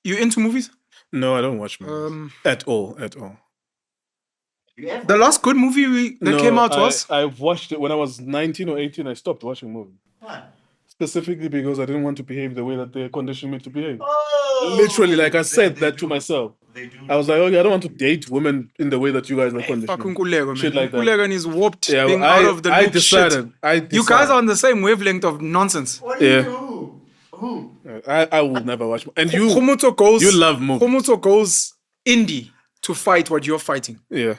You into movies? No, I don't watch movies at all. The last good movie that came out was? I watched it when I was 19 or 18. I stopped watching movies. Why? Specifically because I didn't want to behave the way that they conditioned me to behave. Oh, Literally, like I said they that do. to myself. They do. I was like, okay, I don't want to date women in the way that you guys are Fucking conditioned. Nkululeko, man. Shit like that. Nkululeko and his warped Yeah, being well, out of the loop shit. I decided. You guys are on the same wavelength of nonsense. What do Yeah. you do? Who? I will never watch. And you, Khumuto goes. you love movies. Khumuto goes indie to fight what you're fighting. Yeah.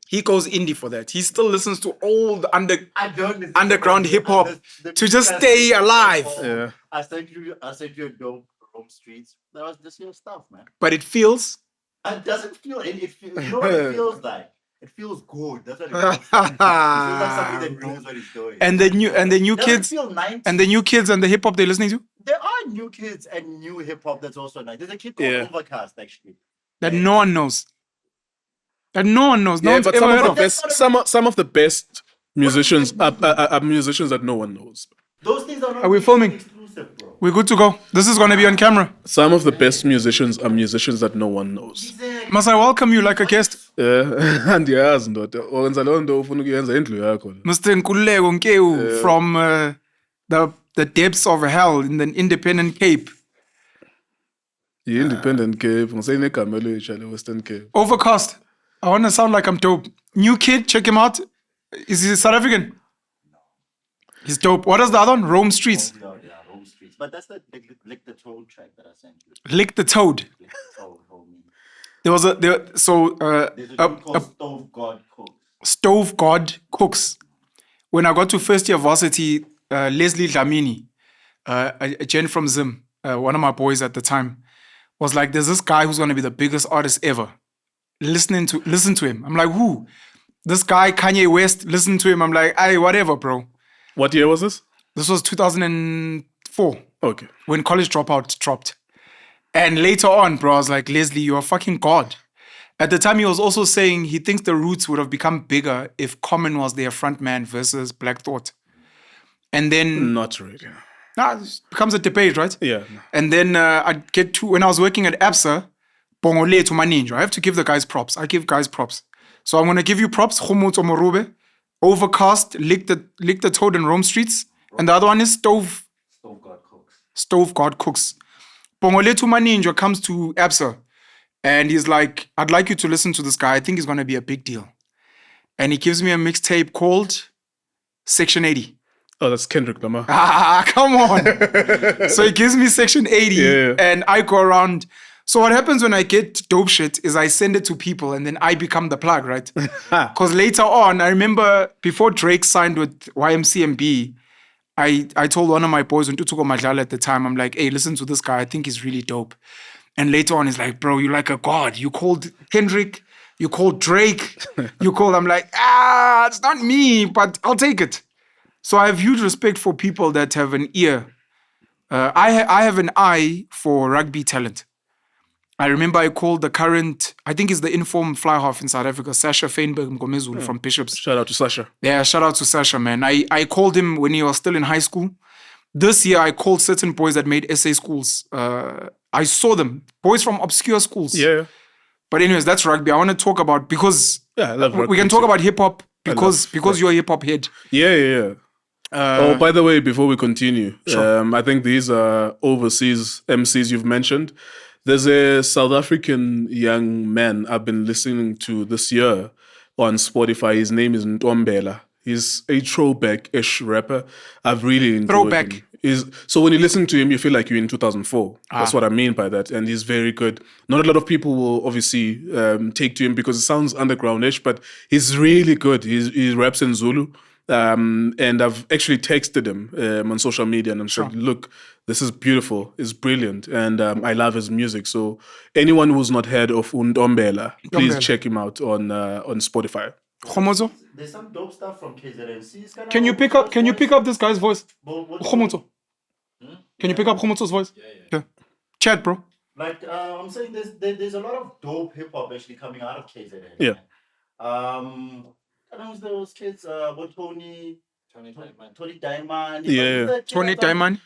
He goes indie for that. He still listens to all the I don't listen underground to hip hop the to just best stay hip-hop. alive. Yeah. I sent you a dope Rome Streets. That was just your stuff, man. But it feels. It doesn't feel. You know what it feels like. It feels good. That's what it feels like. It feels like somebody that knows what he's doing. And the new Doesn't kids feel 90s. and the new kids and the hip hop they're listening to There are new kids and new hip hop that's also nice. There's a kid called Yeah. Overcast actually. that no one knows. That no one knows. No Yeah, one's but ever some heard of the of. best, some of the best musicians are musicians that no one knows. Those things are not Are we filming? exclusive, bro. We're good to go. This is going to be on camera. Some of the best musicians are musicians that no one knows. Exactly. Must I welcome you like a guest? Yeah, andiyazi ndoda. Wenza leyo nto ufuna ukuyenza endlu yakho. Mr. Nkululeko Nkewu from the depths of hell in the independent Cape. Yi-Independent Cape, ngisayinegama elitsha le-Western Cape. Overcast. I want to sound like I'm dope. New kid, check him out. Is he South African? He's dope. What is the other one? Rome Streets. Yeah, Rome Streets. But that's the Lick the Toad track that I sent you. Lick the Toad. Lick the Toad, homie. There's a dude called Stove God Cooks. Stove God Cooks. When I got to first year varsity, Leslie Dlamini, a gen from Zim, one of my boys at the time, was like, there's this guy who's going to be the biggest artist ever. Listen to him. I'm like, who? This guy, Kanye West, listen to him. I'm like, aye, whatever, bro. What year was this? This was 2004 Okay. when College Dropout dropped. And later on, bro, I was like, Leslie, you're a fucking god. At the time, he was also saying he thinks the Roots would have become bigger if Common was their frontman versus Black Thought. And then... Not really. it becomes a debate, right? Yeah. And then I'd get to... When I was working at ABSA, Bongole to Maninja, I have to give the guys props. I give guys props. So I'm going to give you props. Khumuto Morube, Overcast, Lick the Toad and Rome Streets. And the other one is Stove God Cooks. Stove God Cooks. Bongole to Maninja comes to ABSA. And he's like, I'd like you to listen to this guy. I think he's going to be a big deal. And he gives me a mixtape called Section 80. Oh, that's Kendrick Lamar. Come on. So he gives me Section 80 Yeah. and I go around. So what happens when I get dope shit is I send it to people and then I become the plug, right? Because later on, I remember before Drake signed with YMCMB, I told one of my boys, Ntutuko Madlala at the time, I'm like, hey, listen to this guy. I think he's really dope. And later on, he's like, bro, you're like a god. You called Kendrick, you called Drake, I'm like, it's not me, but I'll take it. So I have huge respect for people that have an ear. I have an eye for rugby talent. I remember I called the current, I think he's the inform fly half in South Africa, Sasha Feinberg Mgomezulu from Bishops. Shout out to Sasha. Yeah, shout out to Sasha, man. I called him when he was still in high school. This year, I called certain boys that made SA schools. I saw them, boys from obscure schools. Yeah. But anyways, that's rugby. I want to talk about, because Yeah, I love rugby we can talk too. about hip hop because you're a hip hop head. Yeah. By the way, before we continue, Sure. I think these are overseas MCs you've mentioned. There's a South African young man I've been listening to this year on Spotify. His name is Ntombela. He's a throwback-ish rapper. I've really enjoyed Throwback. him. So when you listen to him, you feel like you're in 2004. That's what I mean by that. And he's very good. Not a lot of people will obviously take to him because it sounds undergroundish, but he's really good. He raps in Zulu. And I've actually texted him on social media and I'm said, look, this is beautiful. It's brilliant. And I love his music. So anyone who's not heard of Ntombela, please check him out on Spotify. Khomozo, There's some dope stuff from KZNC. can you pick up this guy's voice? Khomozo. Can you pick up Khomozo's voice? Yeah. Chat, bro. Like I'm saying, there's a lot of dope hip hop actually coming out of KZN. Yeah. I don't know those kids, Botoni, Tony Diamond. Yeah. Tony Diamond.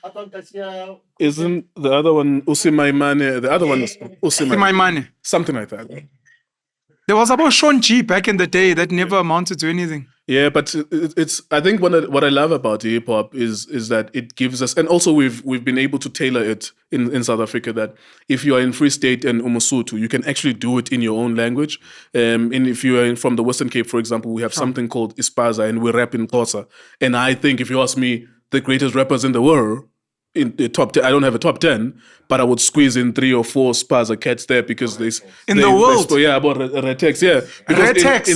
Isn't the other one Usimaimane? The other one is Usimaimane. My money. Something like that. There was about Sean G back in the day that never amounted to anything. Yeah, but it's. I think what I love about hip hop is that it gives us, and also we've been able to tailor it in South Africa. That if you are in Free State and Umusotho, you can actually do it in your own language. And if you are from the Western Cape, for example, we have something called Ispaza, and we rap in Xhosa. And I think, if you ask me, the greatest rappers in the world, in the top 10, I don't have a top 10, but I would squeeze in 3 or 4 Spaza cats there because they in the world. Yeah, about Retex, yeah. Because Retex.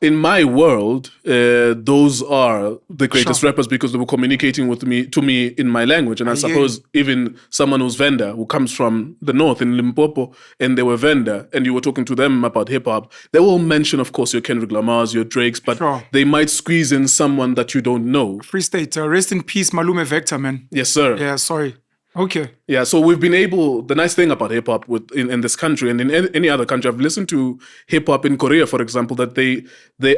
In my world, those are the greatest rappers because they were communicating to me in my language. And I suppose even someone who's Venda, who comes from the north in Limpopo, and they were Venda, and you were talking to them about hip hop, they will mention, of course, your Kendrick Lamars, your Drakes, but they might squeeze in someone that you don't know. Free State, rest in peace, Malume Vector, man. Yes, sir. Yeah, sorry. Okay. Yeah, so we've been able, the nice thing about hip hop in this country and in any other country, I've listened to hip hop in Korea, for example, that they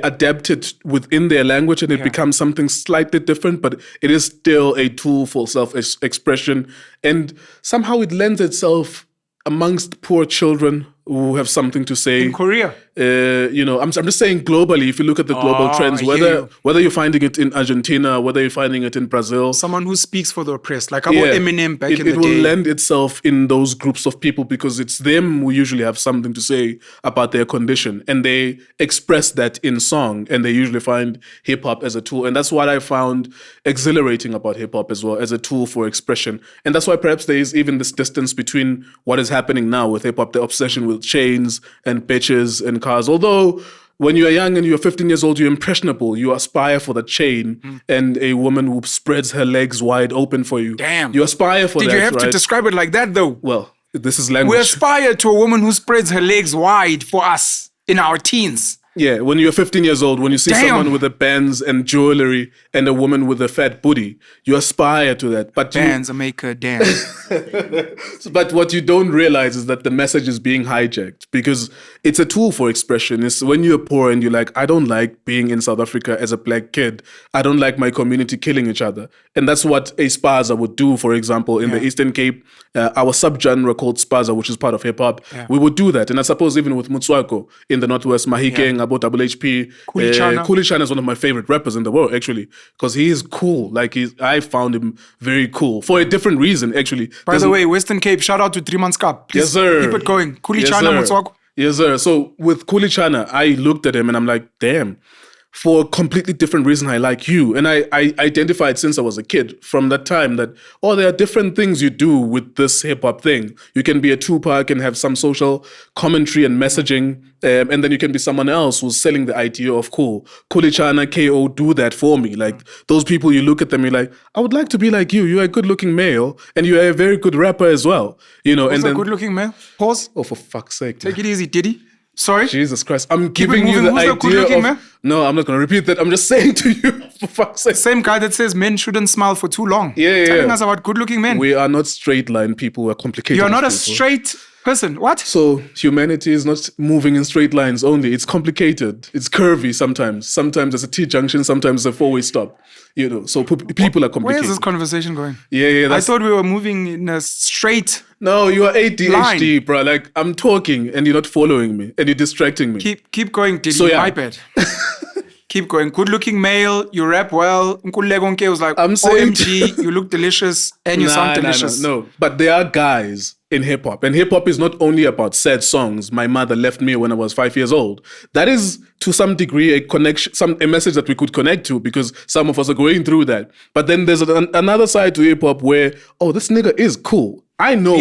adapt it within their language and it becomes something slightly different, but it is still a tool for self-expression. And somehow it lends itself amongst poor children who have something to say. In Korea? I'm just saying globally, if you look at the global trends, whether you're finding it in Argentina, whether you're finding it in Brazil. Someone who speaks for the oppressed, like about Eminem back in the day. It will lend itself in those groups of people because it's them who usually have something to say about their condition. And they express that in song, and they usually find hip-hop as a tool. And that's what I found exhilarating about hip-hop as well, as a tool for expression. And that's why perhaps there is even this distance between what is happening now with hip-hop, the obsession with chains and bitches and cars. Although when you are young and you're 15 years old, you're impressionable. You aspire for the chain and a woman who spreads her legs wide open for you. Damn. You aspire for that, Did you have to describe it like that, though? Well, this is language. We aspire to a woman who spreads her legs wide for us in our teens. Yeah, when you're 15 years old, when you see someone with a Benz and jewelry and a woman with a fat booty, you aspire to that. But Bands make her dance. But what you don't realize is that the message is being hijacked because it's a tool for expression. It's when you're poor and you're like, I don't like being in South Africa as a black kid. I don't like my community killing each other. And that's what a Spaza would do, for example, in the Eastern Cape. Our subgenre called Spaza, which is part of hip-hop, we would do that. And I suppose even with Mutswako in the Northwest, Mahikeng, about Double HP. Kulichana is one of my favorite rappers in the world, actually, because he is cool. I found him very cool for a different reason, actually. By the way, Western Cape, shout out to 3 Months Cup. Please yes, sir. Keep it going. Kulichana, Mutswako. Yes, sir. So with Kulichana, I looked at him and I'm like, damn. For a completely different reason, I like you. And I identified since I was a kid from that time that, there are different things you do with this hip-hop thing. You can be a Tupac and have some social commentary and messaging, and then you can be someone else who's selling the idea of cool. Kulichana, KO do that for me. Like, those people, you look at them, you're like, I would like to be like you. You're a good-looking male, and you're a very good rapper as well. Who's a good-looking male? Pause. Oh, for fuck's sake. Take it easy, Diddy. Sorry? Jesus Christ. I'm giving you the idea of... Man? No, I'm not going to repeat that. I'm just saying to you, for fuck's sake. Same guy that says men shouldn't smile for too long. Telling us about good-looking men. We are not straight line people. We're complicated. You're not a straight person. What? So humanity is not moving in straight lines only. It's complicated. It's curvy sometimes. Sometimes there's a T-junction. Sometimes there's a four-way stop. So people are complicated. Where is this conversation going? Yeah. I thought we were moving in a straight... No, you are ADHD, bro. Like, I'm talking and you're not following me and you're distracting me. Keep going, Diddy. My bad. Keep going. Good-looking male, you rap well. Nkululeko Nkewu was like, OMG, you look delicious and you sound delicious. No, but there are guys in hip-hop. And hip-hop is not only about sad songs. My mother left me when I was 5 years old. That is, to some degree, a connection, a message that we could connect to because some of us are going through that. But then there's another side to hip-hop where, this nigga is cool. I know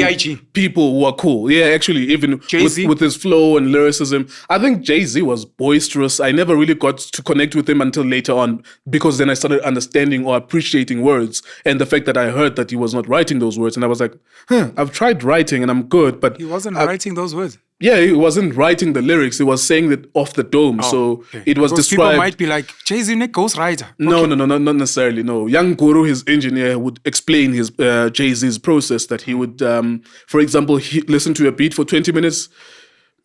people who are cool. Yeah, actually, even with his flow and lyricism. I think Jay-Z was boisterous. I never really got to connect with him until later on because then I started understanding or appreciating words and the fact that I heard that he was not writing those words. And I was like, I've tried writing and I'm good, but... He wasn't writing those words? Yeah, he wasn't writing the lyrics. He was saying it off the dome. It was described... People might be like, Jay-Z Nick ghostwriter. No, not necessarily, no. Young Guru, his engineer, would explain his Jay-Z's process that he would, for example, listen to a beat for 20 minutes,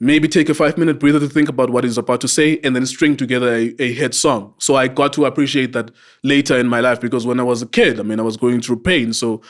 maybe take a 5-minute breather to think about what he's about to say, and then string together a hit song. So I got to appreciate that later in my life, because when I was a kid, I mean, I was going through pain. So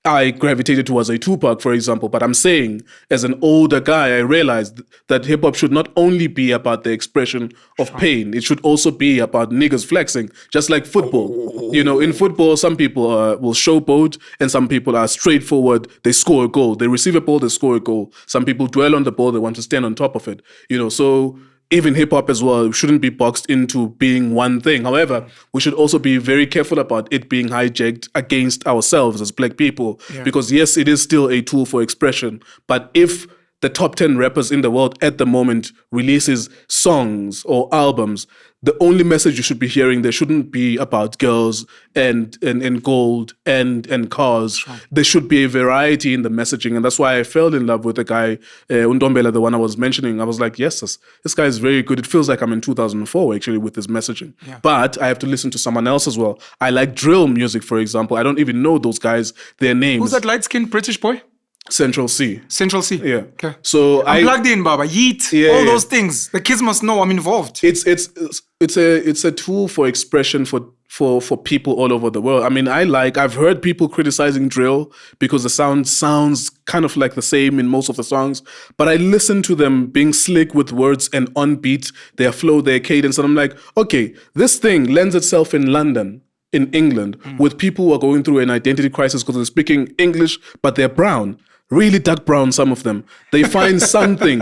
I gravitated towards a Tupac, for example. But I'm saying, as an older guy, I realized that hip hop should not only be about the expression of pain, it should also be about niggas flexing, just like football. You know, in football, some people will showboat, and some people are straightforward. They score a goal. They receive a ball, they score a goal. Some people dwell on the ball, they want to stand on top of it. You know, so even hip hop as well shouldn't be boxed into being one thing. However, we should also be very careful about it being hijacked against ourselves as black people. Because yes, it is still a tool for expression. But if the top 10 rappers in the world at the moment releases songs or albums, the only message you should be hearing there shouldn't be about girls and gold and cars. Sure. There should be a variety in the messaging. And that's why I fell in love with the guy, Undombela, the one I was mentioning. I was like, yes, this guy is very good. It feels like I'm in 2004, actually, with his messaging. Yeah. But I have to listen to someone else as well. I like drill music, for example. I don't even know those guys, their names. Who's that light-skinned British boy? Central C. Central C. Yeah. Okay. So I'm plugged in, Baba. Yeet. Yeah, all those things. The kids must know I'm involved. It's a tool for expression for people all over the world. I mean, I've heard people criticizing drill because the sound sounds kind of like the same in most of the songs, but I listen to them being slick with words and on beat, their flow, their cadence, and I'm like, okay, this thing lends itself in London, in England, with people who are going through an identity crisis because they're speaking English, but they're brown. Really dark brown, some of them. They find something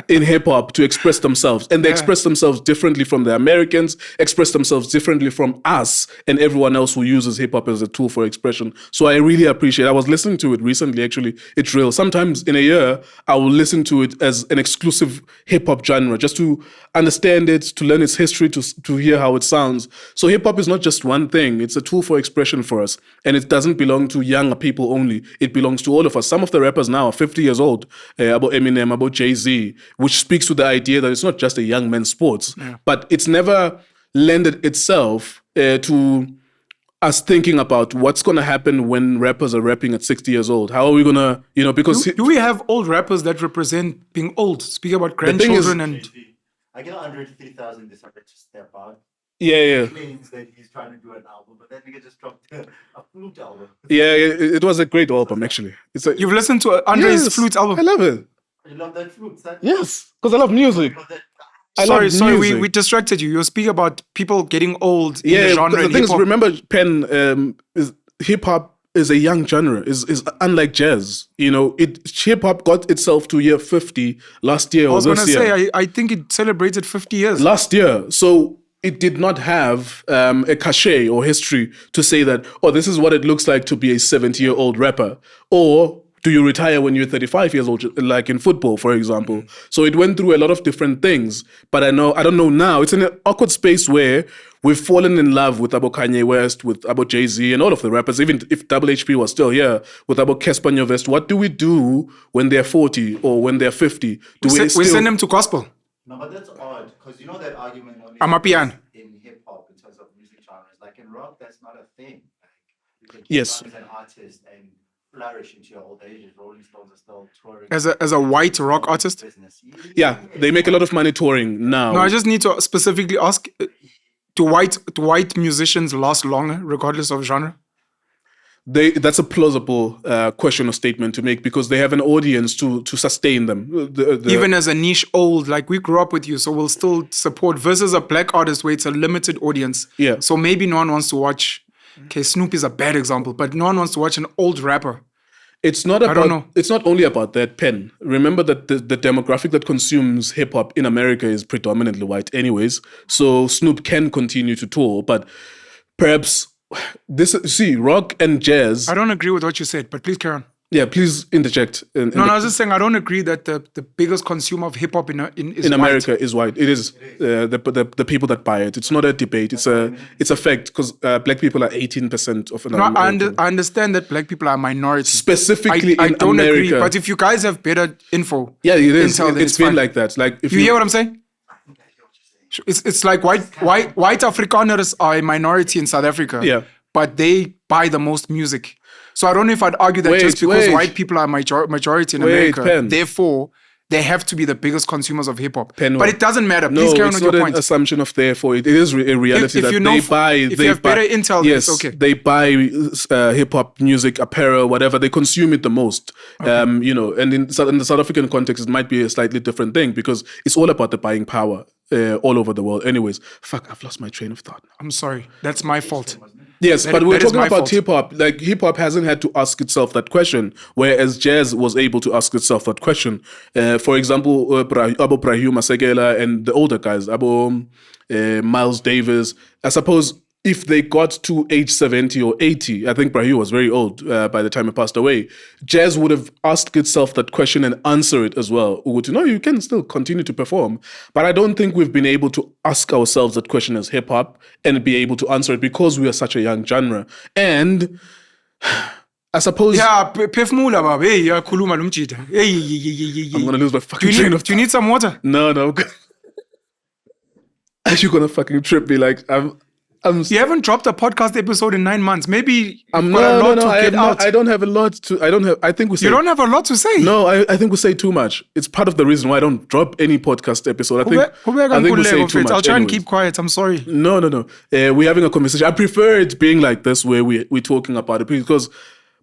in hip-hop to express themselves. And they express themselves differently from the Americans, express themselves differently from us and everyone else who uses hip-hop as a tool for expression. So I really appreciate it. I was listening to it recently, actually. It's real. Sometimes in a year, I will listen to it as an exclusive hip-hop genre, just to understand it, to learn its history, to hear how it sounds. So hip-hop is not just one thing. It's a tool for expression for us. And it doesn't belong to younger people only. It belongs to all of us. Some of the rappers now are 50 years old, about Eminem, about Jay-Z, which speaks to the idea that it's not just a young man's sports, but it's never lended itself to us thinking about what's going to happen when rappers are rapping at 60 years old. How are we going to, because... Do we have old rappers that represent being old? Speak about grandchildren and... I get 103,000 decided to step out. Yeah. He claims that he's trying to do an album, but that nigga just dropped a flute album. Yeah, it was a great album, actually. You've listened to Andre's flute album? I love it. You love that flute, son? Yes, because I love music. Sorry, we distracted you. You're speaking about people getting old in the genre. The thing is, remember, hip-hop is a young genre, is unlike jazz. Hip-hop got itself to year 50 last year or this year. I was going to say, I think it celebrated 50 years. Last year. So it did not have a cachet or history to say that, this is what it looks like to be a 70-year-old rapper. Or do you retire when you're 35 years old, like in football, for example? So it went through a lot of different things. But I don't know now. It's in an awkward space where we've fallen in love with about Kanye West, with about Jay-Z and all of the rappers, even if Double HP was still here, with about Kespa Nyovest. What do we do when they're 40 or when they're 50? We send them to gospel. No, but that's odd, because you know that argument only in hip-hop in terms of music genres. Like in rock, that's not a thing. Like, you can keep yes. on as an artist and flourish into your old age. Rolling Stones are still touring. As a white rock artist? Yeah, they make a lot of money touring now. No, I just need to specifically ask, do white musicians last longer regardless of genre? That's a plausible question or statement to make, because they have an audience to sustain them. Even as a niche old, like we grew up with you, so we'll still support, versus a black artist where it's a limited audience. Yeah. So maybe no one wants to watch, Snoop is a bad example, but no one wants to watch an old rapper. It's not only about that, Pen. Remember that the demographic that consumes hip-hop in America is predominantly white anyways. So Snoop can continue to tour, but perhaps... rock and jazz. I don't agree with what you said, but please carry on. Yeah, please interject. I was just saying I don't agree that the biggest consumer of hip hop in America is white. It is the people that buy it. It's not a debate. It's a fact, because black people are 18% of. I understand that black people are a minority. Specifically I in don't America. agree. But if you guys have better info, yeah, it is. It's been fine. like that. Like if you hear what I'm saying. It's like white Afrikaners are a minority in South Africa, but they buy the most music. So I don't know if I'd argue that just because white people are majority in America, therefore they have to be the biggest consumers of hip hop. Penuel. But it doesn't matter. No, Please carry on it's with your not an point. assumption of therefore. It is a reality If that you know they f- buy. if they you have buy, better intel, then yes, it's okay. they buy hip hop music, apparel, whatever. They consume it the most. And in the South African context, it might be a slightly different thing because it's all about the buying power all over the world. Anyways, fuck, I've lost my train of thought now. I'm sorry. That's my fault. Yes, but we're that is talking my about fault. hip hop. Like hip hop hasn't had to ask itself that question, whereas jazz was able to ask itself that question. For example, Abo Brahim Masekela and the older guys, Abo Miles Davis. I suppose if they got to age 70 or 80, I think Brahim was very old by the time he passed away, jazz would have asked itself that question and answer it as well. You can still continue to perform. But I don't think we've been able to ask ourselves that question as hip hop and be able to answer it because we are such a young genre. And I suppose... Yeah, phefumula baba. Hey, yakhuluma lo mjida. Hey. I'm going to lose my fucking train of Do you need some water? No. You're going to fucking trip me. Like, You haven't dropped a podcast episode in 9 months. Maybe you've got no, a lot to get out. I don't have a lot to... I think we say... You don't have a lot to say. No, I think we say too much. It's part of the reason why I don't drop any podcast episode. I think we say too much. I'll try and anyways. keep quiet. I'm sorry. No. We're having a conversation. I prefer it being like this where we're talking about it because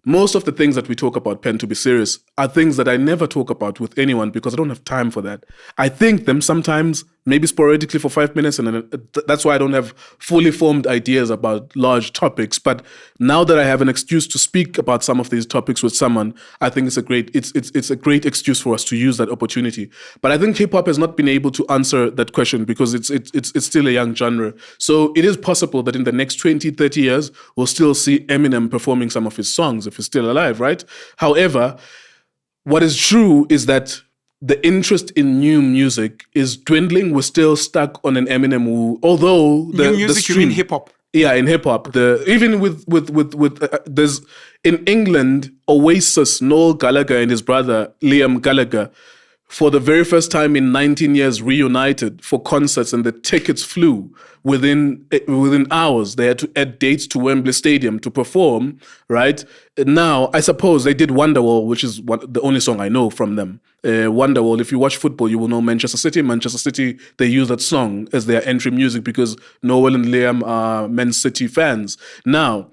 most of the things that we talk about, Pen, to be serious, are things that I never talk about with anyone because I don't have time for that. I think them sometimes, maybe sporadically for 5 minutes, and then that's why I don't have fully formed ideas about large topics. But now that I have an excuse to speak about some of these topics with someone, I think it's a great excuse for us to use that opportunity. But I think hip hop has not been able to answer that question because it's still a young genre. So it is possible that in the next 20, 30 years, we'll still see Eminem performing some of his songs if he's still alive, right? However, what is true is that the interest in new music is dwindling. We're still stuck on an Eminem who, although the New music, stream, you mean hip hop? Yeah, in hip hop, even with there's in England, Oasis, Noel Gallagher and his brother Liam Gallagher, for the very first time in 19 years, reunited for concerts, and the tickets flew within hours. They had to add dates to Wembley Stadium to perform. Right now, I suppose they did Wonderwall, which is the only song I know from them. Wonderwall. If you watch football, you will know Manchester City. Manchester City, they use that song as their entry music because Noel and Liam are Man City fans. Now,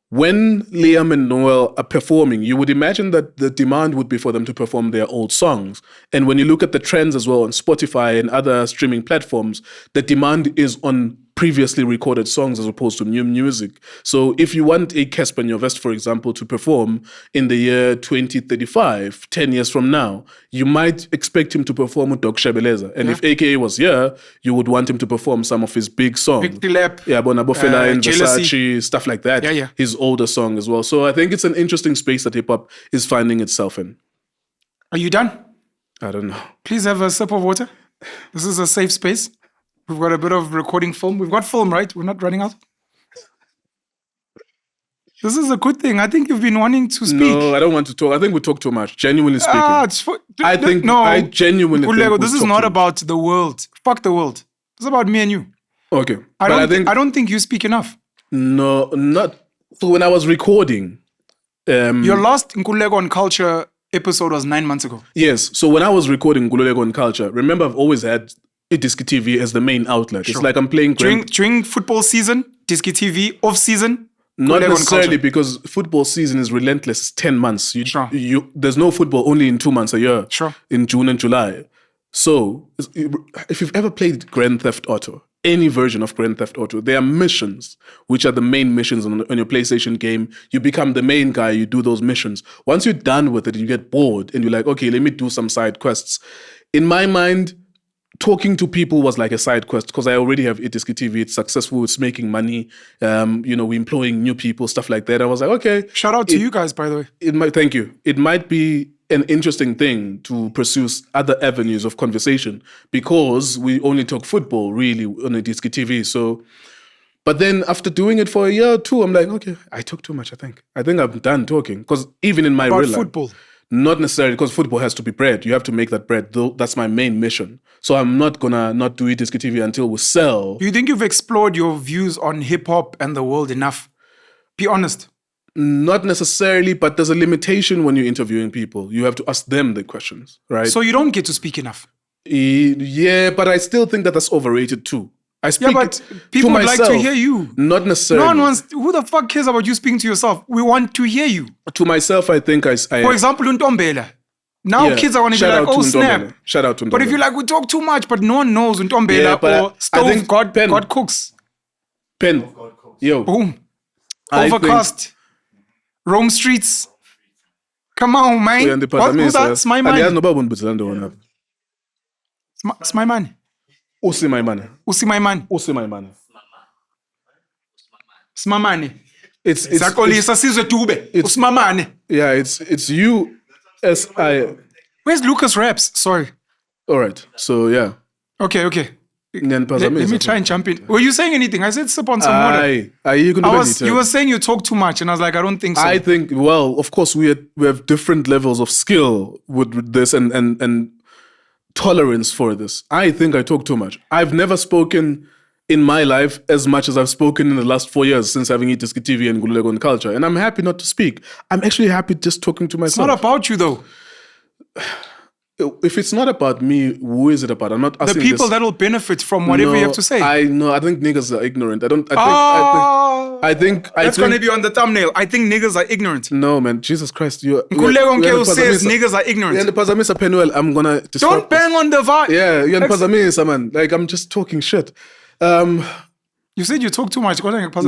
when Liam and Noel are performing, you would imagine that the demand would be for them to perform their old songs. And when you look at the trends as well on Spotify and other streaming platforms, the demand is on previously recorded songs as opposed to new music. So if you want a Casper Nyovest, for example, to perform in the year 2035, 10 years from now, you might expect him to perform with Doc Shebeleza. And if AKA was here, you would want him to perform some of his big songs. Victory Lap. Yeah, Bonabofela and Jealousy. Versace, stuff like that. Yeah. His older song as well. So I think it's an interesting space that hip-hop is finding itself in. Are you done? I don't know. Please have a sip of water. This is a safe space. We've got a bit of recording film. We've got film, right? We're not running out. This is a good thing. I think you've been wanting to speak. No, I don't want to talk. I think we talk too much. Genuinely speaking. I genuinely think this is not about the world. Fuck the world. It's about me and you. Okay. I don't think you speak enough. No, not. So when I was recording... your last Nkululeko on Culture episode was 9 months ago. Yes. So when I was recording Nkululeko on Culture, remember I've always had Diski TV as the main outlet. Sure. It's like I'm playing... During football season, Diski TV, off-season... Not necessarily because football season is relentless. It's 10 months. There's no football only in 2 months a year. Sure. In June and July. So if you've ever played Grand Theft Auto, any version of Grand Theft Auto, there are missions, which are the main missions on your PlayStation game. You become the main guy, you do those missions. Once you're done with it, you get bored and you're like, okay, let me do some side quests. In my mind, talking to people was like a side quest because I already have Diski TV. It's successful. It's making money. We're employing new people, stuff like that. I was like, okay. Shout out to you guys, by the way. Thank you. It might be an interesting thing to pursue other avenues of conversation because we only talk football really on Diski TV. So, but then after doing it for a year or two, I'm like, okay, I talk too much. I think I'm done talking because even in my real life, football. Not necessarily because football has to be bread. You have to make that bread. Though that's my main mission. So I'm not gonna not do Diski TV until we sell. Do you think you've explored your views on hip hop and the world enough? Be honest. Not necessarily, but there's a limitation when you're interviewing people. You have to ask them the questions, right? So you don't get to speak enough. Yeah, but I still think that that's overrated too. I speak but people to would like myself, to hear you. Not necessarily. No one wants. Who the fuck cares about you speaking to yourself? We want to hear you. To myself, I think I For example, Ntombela. Now kids are going to be like, oh snap. Shout out to Ntombela. But if you like, we talk too much, but no one knows Ntombela or Stove God cooks. Pen. Yo. Boom. Overcast. Rome streets. Come on, man. Who's that? Smaimani. Smaimani. Usimaimani. Smamani. It's Usmamane. Yeah, it's USI. Where's Lucas Raps? Sorry. All right. So yeah. Okay. Let me try and jump in. Were you saying anything? I said sip on some water. You were saying you talk too much, and I was like, I don't think so. I think, well, of course, we have different levels of skill with this and tolerance for this. I think I talk too much. I've never spoken in my life as much as I've spoken in the last 4 years since having Itiski TV and Nkululeko Nkewu, and I'm happy not to speak. I'm actually happy just talking to myself. It's not about you, though. If it's not about me, who is it about? I'm not asking the people that will benefit from whatever you have to say. I know. I think niggas are ignorant. I think that's going to be on the thumbnail. I think niggas are ignorant. No, man. Jesus Christ. Nkululeko Nkewu says niggas are ignorant. Yeah, the Pazamisa Penuel, I'm going to... Don't bang on the vibe. Yeah, you're Pazamisa, man. Like, I'm just talking shit. You said you talk too much.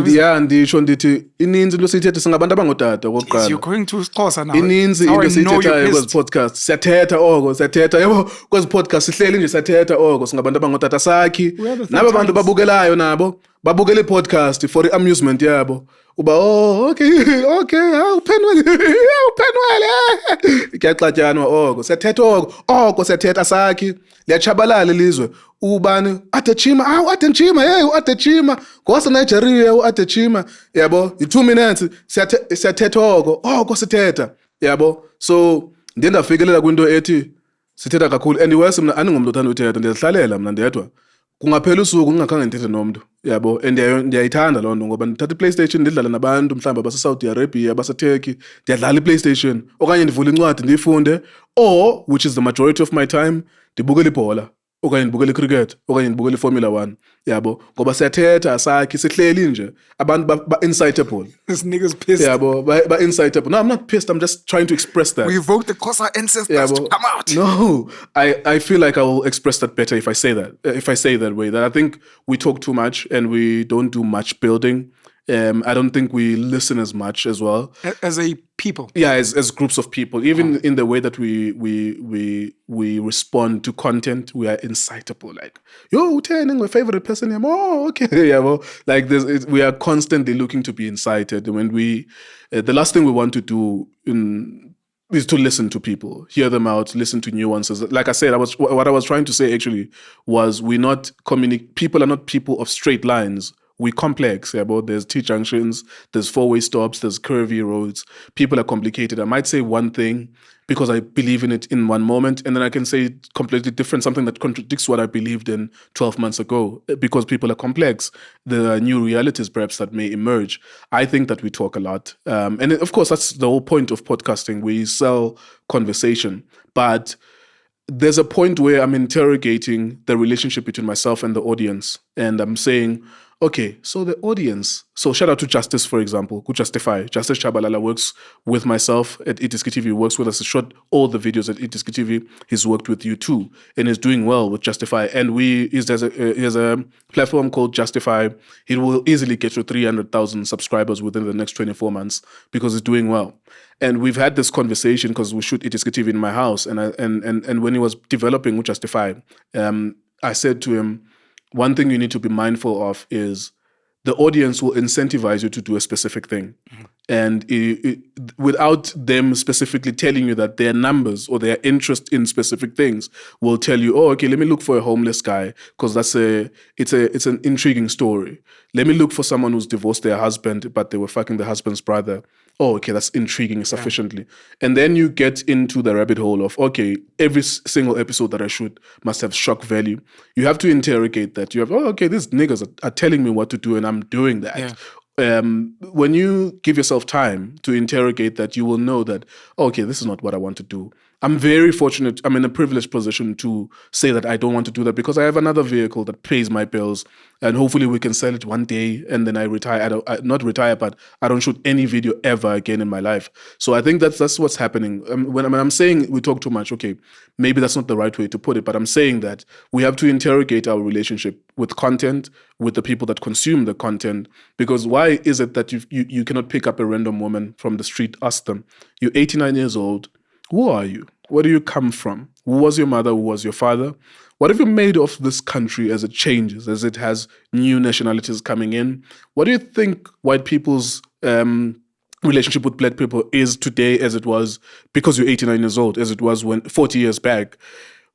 Yeah, ndisho ndithi ininzi into siyithetha singabantu abangotata okokuqala. You're going to Xhosa now. Ininzi into siyithethayo kwezi podcast. Siyathetha yabo kwezi podcast sihleli nje siyathetha oko singabantu abangotata sakhi. Nabo bantu babukelayo nabo babukela i-podcast for amusement yabo. Uba okay, Penuel. Kuyaxatyanwa oko. Siyathetha oko siyathetha sakhi. Liyachabalala ilizwe. Ubani atechima ngosa Nigeria atechima yabo i2 minutes siyathetha oko sithetha yabo. So ndiye ndafikelela kwinto ethi sithetha kakhulu and iwese mina andingomntu othanda uthetha ndiyahlalela mina ndedwa kungaphela usuku ngingakhange ndithethe nomntu yabo and ndiyayithanda loo nto ngoba ndithatha iPlayStation ndidlala nabantu mhlawumbe abase-Saudi Arabia abase-Turkey ndiyadlala iPlayStation okanye ndivula incwadi ndiyifunde or which is the majority of my time ndibukela ibhola okanye ndibukela icricket okanye ndibukela iFormula 1 yabo ngoba siyathetha sakhi sihleli nje abantu ba-incitable. This nigga's pissed. Yabo ba-incitable. No, I'm not pissed. I'm just trying to express that. We evoked the Xhosa ancestors to come out. No, I feel like I will express that better if I say that way. That I think we talk too much and we don't do much building. I don't think we listen as much as well as a people. Yeah, as groups of people, even in the way that we respond to content, we are incitable. Like, yo, turning my favorite person. Oh, okay, yeah. Well, like we are constantly looking to be incited. When the last thing we want to do is to listen to people, hear them out, listen to nuances. Like I said, what I was trying to say actually was people are not people of straight lines. We're complex, yeah, but there's T-junctions, there's four-way stops, there's curvy roads. People are complicated. I might say one thing because I believe in it in one moment, and then I can say completely different, something that contradicts what I believed in 12 months ago, because people are complex. There are new realities perhaps that may emerge. I think that we talk a lot. And of course, that's the whole point of podcasting. We sell conversation, but there's a point where I'm interrogating the relationship between myself and the audience, and I'm saying, okay, so the audience, so shout out to Justice, for example, who Justify. Justice Chabalala works with myself at Itiski TV, works with us, he shot all the videos at Itiski TV. He's worked with you too, and is doing well with Justify. And he has a platform called Justify. He will easily get to 300,000 subscribers within the next 24 months because he's doing well. And we've had this conversation because we shoot Itiski TV in my house. And when he was developing with Justify, I said to him, one thing you need to be mindful of is the audience will incentivize you to do a specific thing. Mm-hmm. And without them specifically telling you that their numbers or their interest in specific things will tell you, oh, okay, let me look for a homeless guy because it's an intriguing story. Let me look for someone who's divorced their husband, but they were fucking the husband's brother. Oh, okay, that's intriguing sufficiently. Yeah. And then you get into the rabbit hole of, okay, every single episode that I shoot must have shock value. You have to interrogate that. You have, oh, okay, these niggas are telling me what to do and I'm doing that. Yeah. when you give yourself time to interrogate that, you will know that, okay, this is not what I want to do. I'm very fortunate. I'm in a privileged position to say that I don't want to do that because I have another vehicle that pays my bills, and hopefully we can sell it one day, and then I retire. Not retire, but I don't shoot any video ever again in my life. So I think that's what's happening. When I'm saying we talk too much, okay, maybe that's not the right way to put it, but I'm saying that we have to interrogate our relationship with content, with the people that consume the content, because why is it that you cannot pick up a random woman from the street, ask them, you're 89 years old, who are you? Where do you come from? Who was your mother? Who was your father? What have you made of this country as it changes, as it has new nationalities coming in? What do you think white people's relationship with black people is today as it was because you're 89 years old, as it was 40 years back?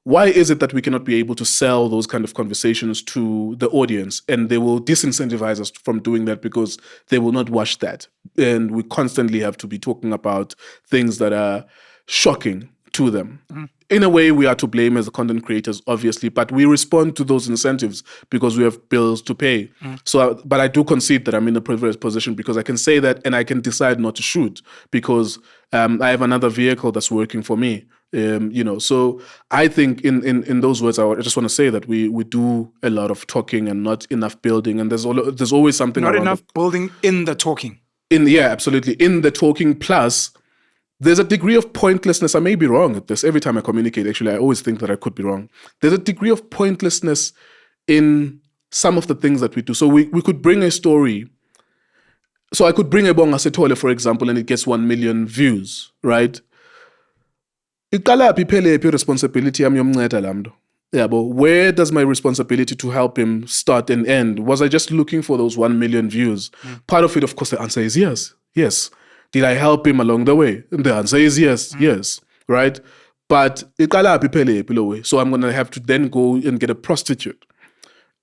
Why is it that we cannot be able to sell those kind of conversations to the audience, and they will disincentivize us from doing that because they will not watch that? And we constantly have to be talking about things that are shocking to them. In a way, we are to blame as the content creators, obviously, but we respond to those incentives because we have bills to pay. So, but I do concede that I'm in a privileged position because I can say that and I can decide not to shoot because I have another vehicle that's working for me. So I think in those words, I just want to say that we do a lot of talking and not enough building, and there's always something Not around enough building in the talking. Absolutely, in the talking. Plus, there's a degree of pointlessness. I may be wrong at this. Every time I communicate, actually, I always think that I could be wrong. There's a degree of pointlessness in some of the things that we do. So we could bring a story. So I could bring a Bonga Sithole, for example, and it gets 1 million views, right? Responsibility but where does my responsibility to help him start and end? Was I just looking for those 1 million views? Part of it, of course, the answer is yes. Yes. Did I help him along the way? And the answer is yes. Yes. Right? But so I'm going to have to then go and get a prostitute.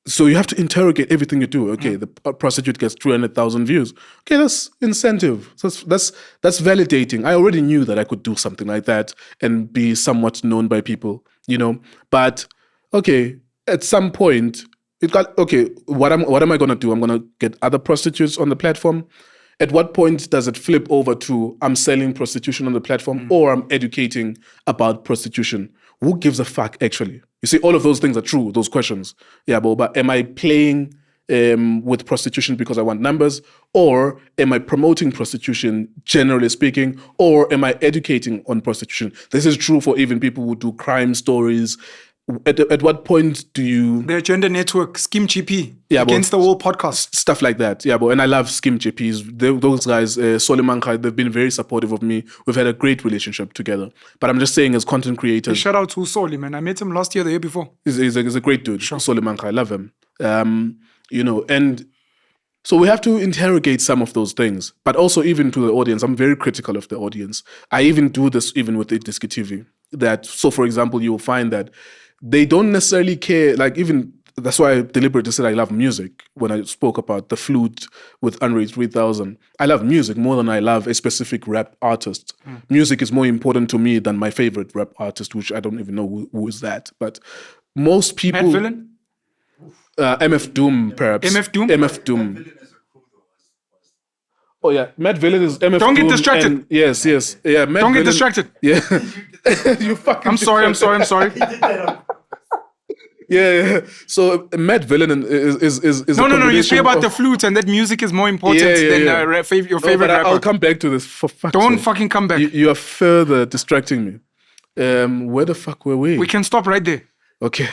So you have to interrogate everything you do. Okay, the prostitute gets 300,000 views. Okay, that's incentive. That's validating. I already knew that I could do something like that and be somewhat known by people, But okay, at some point, what am I gonna do? I'm gonna get other prostitutes on the platform. At what point does it flip over to I'm selling prostitution on the platform or I'm educating about prostitution? Who gives a fuck, actually? You see, all of those things are true, those questions. Yeah, but am I playing with prostitution because I want numbers? Or am I promoting prostitution, generally speaking? Or am I educating on prostitution? This is true for even people who do crime stories. At what point do you... The Agenda Network, Skim GP, Against the Wall podcast. Stuff like that. Yeah, and I love Skim GPs. Those guys, Solimanka, they've been very supportive of me. We've had a great relationship together. But I'm just saying, as content creators... Shout out to Soli, man. I met him last year, the year before. He's a great dude. Sure. Solimanka, I love him. And so we have to interrogate some of those things. But also even to the audience, I'm very critical of the audience. I even do this even with Diski TV. So for example, you will find that they don't necessarily care, that's why I deliberately said I love music when I spoke about the flute with Unreal 3000. I love music more than I love a specific rap artist. Music is more important to me than my favorite rap artist, which I don't even know who is that. But most people... Matt Villain? MF Doom, perhaps. MF Doom? MF Doom. Oh yeah, Matt Villain is MF Doom. Don't get distracted. Yes. Yeah, Matt Don't Villain, get distracted. Yeah. You fucking... I'm sorry. Yeah. So Matt Villain is No. You say about the flute and that music is more important than your favorite rapper. I'll come back to this for fuck's Don't sake. fucking come back. You are further distracting me. Where the fuck were we? We can stop right there. Okay.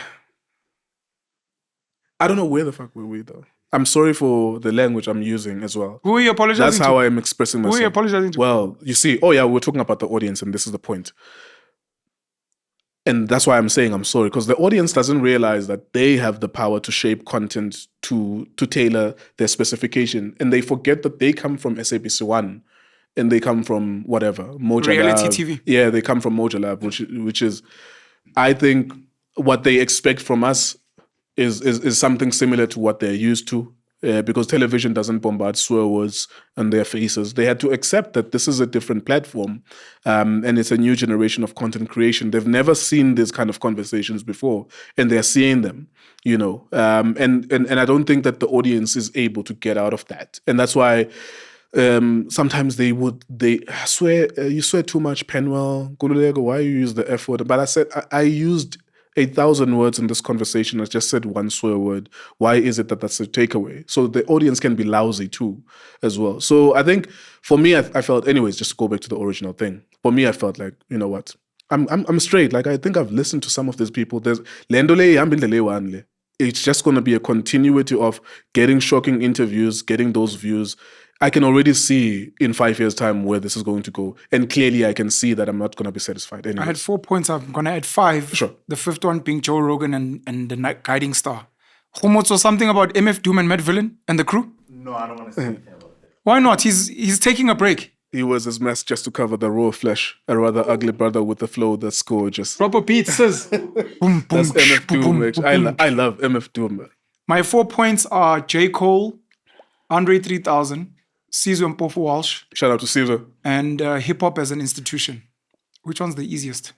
I don't know where the fuck were we though. I'm sorry for the language I'm using as well. Who are you apologizing That's to? how I'm expressing myself. Who are you apologizing to? Well, you see, we're talking about the audience and this is the point. And that's why I'm saying I'm sorry, because the audience doesn't realize that they have the power to shape content to tailor their specification. And they forget that they come from SABC 1 and they come from whatever, Moja Reality Lab. TV. Yeah, they come from Moja Lab, which is, I think, what they expect from us is something similar to what they're used to. because television doesn't bombard swear words on their faces. They had to accept that this is a different platform, and it's a new generation of content creation. They've never seen these kind of conversations before, and they're seeing them, and I don't think that the audience is able to get out of that, and that's why sometimes they swear, you swear too much, Penuel, Nkululeko, why you use the F word? But I said I used 8,000 words in this conversation. I just said one swear word. Why is it that that's a takeaway? So the audience can be lousy too, as well. So I think for me, I felt, anyways, just to go back to the original thing. For me, I felt like, you know what? I'm straight. Like, I think I've listened to some of these people. There's it's just going to be a continuity of getting shocking interviews, getting those views. I can already see in 5 years' time where this is going to go. And clearly I can see that I'm not going to be satisfied anyway. I had 4 points. I'm going to add 5. Sure. The 5th one being Joe Rogan and the guiding star. Khumotso, something about MF Doom and Matt Villain and the crew? No, I don't want to say anything about that. Why not? He's taking a break. He was his mess just to cover the raw flesh. A rather ugly brother with a flow that's gorgeous. Proper beats. Boom, boom, That's MF boom, Doom. boom, Actually. boom. I love MF Doom. My 4 points are J. Cole, Andre 3000, Sizwe Mpofu Walsh, Shout out to Caesar. and hip hop as an institution. Which one's the easiest?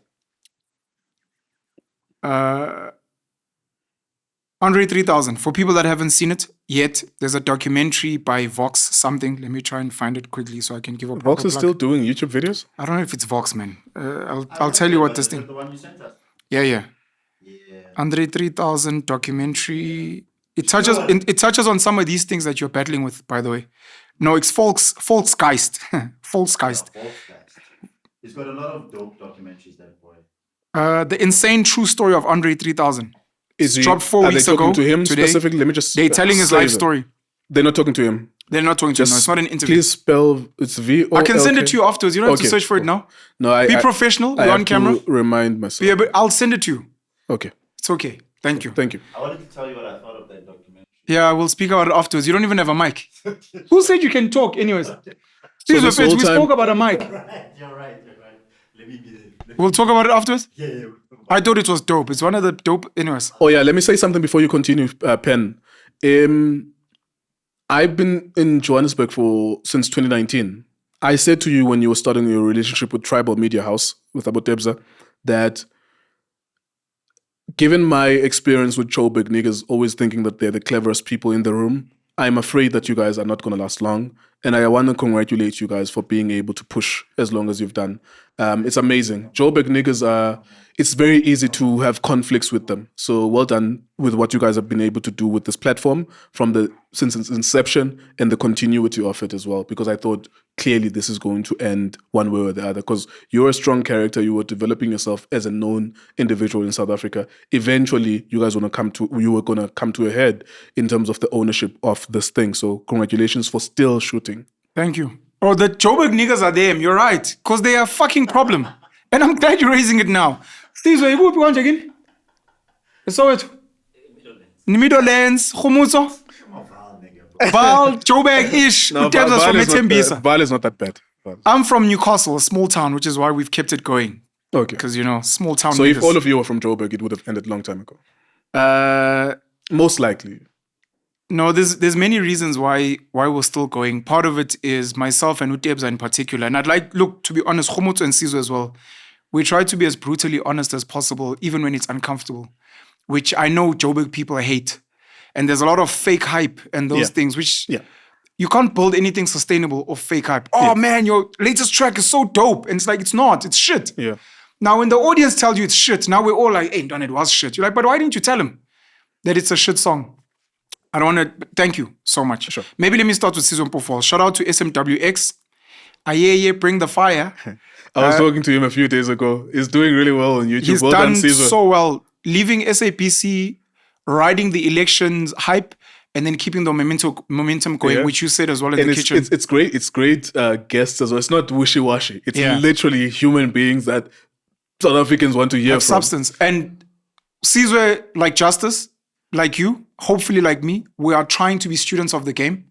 Andre 3000. For people that haven't seen it yet, there's a documentary by Vox something. Let me try and find it quickly so I can give a proper Vox is plug. still doing YouTube videos? I don't know if it's Vox, man. I'll tell you what this thing. The one you sent us. Yeah. Yeah. Andre 3000 documentary. It touches on some of these things that you're battling with, by the way. No, it's Volksgeist. Volksgeist. He's got a lot of dope documentaries, that boy. The insane true story of Andre 3000. Is Dropped 4 weeks Are they talking ago. to him Today, specifically? Let me just. they're telling his say life that. story. They're not talking to him. They're not talking to him. No, it's not an interview. Please spell. It's V. I can send it to you afterwards. You don't have to search for it now. No, Be professional. I You're have on camera. To remind myself. Yeah, but I'll send it to you. Okay. It's okay. Thank you. Thank you. I wanted to tell you what I thought of that documentary. Yeah, we'll speak about it afterwards. You don't even have a mic. Who said you can talk? Anyways. this We whole time- spoke about a mic. You're right. Let me be there. We'll talk about it afterwards. Yeah. I thought it was dope. It's one of the dope. Anyways. Oh yeah, let me say something before you continue, Pen. I've been in Johannesburg since 2019. I said to you when you were starting your relationship with Tribal Media House with Abu Debza that given my experience with Joburg niggas always thinking that they're the cleverest people in the room, I'm afraid that you guys are not going to last long. And I want to congratulate you guys for being able to push as long as you've done. It's amazing. Joburg niggas it's very easy to have conflicts with them. So well done with what you guys have been able to do with this platform since its inception and the continuity of it as well. Because I thought clearly this is going to end one way or the other. Because you're a strong character. You were developing yourself as a known individual in South Africa. Eventually, you were going to come to a head in terms of the ownership of this thing. So congratulations for still shooting. Thank you. Oh, the Joburg niggas are them. You're right. Because they are a fucking problem. And I'm glad you're raising it now. Steve, you whoop once again? So it. Middlelands, Khumutso, Val, Joburg-ish. Utebza's from Etembisa. Val is not that bad. I'm from Newcastle, a small town, which is why we've kept it going. Okay. Because, small town So niggas. if all of you were from Joburg, it would have ended a long time ago. Most likely. No, there's many reasons why we're still going. Part of it is myself and Utebza in particular. And to be honest, Khumutso and Sizwe as well. We try to be as brutally honest as possible, even when it's uncomfortable, which I know Joburg people hate. And there's a lot of fake hype and those things, which you can't build anything sustainable off fake hype. Oh man, your latest track is so dope. And it's like, it's not, it's shit. Yeah. Now, when the audience tells you it's shit, now we're all like, hey, Don, it was shit. You're like, but why didn't you tell him that it's a shit song? I don't want to, thank you so much. Sure. Maybe let me start with Season Pofol. Shout out to SMWX. Aye, bring the fire. I was talking to him a few days ago. He's doing really well on YouTube. He's Well done Caesar. so well, leaving SAPC, riding the elections hype, and then keeping the momentum going, which you said as well in the kitchen. It's great. It's great guests as well. It's not wishy-washy. It's literally human beings that South Africans want to hear from. Substance. And Sizwe, like Justice, like you, hopefully like me, we are trying to be students of the game.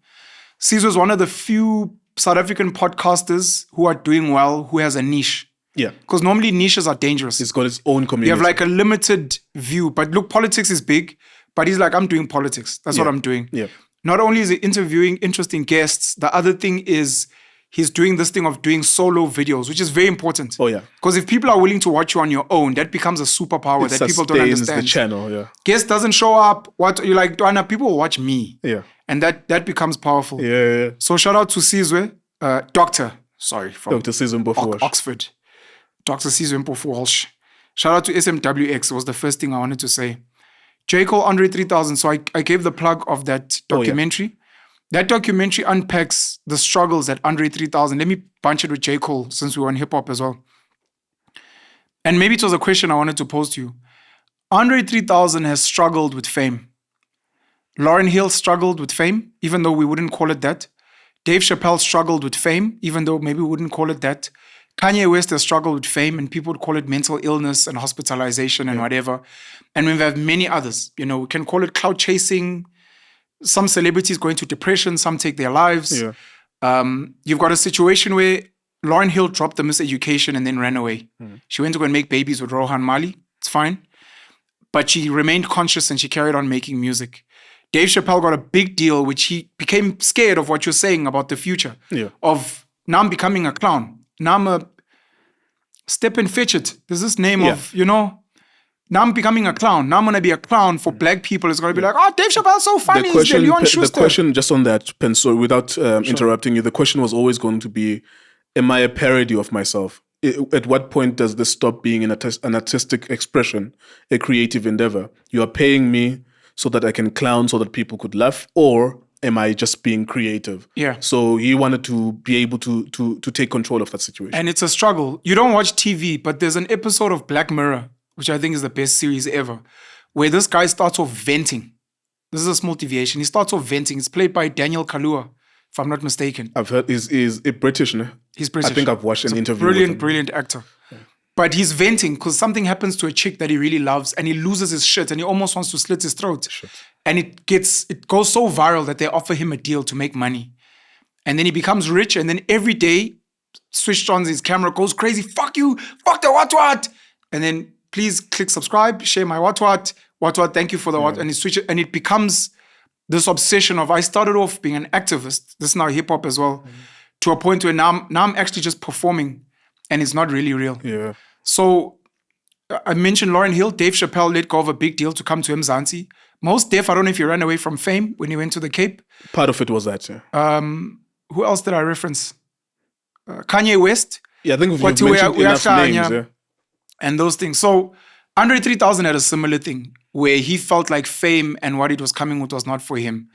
Sizwe is one of the few South African podcasters who are doing well, who has a niche. Yeah. Because normally niches are dangerous. He's got his own community. You have like a limited view. But look, politics is big. But he's like, I'm doing politics. That's what I'm doing. Yeah. not only is he interviewing interesting guests, the other thing is he's doing this thing of doing solo videos, which is very important. Oh, yeah. Because if people are willing to watch you on your own, that becomes a superpower that people don't understand. The channel, yeah. Guest doesn't show up. What you're like, Dwana, people will watch me. Yeah. And that becomes powerful. Yeah. So shout out to Sizwe, from Dr. Sizwe Mpofu-Walsh. Oxford. Dr. Sizwe Mpofu-Walsh. Shout out to SMWX was the first thing I wanted to say. J. Cole, Andre 3000. So I gave the plug of that documentary. Oh, yeah. That documentary unpacks the struggles at Andre 3000. Let me bunch it with J. Cole since we were in hip-hop as well. And maybe it was a question I wanted to pose to you. Andre 3000 has struggled with fame. Lauryn Hill struggled with fame, even though we wouldn't call it that. Dave Chappelle struggled with fame, even though maybe we wouldn't call it that. Kanye West has struggled with fame, and people would call it mental illness and hospitalization and whatever. And we have many others. You know, we can call it clout chasing. Some celebrities go into depression, some take their lives. Yeah. You've got a situation where Lauryn Hill dropped the miseducation and then ran away. She went to go and make babies with Rohan Mali. It's fine. But she remained conscious and she carried on making music. Dave Chappelle got a big deal, which he became scared of what you're saying about the future. Yeah. Of now I'm becoming a clown. Now I'm a Step and Fetch It. There's this name of, now I'm becoming a clown. Now I'm going to be a clown for black people. It's going to be like, oh, Dave Chappelle's so funny. The question just on that, Penso, without interrupting you, the question was always going to be, am I a parody of myself? At what point does this stop being an artistic expression, a creative endeavor? You are paying me so that I can clown so that people could laugh, or am I just being creative? Yeah. So he wanted to be able to take control of that situation. And it's a struggle. You don't watch TV, but there's an episode of Black Mirror, which I think is the best series ever, where this guy starts off venting. This is a small deviation. He starts off venting. It's played by Daniel Kaluuya, if I'm not mistaken. I've heard he's British, no? He's British. I think I've watched an interview with him. Brilliant actor. Yeah. But he's venting because something happens to a chick that he really loves and he loses his shit and he almost wants to slit his throat. Shit. And it goes so viral that they offer him a deal to make money. And then he becomes rich and then every day, switched on his camera, goes crazy. Fuck you. Fuck the what. And then please click subscribe, share my what. Thank you for the what. And he switches and it becomes this obsession of I started off being an activist. This is now hip hop as well. To a point where now I'm actually just performing and it's not really real. Yeah. So I mentioned Lauryn Hill. Dave Chappelle let go of a big deal to come to Mzansi. Most Def, I don't know if he ran away from fame when he went to the Cape. Part of it was that, yeah. Who else did I reference? Kanye West. Yeah, I think we've mentioned enough names, yeah. And those things. So Andre 3000 had a similar thing where he felt like fame and what it was coming with was not for him.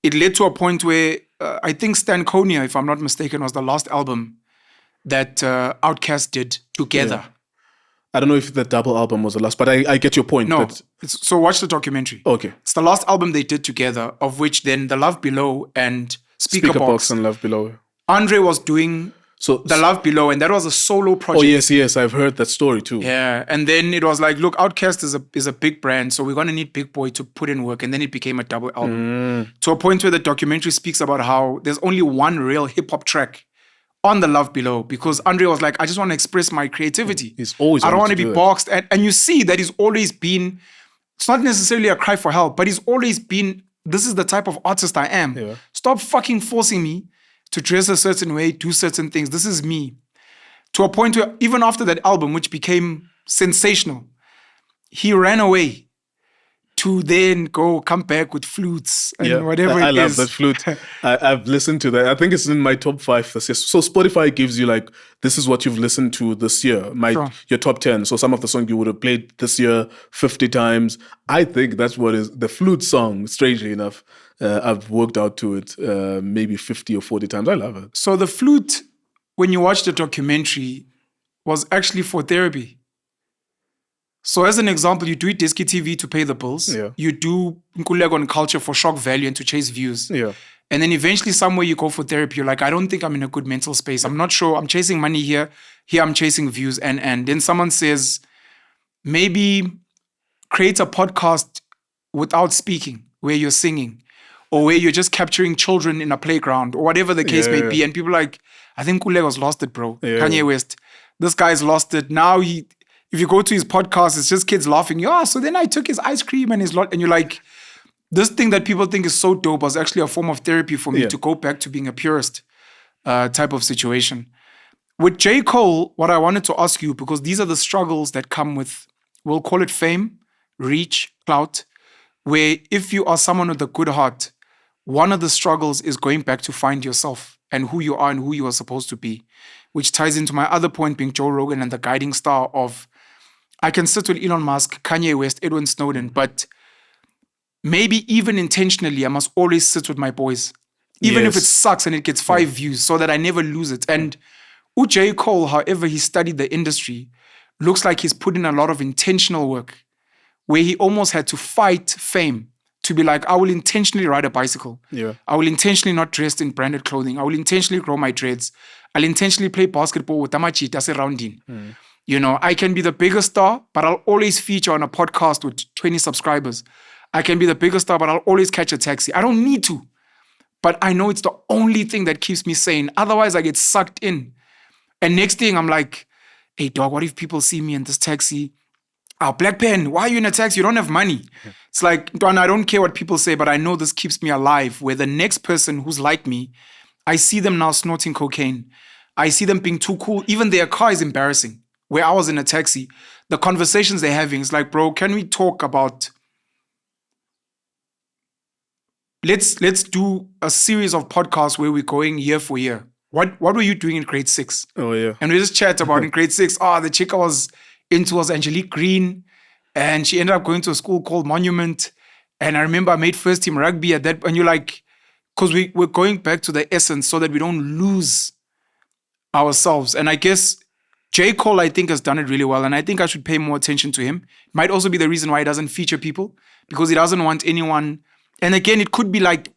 It led to a point where I think Stankonia, if I'm not mistaken, was the last album that Outkast did together. Yeah. I don't know if the double album was the last, but I get your point. No, so watch the documentary. Okay. It's the last album they did together, of which then The Love Below and Speakerbox and Love Below. Andre was doing The Love Below, and that was a solo project. Oh, yes, I've heard that story too. Yeah, and then it was like, look, Outkast is a big brand, so we're going to need Big Boy to put in work, and then it became a double album. To a point where the documentary speaks about how there's only one real hip-hop track on The Love Below, because Andre was like, I just want to express my creativity. He's always I don't want to be boxed. And you see that he's always been, it's not necessarily a cry for help, but he's always been, this is the type of artist I am. Yeah. Stop fucking forcing me to dress a certain way, do certain things. This is me. To a point where even after that album, which became sensational, he ran away to then come back with flutes and whatever it is. I love that flute. I've listened to that. I think it's in my top 5 this year. So Spotify gives you like, this is what you've listened to this year, your top 10. So some of the songs you would have played this year 50 times. I think that's what is the flute song, strangely enough. I've worked out to it maybe 50 or 40 times. I love it. So the flute, when you watch the documentary, was actually for therapy. So as an example, you do Diski TV to pay the bills. Yeah. You do Nkululeko Culture for shock value and to chase views. Yeah. And then eventually somewhere you go for therapy. You're like, I don't think I'm in a good mental space. I'm not sure. I'm chasing money here. Here I'm chasing views. And then someone says, maybe create a podcast without speaking, where you're singing, or where you're just capturing children in a playground, or whatever the case may be. And people are like, I think Nkuleko's lost it, bro. Yeah. Kanye West. This guy's lost it. Now if you go to his podcast, it's just kids laughing. Yeah, so then I took his ice cream and and you're like, this thing that people think is so dope was actually a form of therapy for me Yeah. to go back to being a purist type of situation. With J. Cole, what I wanted to ask you, because these are the struggles that come with, we'll call it fame, reach, clout, where if you are someone with a good heart, one of the struggles is going back to find yourself and who you are and who you are supposed to be, which ties into my other point being Joe Rogan and the guiding star of, I can sit with Elon Musk, Kanye West, Edwin Snowden, but maybe even intentionally, I must always sit with my boys. Even if it Yes. sucks and it gets 5 views, so that I never lose it. And J. Cole, however he studied the industry, looks like he's put in a lot of intentional work where he almost had to fight fame to be like, I will intentionally ride a bicycle. Yeah. I will intentionally not dress in branded clothing. I will intentionally grow my dreads. I'll intentionally play basketball with Tamachita surrounding. You know, I can be the biggest star, but I'll always feature on a podcast with 20 subscribers. I can be the biggest star, but I'll always catch a taxi. I don't need to. But I know it's the only thing that keeps me sane. Otherwise, I get sucked in. And next thing, I'm like, hey, dog, what if people see me in this taxi? Oh, Black Pen, why are you in a taxi? You don't have money. It's like, Don, I don't care what people say, but I know this keeps me alive. Where the next person who's like me, I see them now snorting cocaine. I see them being too cool. Even their car is embarrassing. Where I was in a taxi, the conversations they're having is like, bro, can we talk about... Let's do a series of podcasts where we're going year for year. What were you doing in grade 6? Oh, yeah. And we just chat about in grade 6, the chick I was into was Angelique Green, and she ended up going to a school called Monument. And I remember I made first team rugby at that, and you're like, because we're going back to the essence so that we don't lose ourselves. And I guess J. Cole, I think, has done it really well, and I think I should pay more attention to him. Might also be the reason why he doesn't feature people, because he doesn't want anyone. And again, it could be like,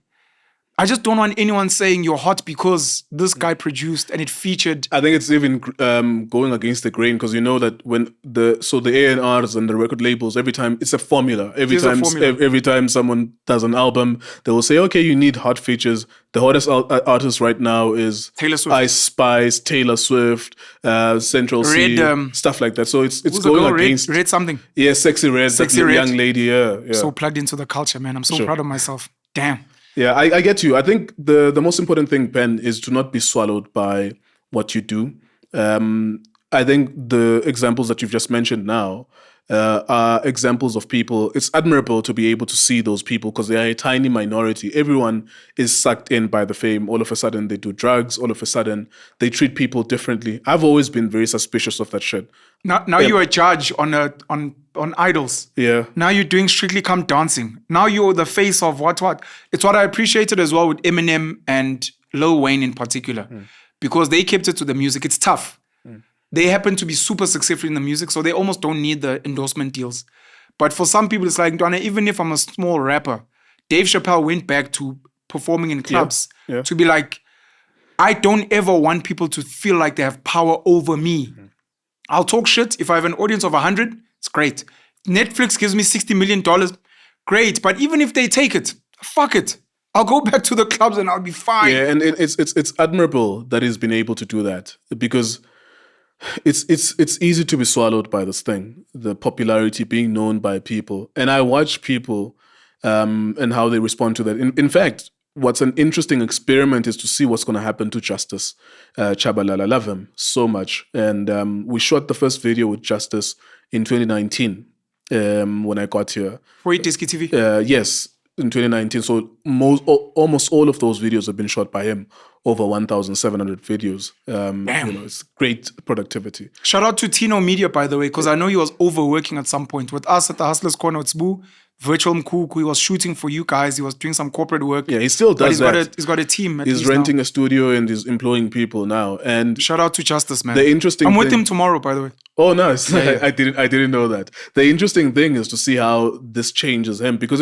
I just don't want anyone saying you're hot because this guy produced and it featured. I think it's even going against the grain, because you know that when the A&Rs and the record labels, every time it's a formula. Every time someone does an album, they will say, okay, you need hot features. The hottest artist right now is Taylor Swift. Ice Spice, Taylor Swift, Central C, stuff like that. So it's going against Red something. Yeah, Sexy Red, Sexy that Red. young lady. Yeah. So plugged into the culture, man. I'm so proud of myself. Damn. Yeah, I get you. I think the most important thing, Ben, is to not be swallowed by what you do. I think the examples that you've just mentioned now are examples of people. It's admirable to be able to see those people because they are a tiny minority. Everyone is sucked in by the fame. All of a sudden, they do drugs. All of a sudden, they treat people differently. I've always been very suspicious of that shit. Now you're a judge on Idols. Yeah. Now you're doing Strictly Come Dancing. Now you're the face of what. It's what I appreciated as well with Eminem and Lil Wayne in particular. Because they kept it to the music. It's tough. They happen to be super successful in the music, so they almost don't need the endorsement deals. But for some people, it's like, Donna, even if I'm a small rapper, Dave Chappelle went back to performing in clubs to be like, I don't ever want people to feel like they have power over me. I'll talk shit. If I have an audience of 100, it's great. Netflix gives me $60 million, great. But even if they take it, fuck it. I'll go back to the clubs and I'll be fine. Yeah, and it's admirable that he's been able to do that, because it's easy to be swallowed by this thing, the popularity, being known by people. And I watch people and how they respond to that. In fact, what's an interesting experiment is to see what's going to happen to Justice Chabalala. I love him so much. And we shot the first video with Justice in 2019 when I got here. For Diski TV? Yes, in 2019. So almost all of those videos have been shot by him. Over 1,700 videos. It's great productivity. Shout out to Tino Media, by the way, because I know he was overworking at some point. With us at the Hustlers Corner, it's Boo, Virtual Mkuku. He was shooting for you guys. He was doing some corporate work. Yeah, he still does that. He's got a team. He's renting a studio and he's employing people now. And shout out to Justice, man. The interesting I'm thing, with him tomorrow, by the way. Oh, nice. Yeah. I didn't know that. The interesting thing is to see how this changes him, because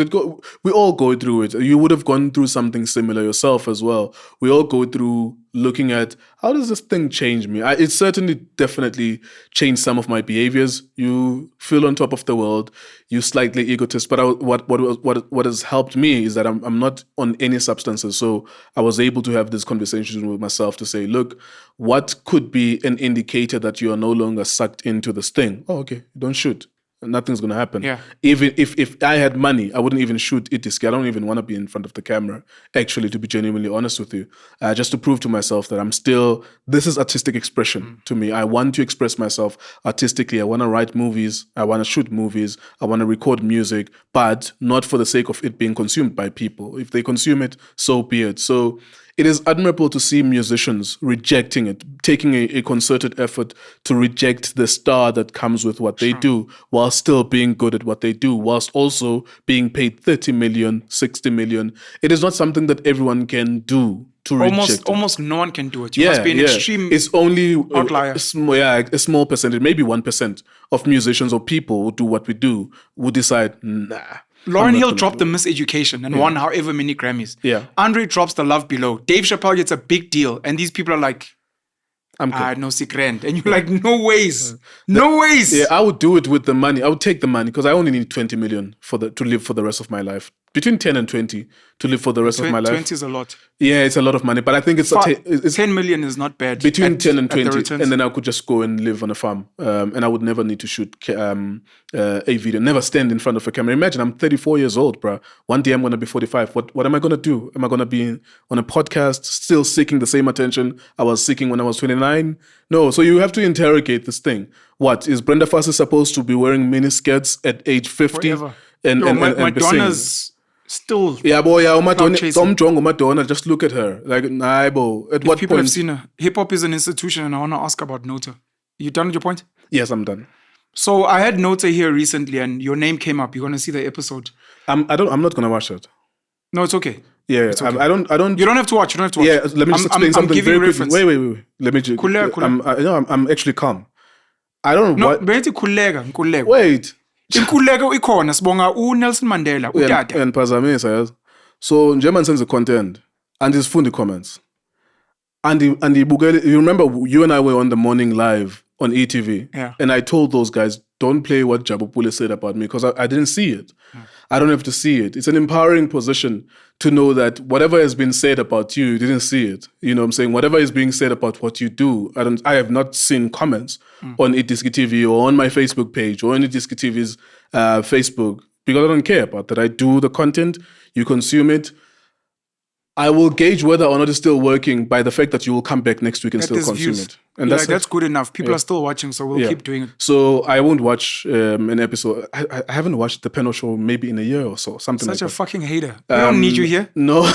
we all go through it. You would have gone through something similar yourself as well. We all go through looking at, how does this thing change me? It certainly definitely changed some of my behaviors. You feel on top of the world. You slightly egotist. But what has helped me is that I'm not on any substances. So I was able to have this conversation with myself to say, look, what could be an indicator that you are no longer sucked into this thing? Oh, okay, don't shoot. Nothing's gonna happen. Yeah. Even if I had money, I wouldn't even shoot Itiski. I don't even want to be in front of the camera, actually, to be genuinely honest with you. Just to prove to myself that this is artistic expression to me. I want to express myself artistically. I want to write movies. I want to shoot movies. I want to record music, but not for the sake of it being consumed by people. If they consume it, so be it. So it is admirable to see musicians rejecting it, taking a concerted effort to reject the star that comes with what they do, while still being good at what they do, whilst also being paid 30 million, 60 million. It is not something that everyone can do to reject it. Almost no one can do it. You must be an extreme It's only outlier. a small percentage, maybe 1% of musicians or people who do what we do would decide, nah. Lauryn Hill dropped the Miseducation and won however many Grammys. Yeah. Andre drops the Love Below. Dave Chappelle gets a big deal. And these people are like, I'm good. no secret. And you're like, no ways. No ways. Yeah, I would do it with the money. I would take the money because I only need 20 million to live for the rest of my life. Between 10 and 20 to live for the rest of my life. 20 is a lot. Yeah, it's a lot of money. But I think it's 10 million is not bad. Between 10 and 20. And then I could just go and live on a farm. And I would never need to shoot a video. Never stand in front of a camera. Imagine, I'm 34 years old, bro. One day I'm going to be 45. What am I going to do? Am I going to be on a podcast still seeking the same attention I was seeking when I was 29? No. So you have to interrogate this thing. What? Is Brenda Fassie supposed to be wearing mini skirts at age 50? Forever. And Madonna's still... Yeah, boy, chasing. Madonna, just look at her. Like, nah, bro. At what People point? have seen her. Hip-hop is an institution, and I want to ask about Nota. You done with your point? Yes, I'm done. So I had Nota here recently, and your name came up. You're going to see the episode. I'm not going to watch it. No, it's okay. Yeah, It's okay. I don't. You don't have to watch. Yeah, let me just explain something very quickly. reference. Wait. Let me just. I'm actually calm. I don't. No, What? bethi khuleka. Wait. Inkululeko ikhona sibonga uNelson Mandela utata. Uyandiphazamisa yazi. So njengoba senze content andizifundi comments. Andibukele. You remember you and I were on the morning live on ETV, Yeah. and I told those guys, don't play what Jabu Pule said about me because I didn't see it. I don't have to see it. It's an empowering position to know that whatever has been said about you, you didn't see it. You know what I'm saying? Whatever is being said about what you do, I have not seen comments on Itiski TV or on my Facebook page or on Itiski TV's Facebook because I don't care about that. I do the content, you consume it. I will gauge whether or not it's still working by the fact that you will come back next week and still consume views. it. And That's good enough. People are still watching, so we'll keep doing it. So I won't watch an episode. I haven't watched the Penuel show maybe in a year or so, something Such like a that. fucking hater. We don't need you here. No,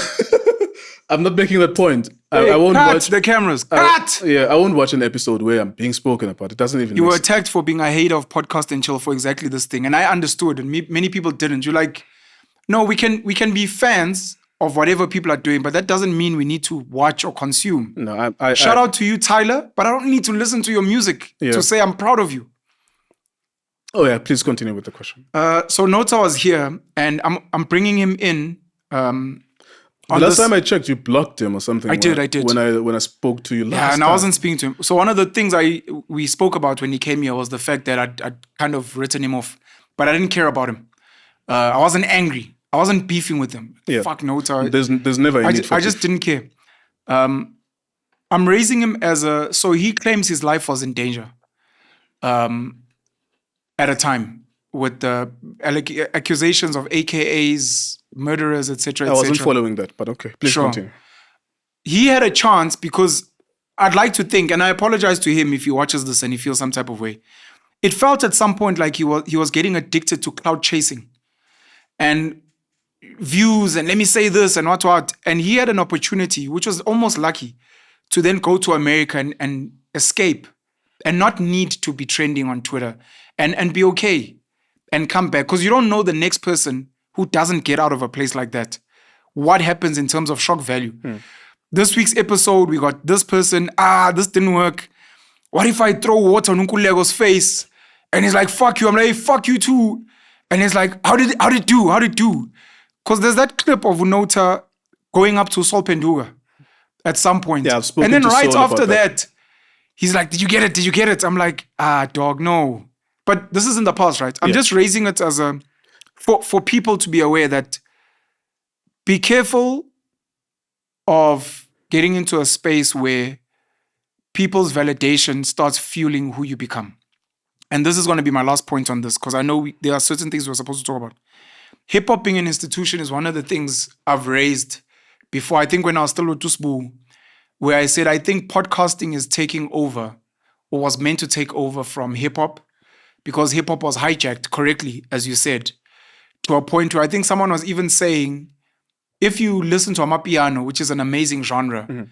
I'm not making that point. I won't cut watch the cameras. Cut! I won't watch an episode where I'm being spoken about. It doesn't even. You were make attacked for being a hater of podcast and chill for exactly this thing, and I understood, and many people didn't. You're like, no, we can be fans of whatever people are doing, but that doesn't mean we need to watch or consume. No, Shout out to you, Tyler, but I don't need to listen to your music to say I'm proud of you. Oh yeah, please continue with the question. So Nota was here, and I'm bringing him in. The last time I checked, you blocked him or something. I did. When I spoke to you last Yeah, and time. I wasn't speaking to him. So one of the things we spoke about when he came here was the fact that I'd kind of written him off, but I didn't care about him. I wasn't angry. I wasn't beefing with him. Yeah. Fuck Nota. There's never any. I just didn't care. I'm raising him so he claims his life was in danger at a time with the accusations of AKAs, murderers, etc. I wasn't following that, but okay, please continue. He had a chance because I'd like to think, and I apologize to him if he watches this and he feels some type of way. It felt at some point like he was getting addicted to cloud chasing and views and let me say this and what. And he had an opportunity, which was almost lucky, to then go to America and escape and not need to be trending on Twitter and be okay and come back. Because you don't know the next person who doesn't get out of a place like that. What happens in terms of shock value? This week's episode, we got this person, this didn't work. What if I throw water on Nkuleko's face? And he's like, fuck you. I'm like, hey, fuck you too. And he's like, how did it do? Because there's that clip of Nota going up to Sol Penduga at some point. Yeah, I've spoken and then to right Sol after about that, he's like, did you get it? I'm like, dog, no. But this is in the past, right? I'm just raising it as for people to be aware that be careful of getting into a space where people's validation starts fueling who you become. and this is going to be my last point on this, because I know there are certain things we're supposed to talk about. Hip-hop being an institution is one of the things I've raised before. I think when I was still with Tusbu, where I said I think podcasting is taking over, or was meant to take over from hip-hop, because hip-hop was hijacked correctly, as you said, to a point where I think someone was even saying, if you listen to Amapiano, which is an amazing genre,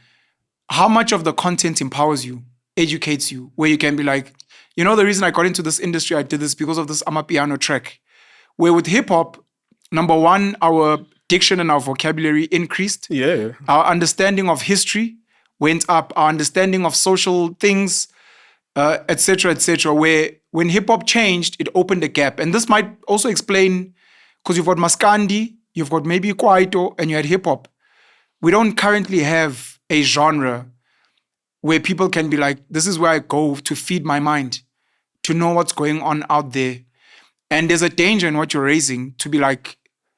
how much of the content empowers you, educates you, where you can be like, you know, the reason I got into this industry, I did this because of this Amapiano track. Where with hip-hop, number one, our diction and our vocabulary increased. Yeah. Our understanding of history went up. Our understanding of social things, etc., where when hip-hop changed, it opened a gap. And this might also explain, because you've got Maskandi, you've got maybe Kwaito, and you had hip-hop. We don't currently have a genre where people can be like, this is where I go to feed my mind, to know what's going on out there. And there's a danger in what you're raising to be like,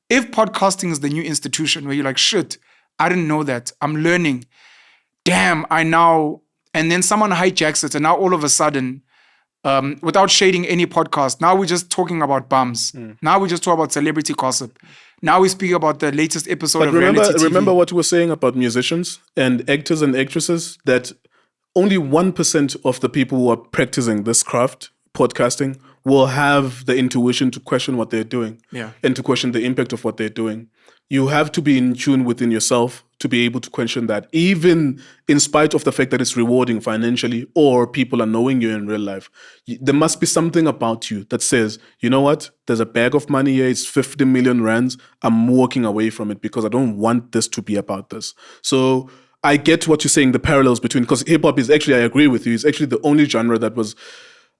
if podcasting is the new institution where you're like, shit, I didn't know that. I'm learning. Damn, I now... And then someone hijacks it, and now all of a sudden, without shading any podcast, now we're just talking about bums. Now we just talk about celebrity gossip. Now we speak about the latest episode of reality TV. Remember what we were saying about musicians and actors and actresses, that only 1% of the people who are practicing this craft, podcasting, will have the intuition to question what they're doing and to question the impact of what they're doing. You have to be in tune within yourself to be able to question that, even in spite of the fact that it's rewarding financially or people are knowing you in real life. There must be something about you that says, you know what, there's a bag of money here, it's 50 million rands, I'm walking away from it because I don't want this to be about this. So I get what you're saying, the parallels between, because hip-hop is actually, I agree with you, it's actually the only genre that was,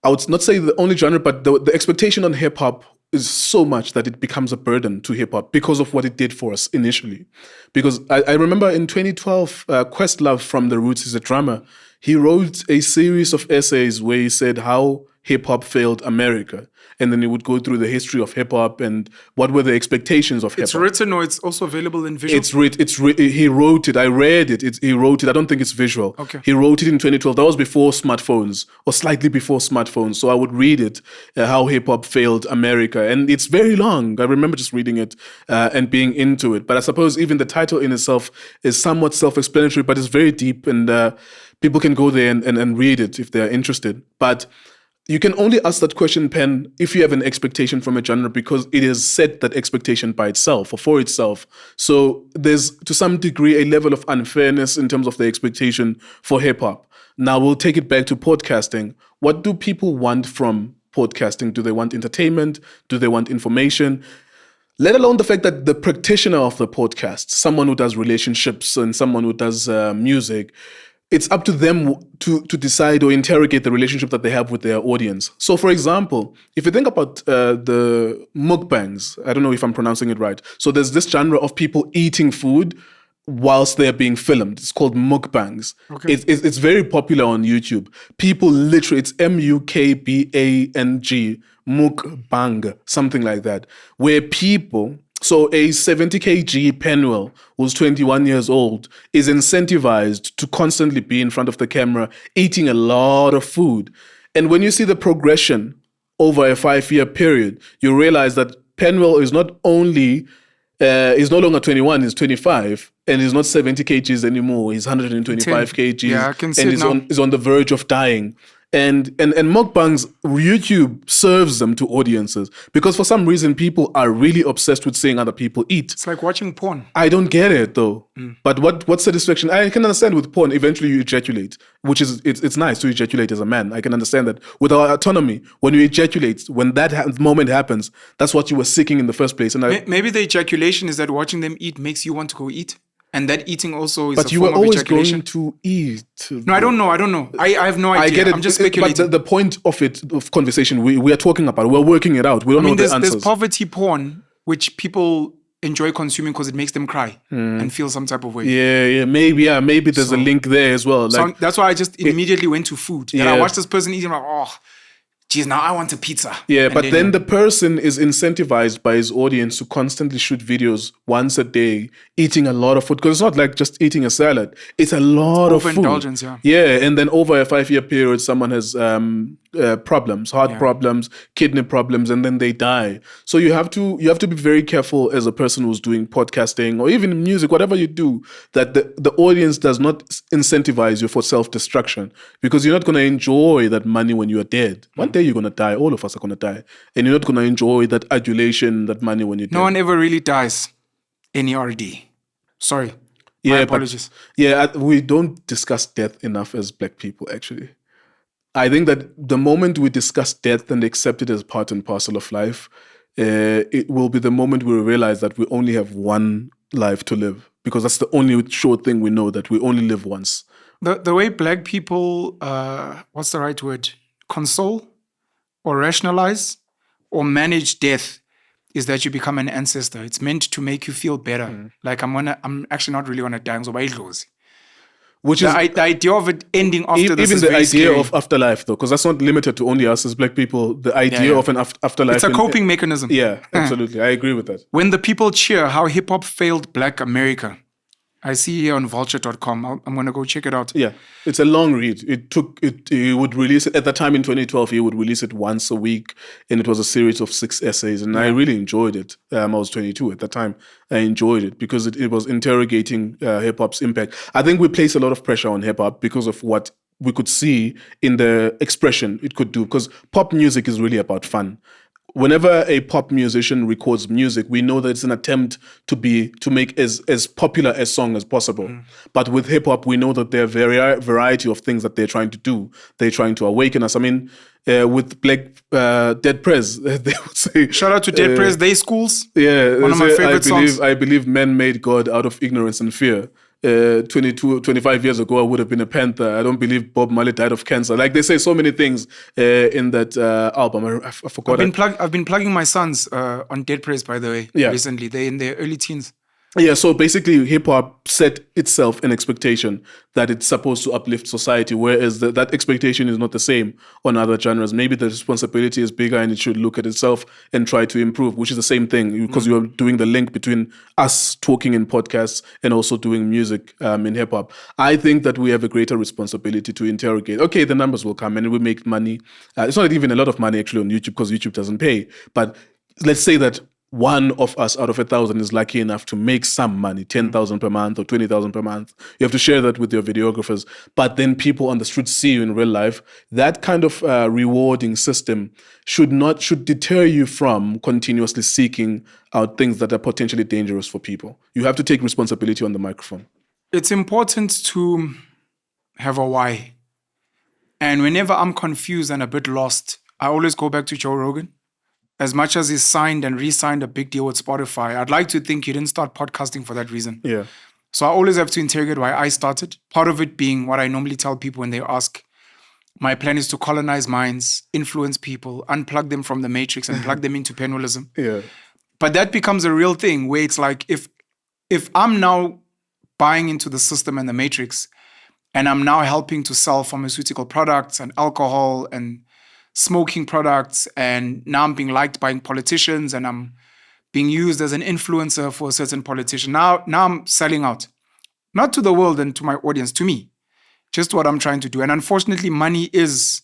I would not say the only genre, but the expectation on hip-hop is so much that it becomes a burden to hip-hop because of what it did for us initially. Because I remember in 2012, Questlove from The Roots, is a drummer, he wrote a series of essays where he said how hip-hop failed America. And then he would go through the history of hip-hop and what were the expectations of hip-hop. It's written, or it's also available in visual? He wrote it. I read it. He wrote it. I don't think it's visual. Okay. He wrote it in 2012. That was before smartphones, or slightly before smartphones. So I would read it, how hip-hop failed America. And it's very long. I remember just reading it and being into it. But I suppose even the title in itself is somewhat self-explanatory, but it's very deep, and people can go there and read it if they're interested. But you can only ask that question, Pen, if you have an expectation from a genre, because it has set that expectation by itself or for itself. So there's, to some degree, a level of unfairness in terms of the expectation for hip-hop. Now we'll take it back to podcasting. What do people want from podcasting? Do they want entertainment? Do they want information? Let alone the fact that the practitioner of the podcast, someone who does relationships and someone who does music, it's up to them to decide or interrogate the relationship that they have with their audience. So, for example, if you think about the mukbangs, I don't know if I'm pronouncing it right. So there's this genre of people eating food whilst they're being filmed. It's called mukbangs. Okay. It's very popular on YouTube. People literally, it's MUKBANG, mukbang, something like that, where people... So a 70 kg Penuel, who's 21 years old, is incentivized to constantly be in front of the camera, eating a lot of food. And when you see the progression over a 5-year period, you realize that Penuel is not only, is no longer 21, he's 25, and he's not 70 kgs anymore, he's 125 kgs. Yeah, I can see and it now. is on the verge of dying. And mukbangs, YouTube serves them to audiences because for some reason people are really obsessed with seeing other people eat. It's like watching porn. I don't get it though. But what satisfaction? I can understand with porn, eventually you ejaculate, which is, it's nice to ejaculate as a man. I can understand that. With our autonomy, when you ejaculate, when that moment happens, that's what you were seeking in the first place. And Maybe the ejaculation is that watching them eat makes you want to go eat. And that eating also is but a you form were of always ejaculation. going to eat. No, I don't know. I have no idea. I get it. I'm just speculating. But the point of conversation we are talking about, we're working it out. We don't know the answers. There's poverty porn, which people enjoy consuming because it makes them cry and feel some type of way. Maybe there's a link there as well. So that's why I just immediately went to food. And Yeah. I watched this person eating, like, oh, geez, now I want a pizza. Yeah, And but then the person is incentivized by his audience to constantly shoot videos once a day, eating a lot of food. Because it's not like just eating a salad. It's a lot of food. Overindulgence, yeah. Yeah, and then over a 5-year period, someone has problems, heart problems, kidney problems, and then they die. So you have to be very careful as a person who's doing podcasting or even music, whatever you do, that the audience does not incentivize you for self-destruction, because you're not going to enjoy that money when you are dead. One day you're going to die. All of us are going to die, and you're not going to enjoy that adulation, that money when you're dead. No one ever really dies. NERD. Sorry. My apologies. We don't discuss death enough as Black people, actually. I think that the moment we discuss death and accept it as part and parcel of life, it will be the moment we realize that we only have one life to live, because that's the only sure thing we know, that we only live once. The way Black people, what's the right word? Console or rationalize or manage death is that you become an ancestor. It's meant to make you feel better. Like I'm actually not really gonna die. Which is the idea of it ending after this even is the very idea scary. of afterlife, though, because that's not limited to only us as Black people. The idea of an afterlife. It's a coping mechanism. Yeah, absolutely. I agree with that. When the people cheer how hip hop failed Black America, I see here on vulture.com. I'm going to go check it out. Yeah, it's a long read. He would release it at the time in 2012. He would release it once a week, and it was a series of 6 essays, and I really enjoyed it. I was 22 at the time. I enjoyed it because it was interrogating hip hop's impact. I think we place a lot of pressure on hip hop because of what we could see in the expression it could do. Because pop music is really about fun. Whenever a pop musician records music, we know that it's an attempt to make as popular a song as possible. But with hip hop, we know that there are variety of things that they're trying to do. They're trying to awaken us. I mean, with Black Dead Prez, they would say, shout out to Dead Prez Day Schools. Yeah, one of my favorite songs. I believe men made God out of ignorance and fear. 25 years ago, I would have been a Panther. I don't believe Bob Marley died of cancer. Like, they say so many things in that album. I forgot. I've been plugging my sons on Dead Prez, by the way, recently. They're in their early teens. Yeah, so basically hip-hop set itself an expectation that it's supposed to uplift society, whereas that expectation is not the same on other genres. Maybe the responsibility is bigger and it should look at itself and try to improve, which is the same thing, because you're doing the link between us talking in podcasts and also doing music in hip-hop. I think that we have a greater responsibility to interrogate. Okay, the numbers will come and we make money. It's not even a lot of money actually on YouTube, because YouTube doesn't pay. But let's say that one of us out of 1,000 is lucky enough to make some money, 10,000 per month or 20,000 per month. You have to share that with your videographers. But then people on the street see you in real life. That kind of rewarding system should deter you from continuously seeking out things that are potentially dangerous for people. You have to take responsibility on the microphone. It's important to have a why. And whenever I'm confused and a bit lost, I always go back to Joe Rogan. As much as he's signed and re-signed a big deal with Spotify, I'd like to think he didn't start podcasting for that reason. Yeah. So I always have to interrogate why I started. Part of it being what I normally tell people when they ask. My plan is to colonize minds, influence people, unplug them from the matrix and plug them into Penuelism. Yeah. But that becomes a real thing where it's like, if I'm now buying into the system and the matrix, and I'm now helping to sell pharmaceutical products and alcohol and smoking products, and now I'm being liked by politicians and I'm being used as an influencer for a certain politician. Now I'm selling out. Not to the world and to my audience, to me. Just what I'm trying to do. And unfortunately, money is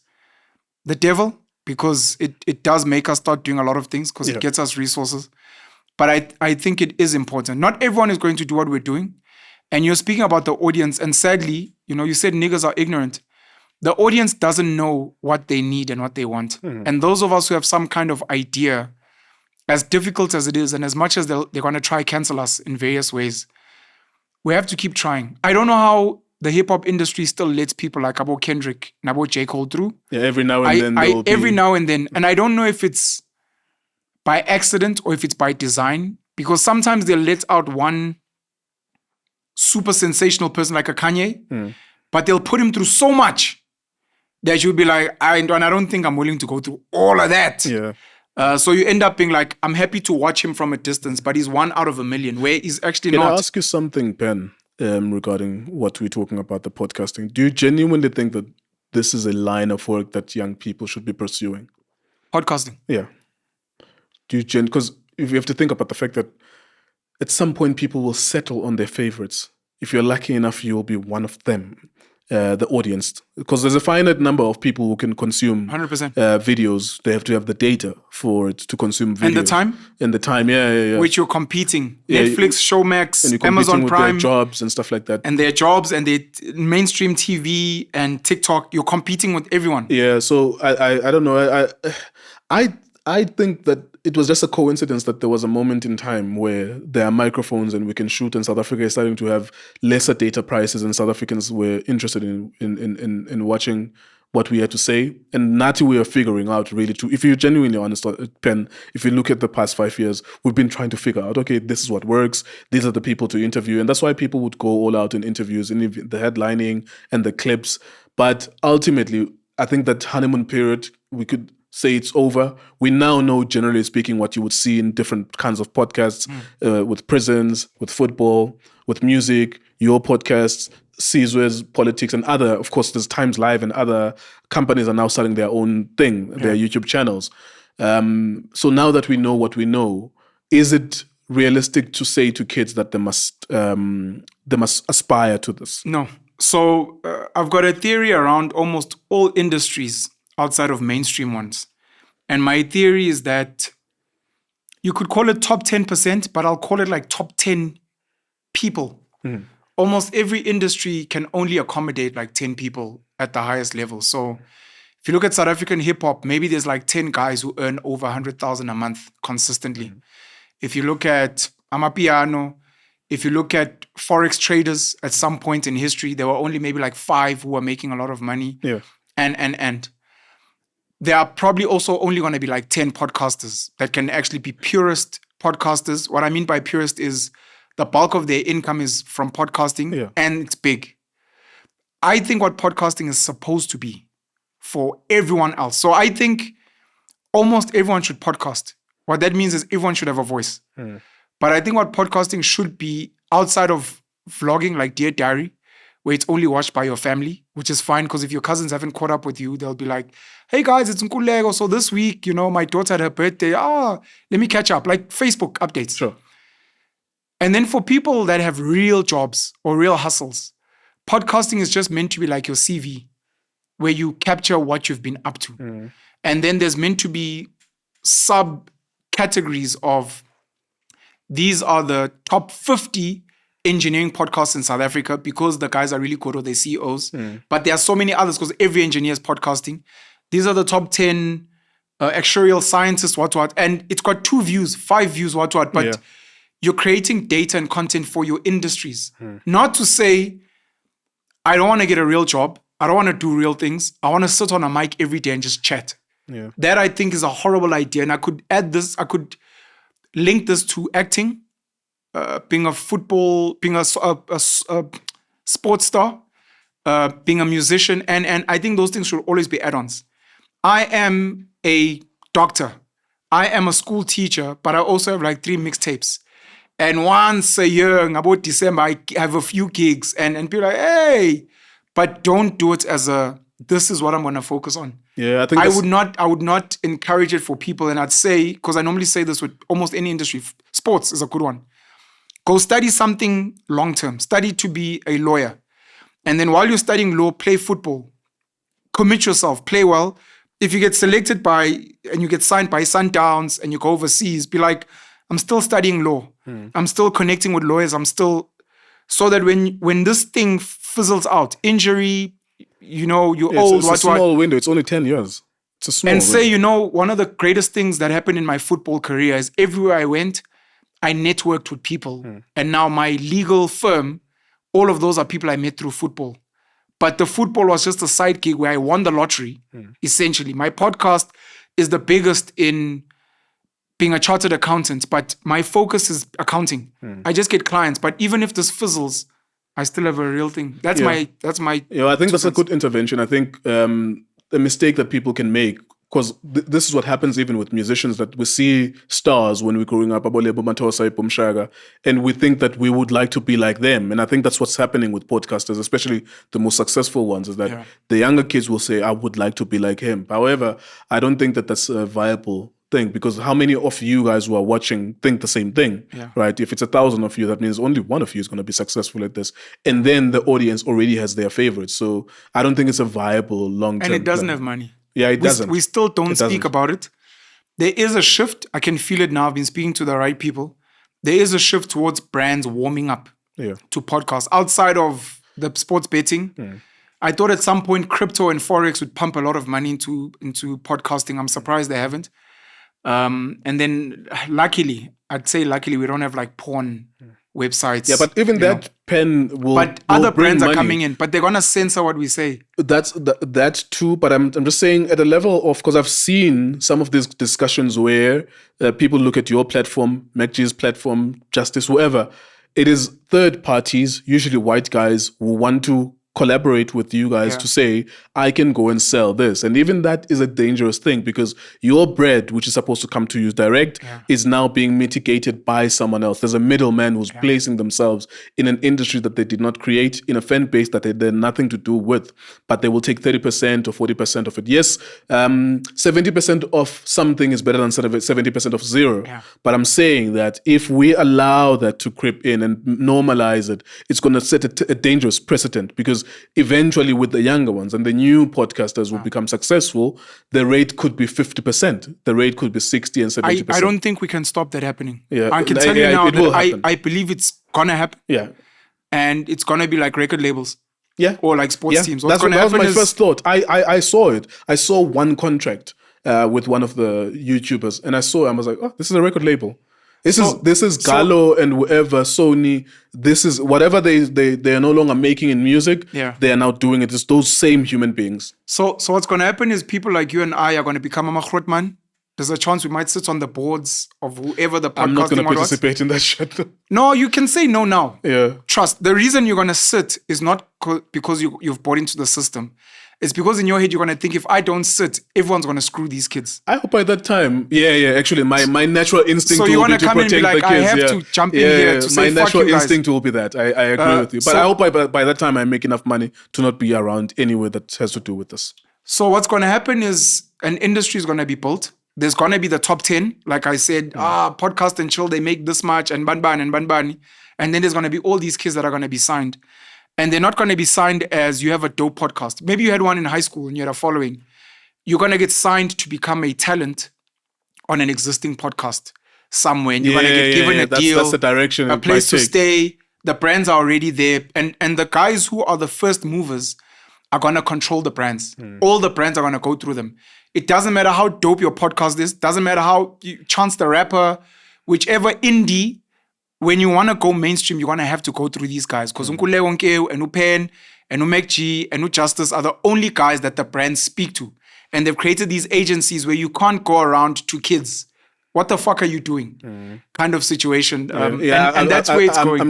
the devil, because it does make us start doing a lot of things, because it gets us resources. But I think it is important. Not everyone is going to do what we're doing. And you're speaking about the audience, and sadly, you said niggas are ignorant. The audience doesn't know what they need and what they want. And those of us who have some kind of idea, as difficult as it is, and as much as they're going to try cancel us in various ways, we have to keep trying. I don't know how the hip-hop industry still lets people like Abo Kendrick and Abo J. Cole through. Yeah, every now and then. Every now and then. And I don't know if it's by accident or if it's by design, because sometimes they'll let out one super sensational person like a Kanye, but they'll put him through so much that you'll be like, I don't think I'm willing to go through all of that. Yeah. So you end up being like, I'm happy to watch him from a distance, but he's 1 out of a million, where he's actually not. Can I ask you something, Ben, regarding what we're talking about, the podcasting? Do you genuinely think that this is a line of work that young people should be pursuing? Podcasting? Yeah. Because if you have to think about the fact that at some point people will settle on their favorites. If you're lucky enough, you will be one of them. the audience, because there's a finite number of people who can consume 100%. Videos. They have to have the data for it to consume videos. And the time? And the time, yeah. Which you're competing. Yeah, Netflix, Showmax, and you're Amazon with Prime. their jobs and stuff like that. And their jobs and their mainstream TV and TikTok. You're competing with everyone. Yeah, so I don't know. I think that it was just a coincidence that there was a moment in time where there are microphones and we can shoot, and South Africa is starting to have lesser data prices, and South Africans were interested in watching what we had to say. And Nati, we are figuring out really too. If you're genuinely honest, Pen, if you look at the past 5 years, we've been trying to figure out, okay, this is what works. These are the people to interview. And that's why people would go all out in interviews, in the headlining and the clips. But ultimately, I think that honeymoon period, we could say it's over. We now know, generally speaking, what you would see in different kinds of podcasts, with prisons, with football, with music, your podcasts, Sizwe's politics, and other, of course, there's Times Live and other companies are now starting their own thing, their YouTube channels. So now that we know what we know, is it realistic to say to kids that they must aspire to this? No. So I've got a theory around almost all industries outside of mainstream ones. And my theory is that you could call it top 10%, but I'll call it like top 10 people. Almost every industry can only accommodate like 10 people at the highest level. So if you look at South African hip hop, maybe there's like 10 guys who earn over 100,000 a month consistently. If you look at Amapiano, if you look at Forex traders at some point in history, there were only maybe like 5 who were making a lot of money. Yeah. And there are probably also only going to be like 10 podcasters that can actually be purist podcasters. What I mean by purist is the bulk of their income is from podcasting, and it's big. I think what podcasting is supposed to be for everyone else. So I think almost everyone should podcast. What that means is everyone should have a voice. But I think what podcasting should be outside of vlogging, like Dear Diary, where it's only watched by your family, which is fine, because if your cousins haven't caught up with you, they'll be like, hey guys, it's Nkululeko. So this week, my daughter had her birthday. Let me catch up. Like Facebook updates. Sure. And then for people that have real jobs or real hustles, podcasting is just meant to be like your CV, where you capture what you've been up to. And then there's meant to be subcategories of, these are the top 50 engineering podcasts in South Africa because the guys are really good or they're CEOs. But there are so many others because every engineer is podcasting. These are the top 10 actuarial scientists, what. And it's got 2 views, 5 views, what. But you're creating data and content for your industries. Not to say, I don't want to get a real job. I don't want to do real things. I want to sit on a mic every day and just chat. That I think is a horrible idea. And I could add this, I could link this to acting, being a sports star, being a musician. And I think those things should always be add-ons. I am a doctor. I am a school teacher, but I also have like 3 mixtapes. And once a year, about December, I have a few gigs and people are like, hey, but don't do it as this is what I'm going to focus on. Yeah, I think I would not encourage it for people. And I'd say, because I normally say this with almost any industry, sports is a good one. Go study something long-term. Study to be a lawyer. And then while you're studying law, play football. Commit yourself, play well. If you get selected and you get signed by Sundowns and you go overseas, be like, I'm still studying law. I'm still connecting with lawyers. So that when this thing fizzles out, injury, you're old. It's a small window. It's only 10 years. It's a small window. Say, one of the greatest things that happened in my football career is everywhere I went, I networked with people. And now my legal firm, all of those are people I met through football. But the football was just a side gig where I won the lottery, essentially. My podcast is the biggest in being a chartered accountant, but my focus is accounting. I just get clients, but even if this fizzles, I still have a real thing. That's my. I think that's a good intervention. I think the mistake that people can make, because this is what happens even with musicians, that we see stars when we're growing up, and we think that we would like to be like them. And I think that's what's happening with podcasters, especially the most successful ones, is that the younger kids will say, I would like to be like him. However, I don't think that that's viable thing, because how many of you guys who are watching think the same thing, right? If it's 1,000 of you, that means only one of you is going to be successful at this. And then the audience already has their favorites. So I don't think it's a viable long-term And it doesn't plan. have money. Yeah, it doesn't. We still don't It speak doesn't. about it. There is a shift. I can feel it now. I've been speaking to the right people. There is a shift towards brands warming up to podcasts outside of the sports betting. I thought at some point crypto and forex would pump a lot of money into podcasting. I'm surprised they haven't. And then luckily, we don't have like porn websites. Yeah, but even that pen will. But will other bring brands are money. coming in, but they're gonna censor what we say. That's true, but I'm just saying at a level of, because I've seen some of these discussions where people look at your platform, MacG's platform, Justice, whoever. It is third parties, usually white guys, who want to collaborate with you guys to say, I can go and sell this. And even that is a dangerous thing, because your bread, which is supposed to come to you direct, is now being mitigated by someone else. There's a middleman who's placing themselves in an industry that they did not create, in a fan base that they had nothing to do with, but they will take 30% or 40% of it. Yes, 70% of something is better than 70% of zero. Yeah. But I'm saying that if we allow that to creep in and normalize it, it's going to set a dangerous precedent, because eventually with the younger ones and the new podcasters will become successful, the rate could be 50%. The rate could be 60 and 70%. I don't think we can stop that happening. Yeah, I can tell you now it will that happen. I believe it's gonna happen. Yeah. And it's gonna be like record labels. Yeah. Or like sports teams. That was my first thought. I saw it. I saw one contract with one of the YouTubers, and I was like, oh, this is a record label. This is Gallo and whoever, Sony. This is whatever they are no longer making in music. Yeah. They are now doing it. It's those same human beings. So what's going to happen is people like you and I are going to become a Mahrotman. There's a chance we might sit on the boards of whoever the podcasting I'm not going to one was. participate in that shit. No, you can say no now. Yeah. Trust. The reason you're going to sit is not because you've bought into the system. It's because in your head you're going to think, if I don't sit, everyone's going to screw these kids. I hope by that time, actually, my natural instinct So you will be wanna to come and protect be like, the I kids. have to jump in here to say, my fuck natural you guys. instinct will be that. I agree with you. But so- I hope by that time I make enough money to not be around anywhere that has to do with this. So what's going to happen is an industry is going to be built. There's going to be the top 10. Like I said, podcast and chill, they make this much, and ban. And then there's going to be all these kids that are going to be signed. And they're not going to be signed as you have a dope podcast. Maybe you had one in high school and you had a following. You're going to get signed to become a talent on an existing podcast somewhere. And you're going to get given a deal, that's the direction a place to stay. The brands are already there. And the guys who are the first movers are going to control the brands. All the brands are going to go through them. It doesn't matter how dope your podcast is. Doesn't matter how Chance the Rapper, whichever indie. When you want to go mainstream, you're going to have to go through these guys. Because Nkululeko Nkewu and Pen and MacG and Justice are the only guys that the brands speak to. And they've created these agencies where you can't go around to kids. What the fuck are you doing? Kind of situation. And that's where it's going.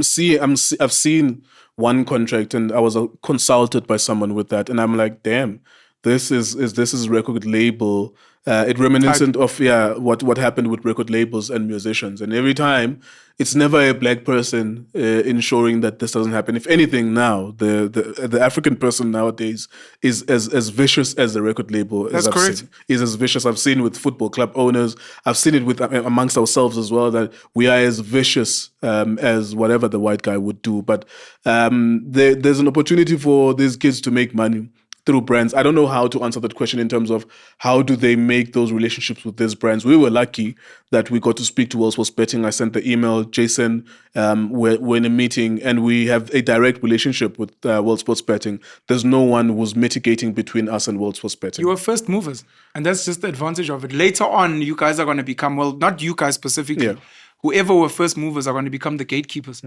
I've seen one contract, and I was consulted by someone with that. And I'm like, damn, this is record label. It reminiscent of what happened with record labels and musicians, and every time it's never a black person ensuring that this doesn't happen. If anything, now the African person nowadays is as vicious as the record label. That's correct. Is as vicious. I've seen with football club owners. I've seen it with amongst ourselves as well, that we are as vicious as whatever the white guy would do. But there's an opportunity for these kids to make money through brands. I don't know how to answer that question in terms of how do they make those relationships with these brands. We were lucky that we got to speak to World Sports Betting. I sent the email, Jason, we're in a meeting, and we have a direct relationship with World Sports Betting. There's no one who's mitigating between us and World Sports Betting. You are first movers, and that's just the advantage of it. Later on, you guys are going to become, well, not you guys specifically, whoever were first movers are going to become the gatekeepers.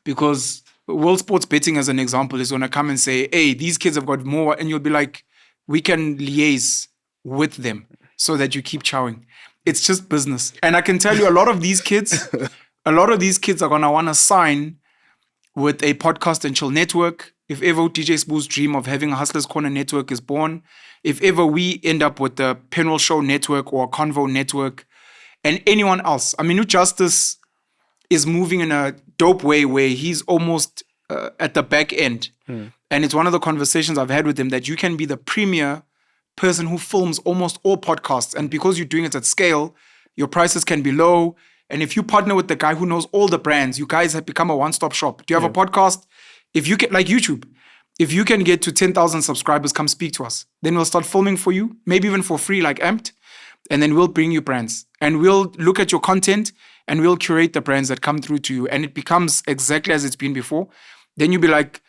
Because World Sports Betting, as an example, is going to come and say, hey, these kids have got more, and you'll be like, we can liaise with them so that you keep chowing. It's just business. And I can tell you, a lot of these kids are going to want to sign with a podcast and chill network. If ever DJ Spoo's dream of having a Hustlers Corner network is born, if ever we end up with the Penuel Show network or Konvo network, and anyone else. I mean, Justice is moving in a dope way where he's almost at the back end. And it's one of the conversations I've had with him that you can be the premier person who films almost all podcasts. And because you're doing it at scale, your prices can be low. And if you partner with the guy who knows all the brands, you guys have become a one-stop shop. Do you have a podcast? If you can, like YouTube, if you can get to 10,000 subscribers, come speak to us. Then we'll start filming for you, maybe even for free, like Amped. And then we'll bring you brands. And we'll look at your content and we'll curate the brands that come through to you. And it becomes exactly as it's been before. Then you'll be like,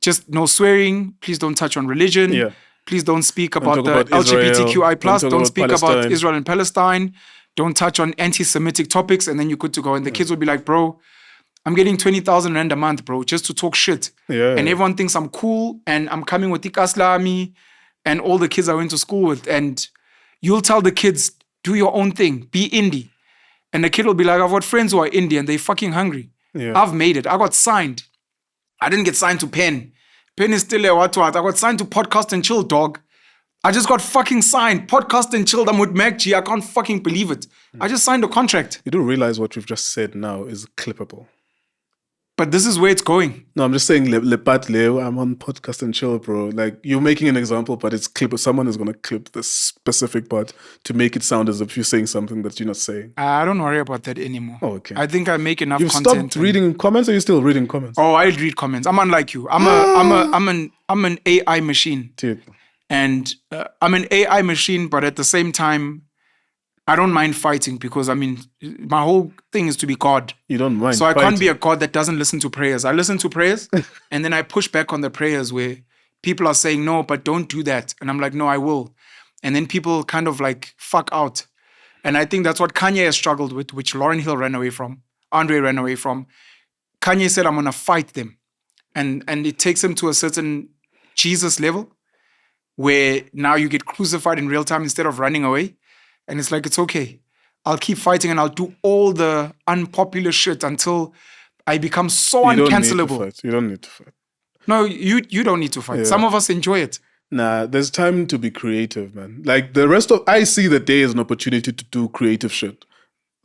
just no swearing. Please don't touch on religion. Yeah. Please don't speak about the about LGBTQI+. Don't speak about Palestine. Israel and Palestine. Don't touch on anti-Semitic topics. And then you're good to go. And the kids will be like, bro, I'm getting 20,000 rand a month, bro, just to talk shit. Yeah. And everyone thinks I'm cool. And I'm coming with Ikaslami and all the kids I went to school with. And you'll tell the kids, do your own thing. Be indie. And the kid will be like, I've got friends who are indie and they're fucking hungry. Yeah. I've made it. I got signed. I didn't get signed to Pen. Pen is still there. What? I got signed to Podcast and Chill, dog. I just got fucking signed. Podcast and Chill. I'm with Mac G. I can't fucking believe it. I just signed a contract. You do realize what we've just said now is clippable. But this is where it's going. No, I'm just saying, I'm on Podcast and Chill, bro. Like, you're making an example, but it's clip. Someone is going to clip this specific part to make it sound as if you're saying something that you're not saying. I don't worry about that anymore. Oh, okay. I think I make enough You've content. stopped reading comments, or you're still reading comments? Oh, I read comments. I'm unlike you. I'm an AI machine. Dude. And I'm an AI machine, but at the same time, I don't mind fighting because, I mean, my whole thing is to be God. You don't mind So I fighting. can't be a God that doesn't listen to prayers. I listen to prayers and then I push back on the prayers where people are saying, no, but don't do that. And I'm like, no, I will. And then people kind of like fuck out. And I think that's what Kanye has struggled with, which Lauryn Hill ran away from, Andre ran away from. Kanye said, I'm going to fight them. And it takes him to a certain Jesus level where now you get crucified in real time instead of running away. And it's like, it's okay. I'll keep fighting and I'll do all the unpopular shit until I become so uncancelable. You don't need to fight. No, you don't need to fight. Yeah. Some of us enjoy it. Nah, there's time to be creative, man. Like I see the day as an opportunity to do creative shit.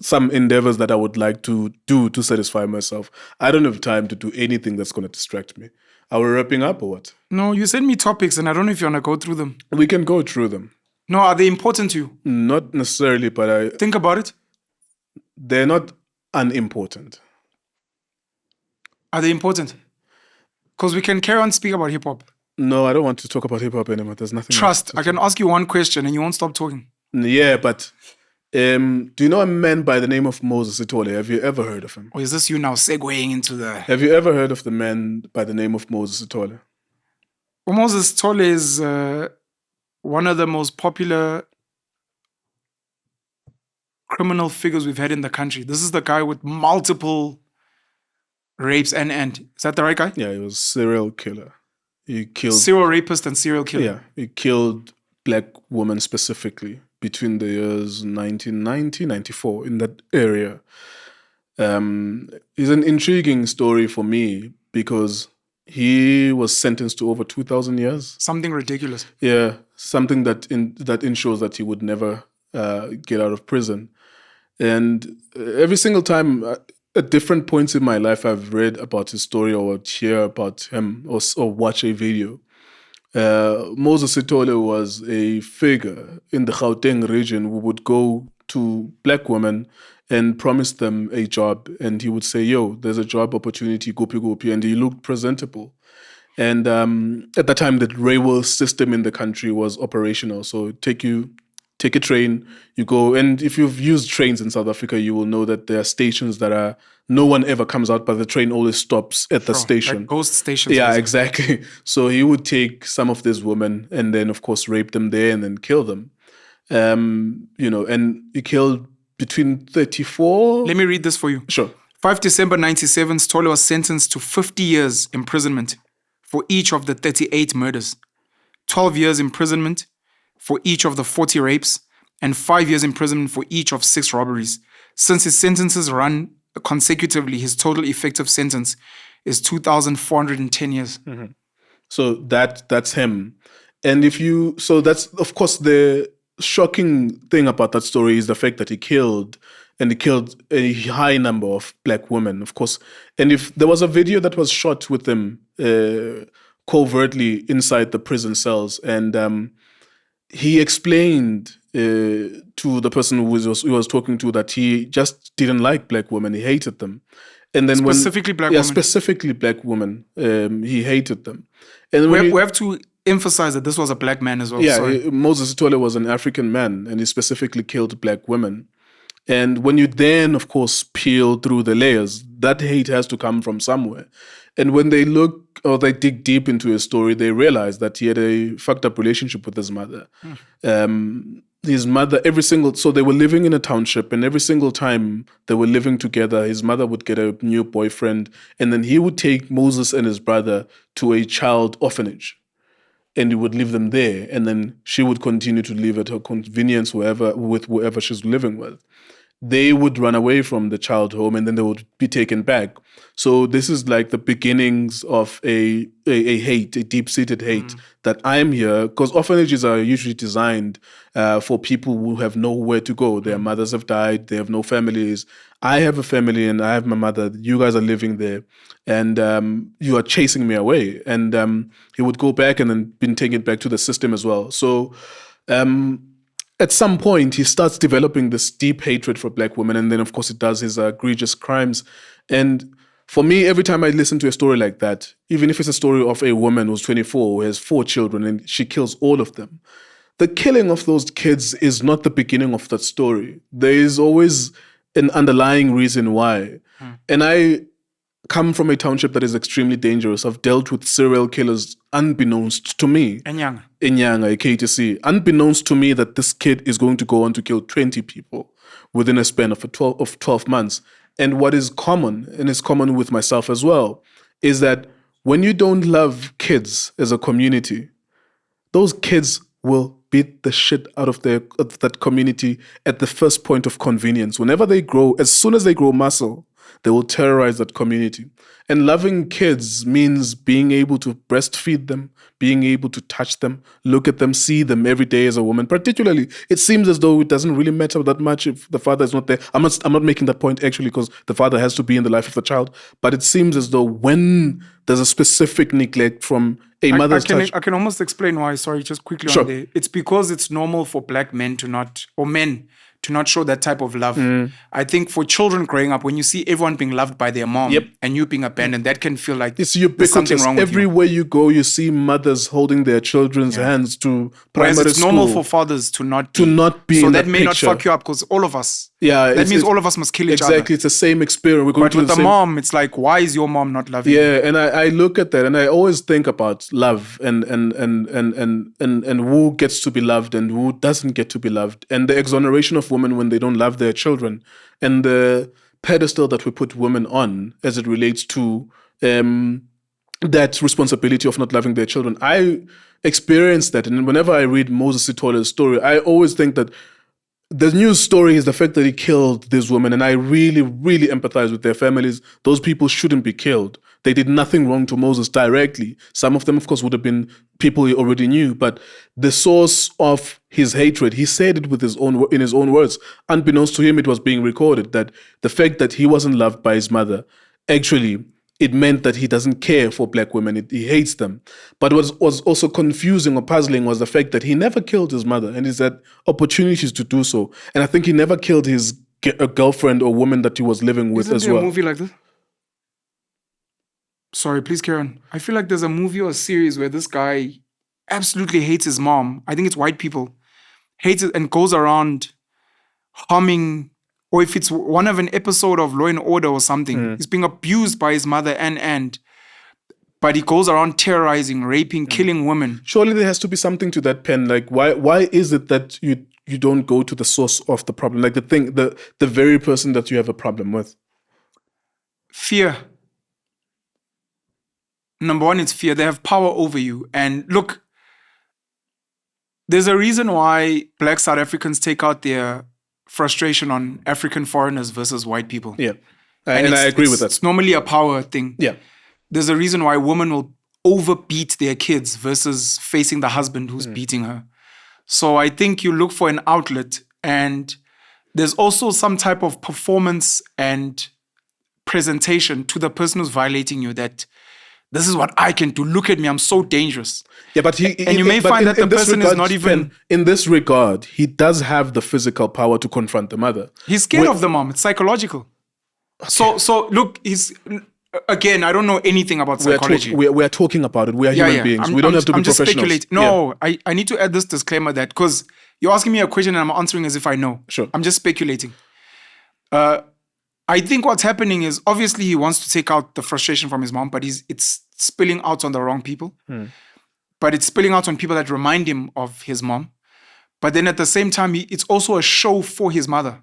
Some endeavors that I would like to do to satisfy myself. I don't have time to do anything that's going to distract me. Are we wrapping up or what? No, you send me topics and I don't know if you want to go through them. We can go through them. No, are they important to you? Not necessarily, but Think about it. they're not unimportant. Are they important? Because we can carry on speaking about hip-hop. No, I don't want to talk about hip-hop anymore. There's nothing Trust, else. I can ask you one question and you won't stop talking. Yeah, but do you know a man by the name of Moses Sithole? Have you ever heard of him? Or is this you now segueing into the... Have you ever heard of the man by the name of Moses Sithole? Well, Moses Sithole is one of the most popular criminal figures we've had in the country. This is the guy with multiple rapes and is that the right guy? Yeah, he was a serial killer. He killed... Serial rapist and serial killer. Yeah, he killed black women specifically between the years 1990, 94, in that area. It's an intriguing story for me because he was sentenced to over 2,000 years. Something ridiculous. Yeah, something that ensures that he would never get out of prison. And every single time, at different points in my life, I've read about his story or would hear about him or watch a video. Moses Sithole was a figure in the Gauteng region who would go to black women and promise them a job. And he would say, yo, there's a job opportunity, gopi. And he looked presentable. And at that time, the railway system in the country was operational. So take a train, you go. And if you've used trains in South Africa, you will know that there are stations that no one ever comes out, but the train always stops at the station. Like ghost stations. Yeah, exactly. So he would take some of these women and then, of course, rape them there and then kill them. And he killed between 34... Let me read this for you. Sure. 5 December 97, Sithole was sentenced to 50 years imprisonment for each of the 38 murders, 12 years imprisonment for each of the 40 rapes, and 5 years imprisonment for each of 6 robberies. Since his sentences run consecutively, his total effective sentence is 2,410 years. Mm-hmm. So that's him. And that's, of course, the shocking thing about that story is the fact that he killed a high number of black women, of course. And if there was a video that was shot with them covertly inside the prison cells, and he explained to the person who was talking to that he just didn't like black women. He hated them. And then Specifically black women. Specifically black women. He hated them. And we have to emphasize that this was a black man as well. Yeah, Moses Sithole was an African man, and he specifically killed black women. And when you then, of course, peel through the layers, that hate has to come from somewhere. And when they look or they dig deep into his story, they realize that he had a fucked up relationship with his mother. His mother, so they were living in a township, and every single time they were living together, his mother would get a new boyfriend, and then he would take Moses and his brother to a child orphanage. And he would leave them there, and then she would continue to live at her convenience with whoever she's living with. They would run away from the child home, and then they would be taken back. So this is like the beginnings of a hate, a deep-seated hate that I'm here, because orphanages are usually designed for people who have nowhere to go. Their mothers have died, they have no families. I have a family and I have my mother. You guys are living there, and you are chasing me away. And he would go back and then been taken back to the system as well. So at some point, he starts developing this deep hatred for black women. And then, of course, he does his egregious crimes. And for me, every time I listen to a story like that, even if it's a story of a woman who's 24, who has 4 children, and she kills all of them, the killing of those kids is not the beginning of that story. There is always an underlying reason why. And I come from a township that is extremely dangerous. I've dealt with serial killers unbeknownst to me. Enyanga, KTC. Unbeknownst to me that this kid is going to go on to kill 20 people within a span of 12 months. And what is common, and is common with myself as well, is that when you don't love kids as a community, those kids will beat the shit out of that community at the first point of convenience. Whenever they grow, as soon as they grow muscle, they will terrorize that community. And loving kids means being able to breastfeed them, being able to touch them, look at them, see them every day as a woman. Particularly, it seems as though it doesn't really matter that much if the father is not there. I'm not making that point actually, because the father has to be in the life of the child. But it seems as though when there's a specific neglect from a mother's touch. I can almost explain why. Sorry, just quickly Sure. on there. It's because it's normal for black men to not show that type of love. I think for children growing up, when you see everyone being loved by their mom and you being abandoned, that can feel like it's there's something wrong with Everywhere you go, you see mothers holding their children's hands to primary Whereas it's school. normal for fathers to not be be so in that that may picture. not fuck you up, because all of us. Yeah, that means all of us must kill each other. Exactly, it's the same experience. We're going But through with the the same. mom, it's like, why is your mom not loving you? Yeah, and I look at that and I always think about love and who gets to be loved and who doesn't get to be loved, and the exoneration of women when they don't love their children, and the pedestal that we put women on as it relates to that responsibility of not loving their children. I experience that, and whenever I read Moses Sithole's story, I always think that the news story is the fact that he killed these women, and I really, really empathize with their families. Those people shouldn't be killed. They did nothing wrong to Moses directly. Some of them, of course, would have been people he already knew, but the source of his hatred, he said it in his own words. Unbeknownst to him, it was being recorded that the fact that he wasn't loved by his mother, actually, it meant that he doesn't care for black women. He hates them. But what was also confusing or puzzling was the fact that he never killed his mother, and he's had opportunities to do so. And I think he never killed his girlfriend or woman that he was living with as Isn't there well. a movie like this? Sorry, please carry on. I feel like there's a movie or a series where this guy absolutely hates his mom. I think it's white people. Hates it and goes around harming, or if it's one of an episode of Law and Order or something, he's being abused by his mother but he goes around terrorizing, raping, killing women. Surely there has to be something to that pen. Like, why is it that you don't go to the source of the problem? Like the very person that you have a problem with. Fear. Number one, it's fear. They have power over you. And look, there's a reason why Black South Africans take out their frustration on African foreigners versus white people. Yeah. And I agree with that. It's normally a power thing. Yeah. There's a reason why women will overbeat their kids versus facing the husband who's beating her. So I think you look for an outlet, and there's also some type of performance and presentation to the person who's violating you that this is what I can do. Look at me, I'm so dangerous. Yeah, but you may find that the person is not even... In this regard, he does have the physical power to confront the mother. He's scared of the mom. It's psychological. Okay. So look, again, I don't know anything about psychology. We're talking about it. We are human beings. We don't have to be professionals. No, yeah. I need to add this disclaimer that because you're asking me a question and I'm answering as if I know. Sure. I'm just speculating. I think what's happening is obviously he wants to take out the frustration from his mom, but it's spilling out on the wrong people. But it's spilling out on people that remind him of his mom. But then at the same time, it's also a show for his mother.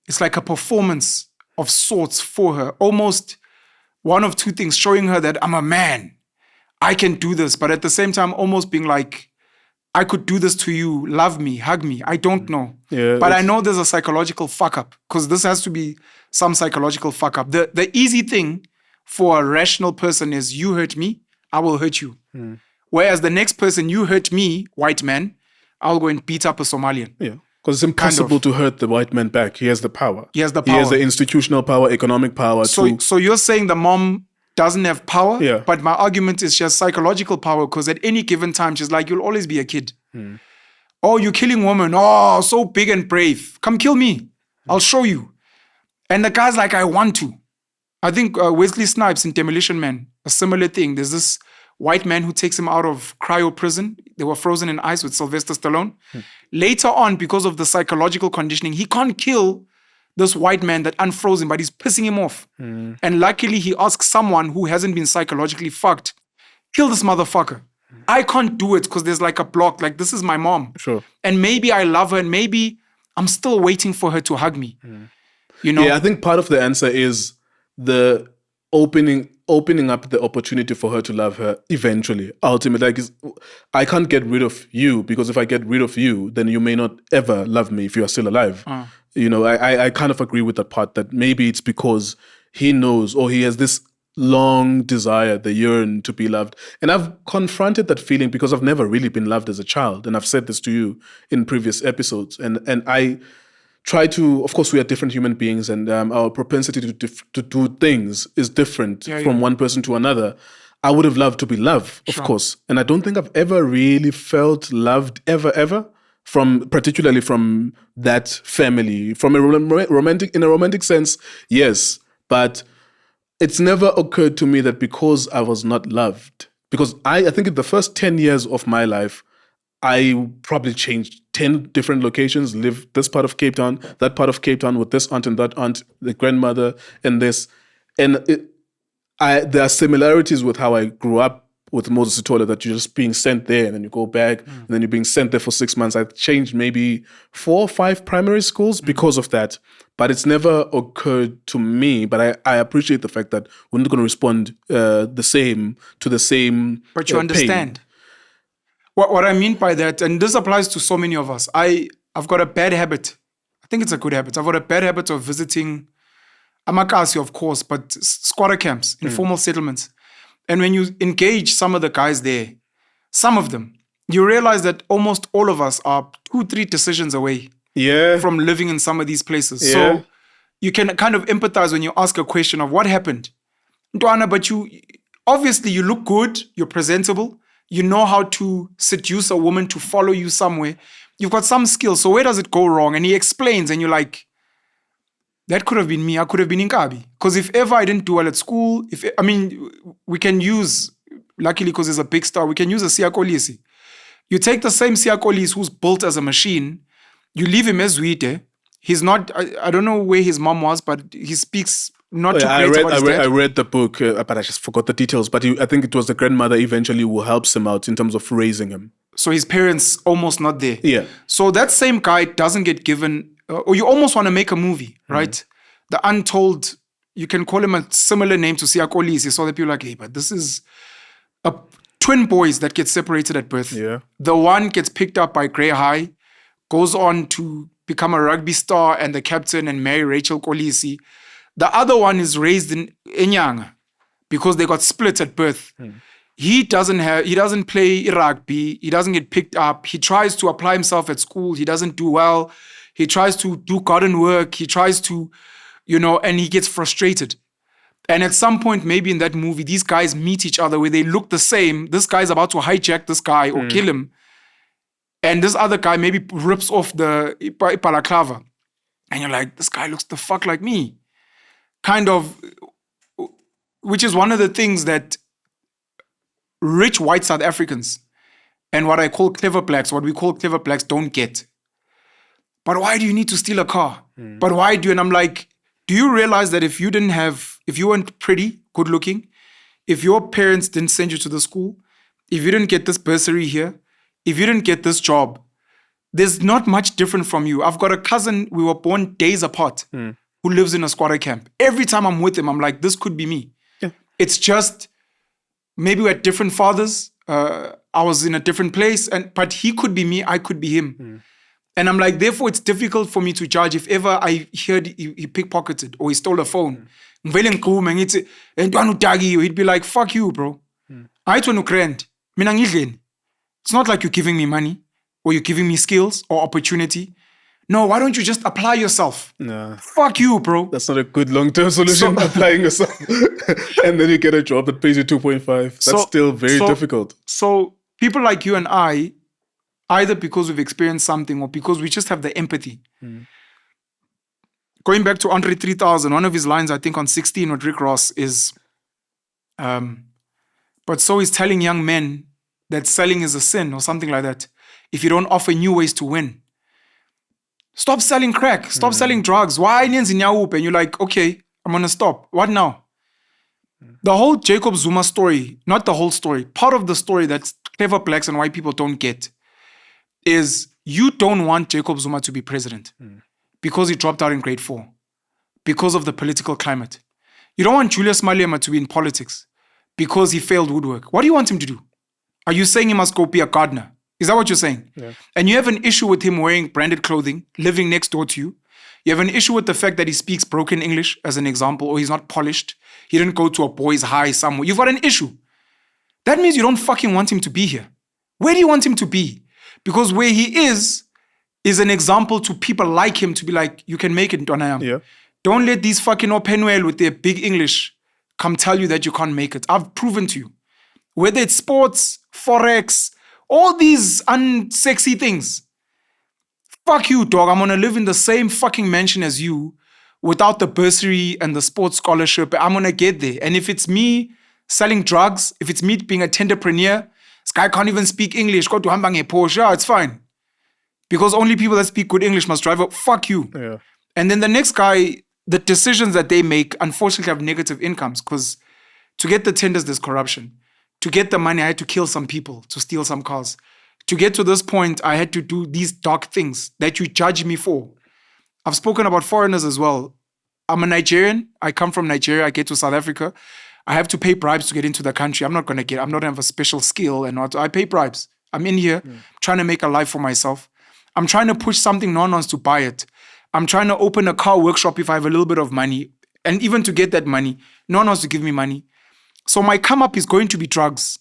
It's like a performance of sorts for her. Almost one of two things, showing her that I'm a man. I can do this. But at the same time, almost being like, I could do this to you. Love me, hug me. I don't know. Yeah, but I know there's a psychological fuck up because this has to be some psychological fuck up. The easy thing for a rational person is you hurt me, I will hurt you. Whereas the next person, you hurt me, white man, I'll go and beat up a Somalian. Yeah. Because it's impossible to hurt the white man back. He has the power. He has the power. He has the institutional power, economic power. So you're saying the mom doesn't have power? Yeah. But my argument is she has psychological power because at any given time, she's like, you'll always be a kid. Oh, you're killing women. Oh, so big and brave. Come kill me. I'll show you. And the guy's like, I want to. I think Wesley Snipes in Demolition Man, a similar thing. There's this white man who takes him out of cryo prison. They were frozen in ice with Sylvester Stallone. Later on, because of the psychological conditioning, he can't kill this white man that unfroze him, but he's pissing him off. And luckily, he asks someone who hasn't been psychologically fucked, kill this motherfucker. I can't do it because there's like a block, like this is my mom. Sure. And maybe I love her and maybe I'm still waiting for her to hug me. You know? Yeah, I think part of the answer is the opening up the opportunity for her to love her eventually. Ultimately, like I can't get rid of you because if I get rid of you, then you may not ever love me if you are still alive. You know, I kind of agree with that part that maybe it's because he knows or he has this long desire, the yearn to be loved. And I've confronted that feeling because I've never really been loved as a child. And I've said this to you in previous episodes. And I try to, of course, we are different human beings and our propensity to do things is different from one person to another. I would have loved to be loved, of course. And I don't think I've ever really felt loved ever, particularly from that family. From a romantic sense, yes. But it's never occurred to me that because I was not loved, because I think in the first 10 years of my life, I probably changed 10 different locations, lived this part of Cape Town, that part of Cape Town with this aunt and that aunt, the grandmother and this. And there are similarities with how I grew up with Moses Sithole, that you're just being sent there and then you go back and then you're being sent there for 6 months. I changed maybe 4 or 5 primary schools because of that. But it's never occurred to me. But I appreciate the fact that we're not going to respond the same to the same But you understand. Pain. What I mean by that, and this applies to so many of us, I've got a bad habit. I think it's a good habit. I've got a bad habit of visiting Amakasi, of course, but squatter camps, informal settlements. And when you engage some of the guys there, some of them, you realize that almost all of us are 2-3 decisions away from living in some of these places. Yeah. So you can kind of empathize when you ask a question of what happened. Ndwana, but obviously you look good, you're presentable, you know how to seduce a woman to follow you somewhere. You've got some skills. So where does it go wrong? And he explains and you're like, that could have been me. I could have been in Kabi. Because if ever I didn't do well at school, we can use, luckily because he's a big star, we can use a Siyakolisi. You take the same Siyakolisi who's built as a machine, you leave him as Zwide. He's not, I don't know where his mom was, but he speaks not too great about his dad. I read the book, but I just forgot the details. But I think it was the grandmother eventually who helps him out in terms of raising him. So his parents almost not there. Yeah. So that same guy doesn't get given, or you almost want to make a movie, right? The Untold, you can call him a similar name to Siyakolisi, so that people are like, hey, but this is twin boys that get separated at birth. Yeah. The one gets picked up by Grey High, goes on to become a rugby star and the captain and marry Rachel Kolisi. The other one is raised in Enyanga because they got split at birth. He doesn't play rugby. He doesn't get picked up. He tries to apply himself at school. He doesn't do well. He tries to do garden work. He tries to, and he gets frustrated. And at some point, maybe in that movie, these guys meet each other where they look the same. This guy's about to hijack this guy or kill him. And this other guy maybe rips off the balaclava. And you're like, this guy looks the fuck like me. Kind of, which is one of the things that rich white South Africans and what I call clever blacks, what we call clever blacks, don't get. But why do you need to steal a car? But why do you? And I'm like, do you realize that if you weren't pretty, good looking, if your parents didn't send you to the school, if you didn't get this bursary here, if you didn't get this job, there's not much different from you. I've got a cousin, we were born days apart, who lives in a squatter camp. Every time I'm with him, I'm like, this could be me. Yeah. It's just, maybe we had different fathers. I was in a different place, but he could be me, I could be him. And I'm like, therefore, it's difficult for me to judge if ever I heard he pickpocketed or he stole a phone. He'd be like, fuck you, bro. It's not like you're giving me money or you're giving me skills or opportunity. No, why don't you just apply yourself? Nah. Fuck you, bro. That's not a good long-term solution, applying yourself. And then you get a job that pays you 2.5. That's still very difficult. So people like you and I, either because we've experienced something or because we just have the empathy. Going back to Andre 3000, one of his lines, I think on 16 with Rick Ross is, but so he's telling young men that selling is a sin or something like that. If you don't offer new ways to win. Stop selling crack. Stop selling drugs. Why onions in your and you're like, okay, I'm going to stop. What now? The whole Jacob Zuma story, not the whole story, part of the story that clever blacks and white people don't get is you don't want Jacob Zuma to be president because he dropped out in grade 4, because of the political climate. You don't want Julius Malema to be in politics because he failed woodwork. What do you want him to do? Are you saying he must go be a gardener? Is that what you're saying? Yeah. And you have an issue with him wearing branded clothing, living next door to you. You have an issue with the fact that he speaks broken English, as an example, or he's not polished. He didn't go to a boys' high somewhere. You've got an issue. That means you don't fucking want him to be here. Where do you want him to be? Because where he is an example to people like him to be like, you can make it, Donayam. Yeah. Don't let these fucking Penuel with their big English come tell you that you can't make it. I've proven to you. Whether it's sports, Forex, all these unsexy things. Fuck you, dog. I'm gonna live in the same fucking mansion as you without the bursary and the sports scholarship. I'm gonna get there. And if it's me selling drugs, if it's me being a tenderpreneur, this guy can't even speak English, go to Hambang Porsche, it's fine. Because only people that speak good English must drive up. Fuck you. Yeah. And then the next guy, the decisions that they make, unfortunately, have negative incomes because to get the tenders, there's corruption. To get the money, I had to kill some people to steal some cars. To get to this point, I had to do these dark things that you judge me for. I've spoken about foreigners as well. I'm a Nigerian. I come from Nigeria. I get to South Africa. I have to pay bribes to get into the country. I'm not going to have a special skill and not. I pay bribes. I'm in here trying to make a life for myself. I'm trying to push something, no one wants to buy it. I'm trying to open a car workshop if I have a little bit of money. And even to get that money, no one wants to give me money. So my come up is going to be drugs,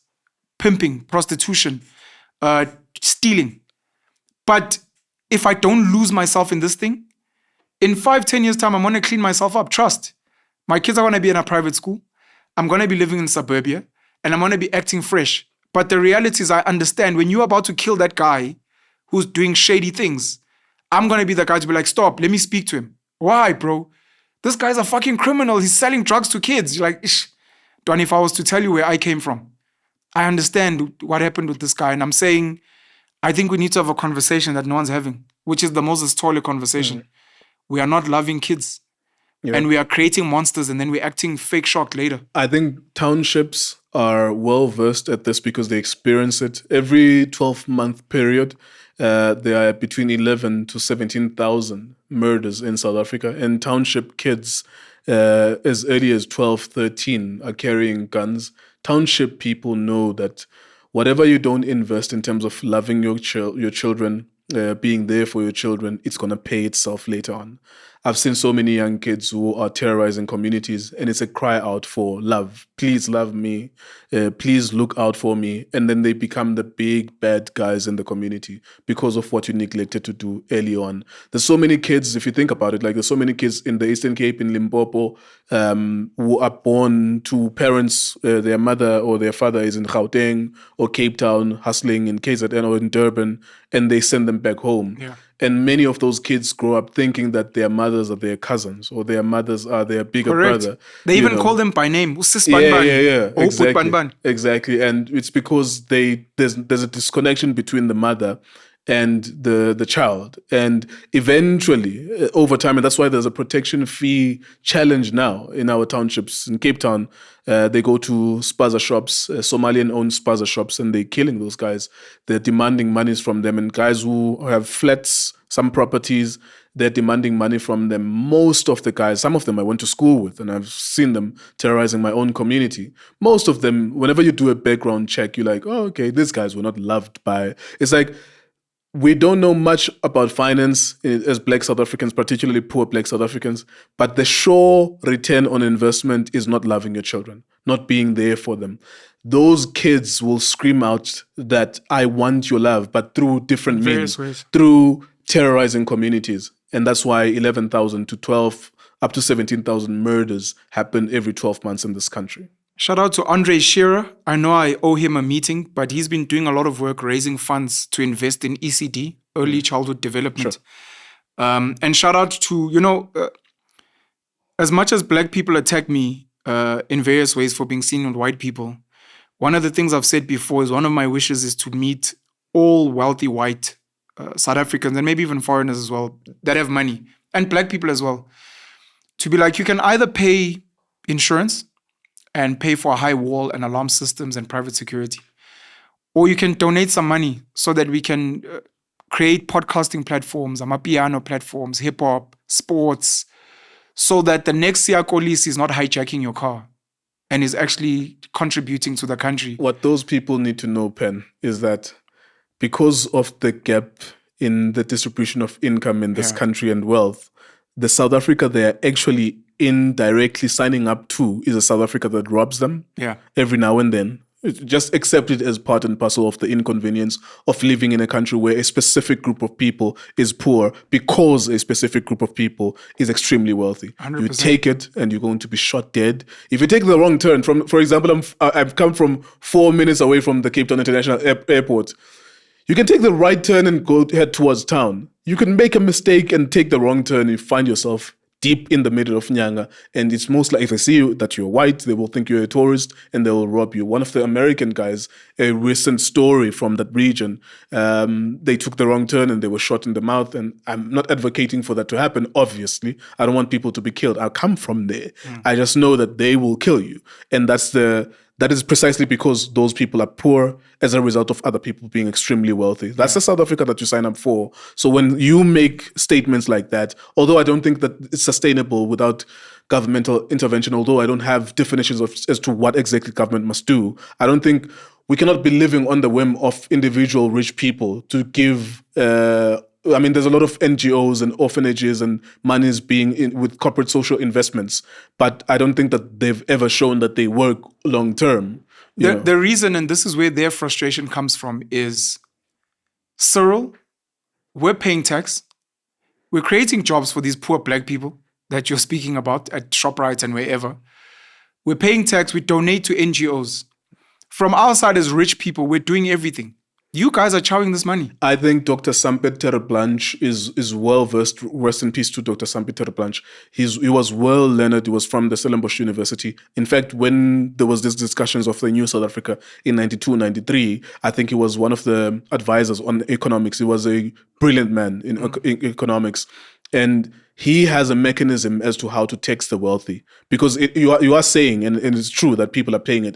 pimping, prostitution, stealing. But if I don't lose myself in this thing, in 5-10 years time, I'm going to clean myself up. Trust. My kids are going to be in a private school. I'm going to be living in suburbia and I'm going to be acting fresh. But the reality is I understand when you're about to kill that guy who's doing shady things, I'm going to be the guy to be like, stop, let me speak to him. Why, bro? This guy's a fucking criminal. He's selling drugs to kids. You're like, ish. Don, if I was to tell you where I came from, I understand what happened with this guy. And I'm saying, I think we need to have a conversation that no one's having, which is the most Sithole conversation. We are not loving kids. Yeah. And we are creating monsters and then we're acting fake shocked later. I think townships are well versed at this because they experience it. Every 12-month period, there are between 11 to 17,000 murders in South Africa. And township kids, as early as 12, 13, are carrying guns. Township people know that whatever you don't invest in terms of loving your children, being there for your children, it's going to pay itself later on. I've seen so many young kids who are terrorizing communities, and it's a cry out for love. Please love me. Please look out for me. And then they become the big bad guys in the community because of what you neglected to do early on. There's so many kids, if you think about it, like there's so many kids in the Eastern Cape, in Limpopo, who are born to parents, their mother or their father is in Gauteng or Cape Town, hustling in KZN or in Durban, and they send them back home. Yeah. And many of those kids grow up thinking that their mothers are their cousins or their mothers are their bigger Correct. brother. They even call them by name. Exactly. Exactly. And it's because there's a disconnection between the mother and the child. And eventually, over time, and that's why there's a protection fee challenge now in our townships. In Cape Town, they go to spaza shops, Somalian-owned spaza shops, and they're killing those guys. They're demanding monies from them. And guys who have flats, some properties, they're demanding money from them. Most of the guys, some of them I went to school with, and I've seen them terrorizing my own community. Most of them, whenever you do a background check, you're like, oh, okay, these guys were not loved by... It's like... We don't know much about finance as Black South Africans, particularly poor Black South Africans, but the sure return on investment is not loving your children, not being there for them. Those kids will scream out that I want your love, but through different means, through terrorizing communities. And that's why 11,000 to 12, up to 17,000 murders happen every 12 months in this country. Shout out to Andre Shearer. I know I owe him a meeting, but he's been doing a lot of work raising funds to invest in ECD, early childhood development. Sure. And shout out to, as much as Black people attack me in various ways for being seen with white people, one of the things I've said before is one of my wishes is to meet all wealthy white South Africans and maybe even foreigners as well that have money, and Black people as well, to be like, you can either pay insurance and pay for a high wall and alarm systems and private security, or you can donate some money so that we can create podcasting platforms, amapiano platforms, hip-hop, sports, so that the next Siyakolisi is not hijacking your car and is actually contributing to the country. What those people need to know, Pen, is that because of the gap in the distribution of income in this country and wealth, the South Africa they're actually indirectly signing up to is a South Africa that robs them every now and then. Just accept it as part and parcel of the inconvenience of living in a country where a specific group of people is poor because a specific group of people is extremely wealthy. 100%. You take it and you're going to be shot dead. If you take the wrong turn, for example, I've come from 4 minutes away from the Cape Town International Airport. You can take the right turn and head towards town. You can make a mistake and take the wrong turn and you find yourself deep in the middle of Nyanga. And it's most like if they see you that you're white, they will think you're a tourist and they will rob you. One of the American guys, a recent story from that region, they took the wrong turn and they were shot in the mouth. And I'm not advocating for that to happen, obviously. I don't want people to be killed. I'll come from there. I just know that they will kill you. And that is precisely because those people are poor as a result of other people being extremely wealthy. That's the South Africa that you sign up for. So when you make statements like that, although I don't think that it's sustainable without governmental intervention, although I don't have definitions as to what exactly government must do, I don't think we cannot be living on the whim of individual rich people to give... there's a lot of NGOs and orphanages and monies being in with corporate social investments, but I don't think that they've ever shown that they work long term. The reason, and this is where their frustration comes from, is Cyril, we're paying tax, we're creating jobs for these poor Black people that you're speaking about at ShopRite and wherever. We're paying tax, we donate to NGOs. From our side as rich people, we're doing everything. You guys are chowing this money. I think Dr. Sampie Terreblanche is well versed. Rest in peace to Dr. Sampie Terreblanche. He was well learned. He was from the Stellenbosch University. In fact, when there was these discussions of the new South Africa in 92, 93, I think he was one of the advisors on economics. He was a brilliant man in economics. And he has a mechanism as to how to tax the wealthy, because you are saying, and it's true that people are paying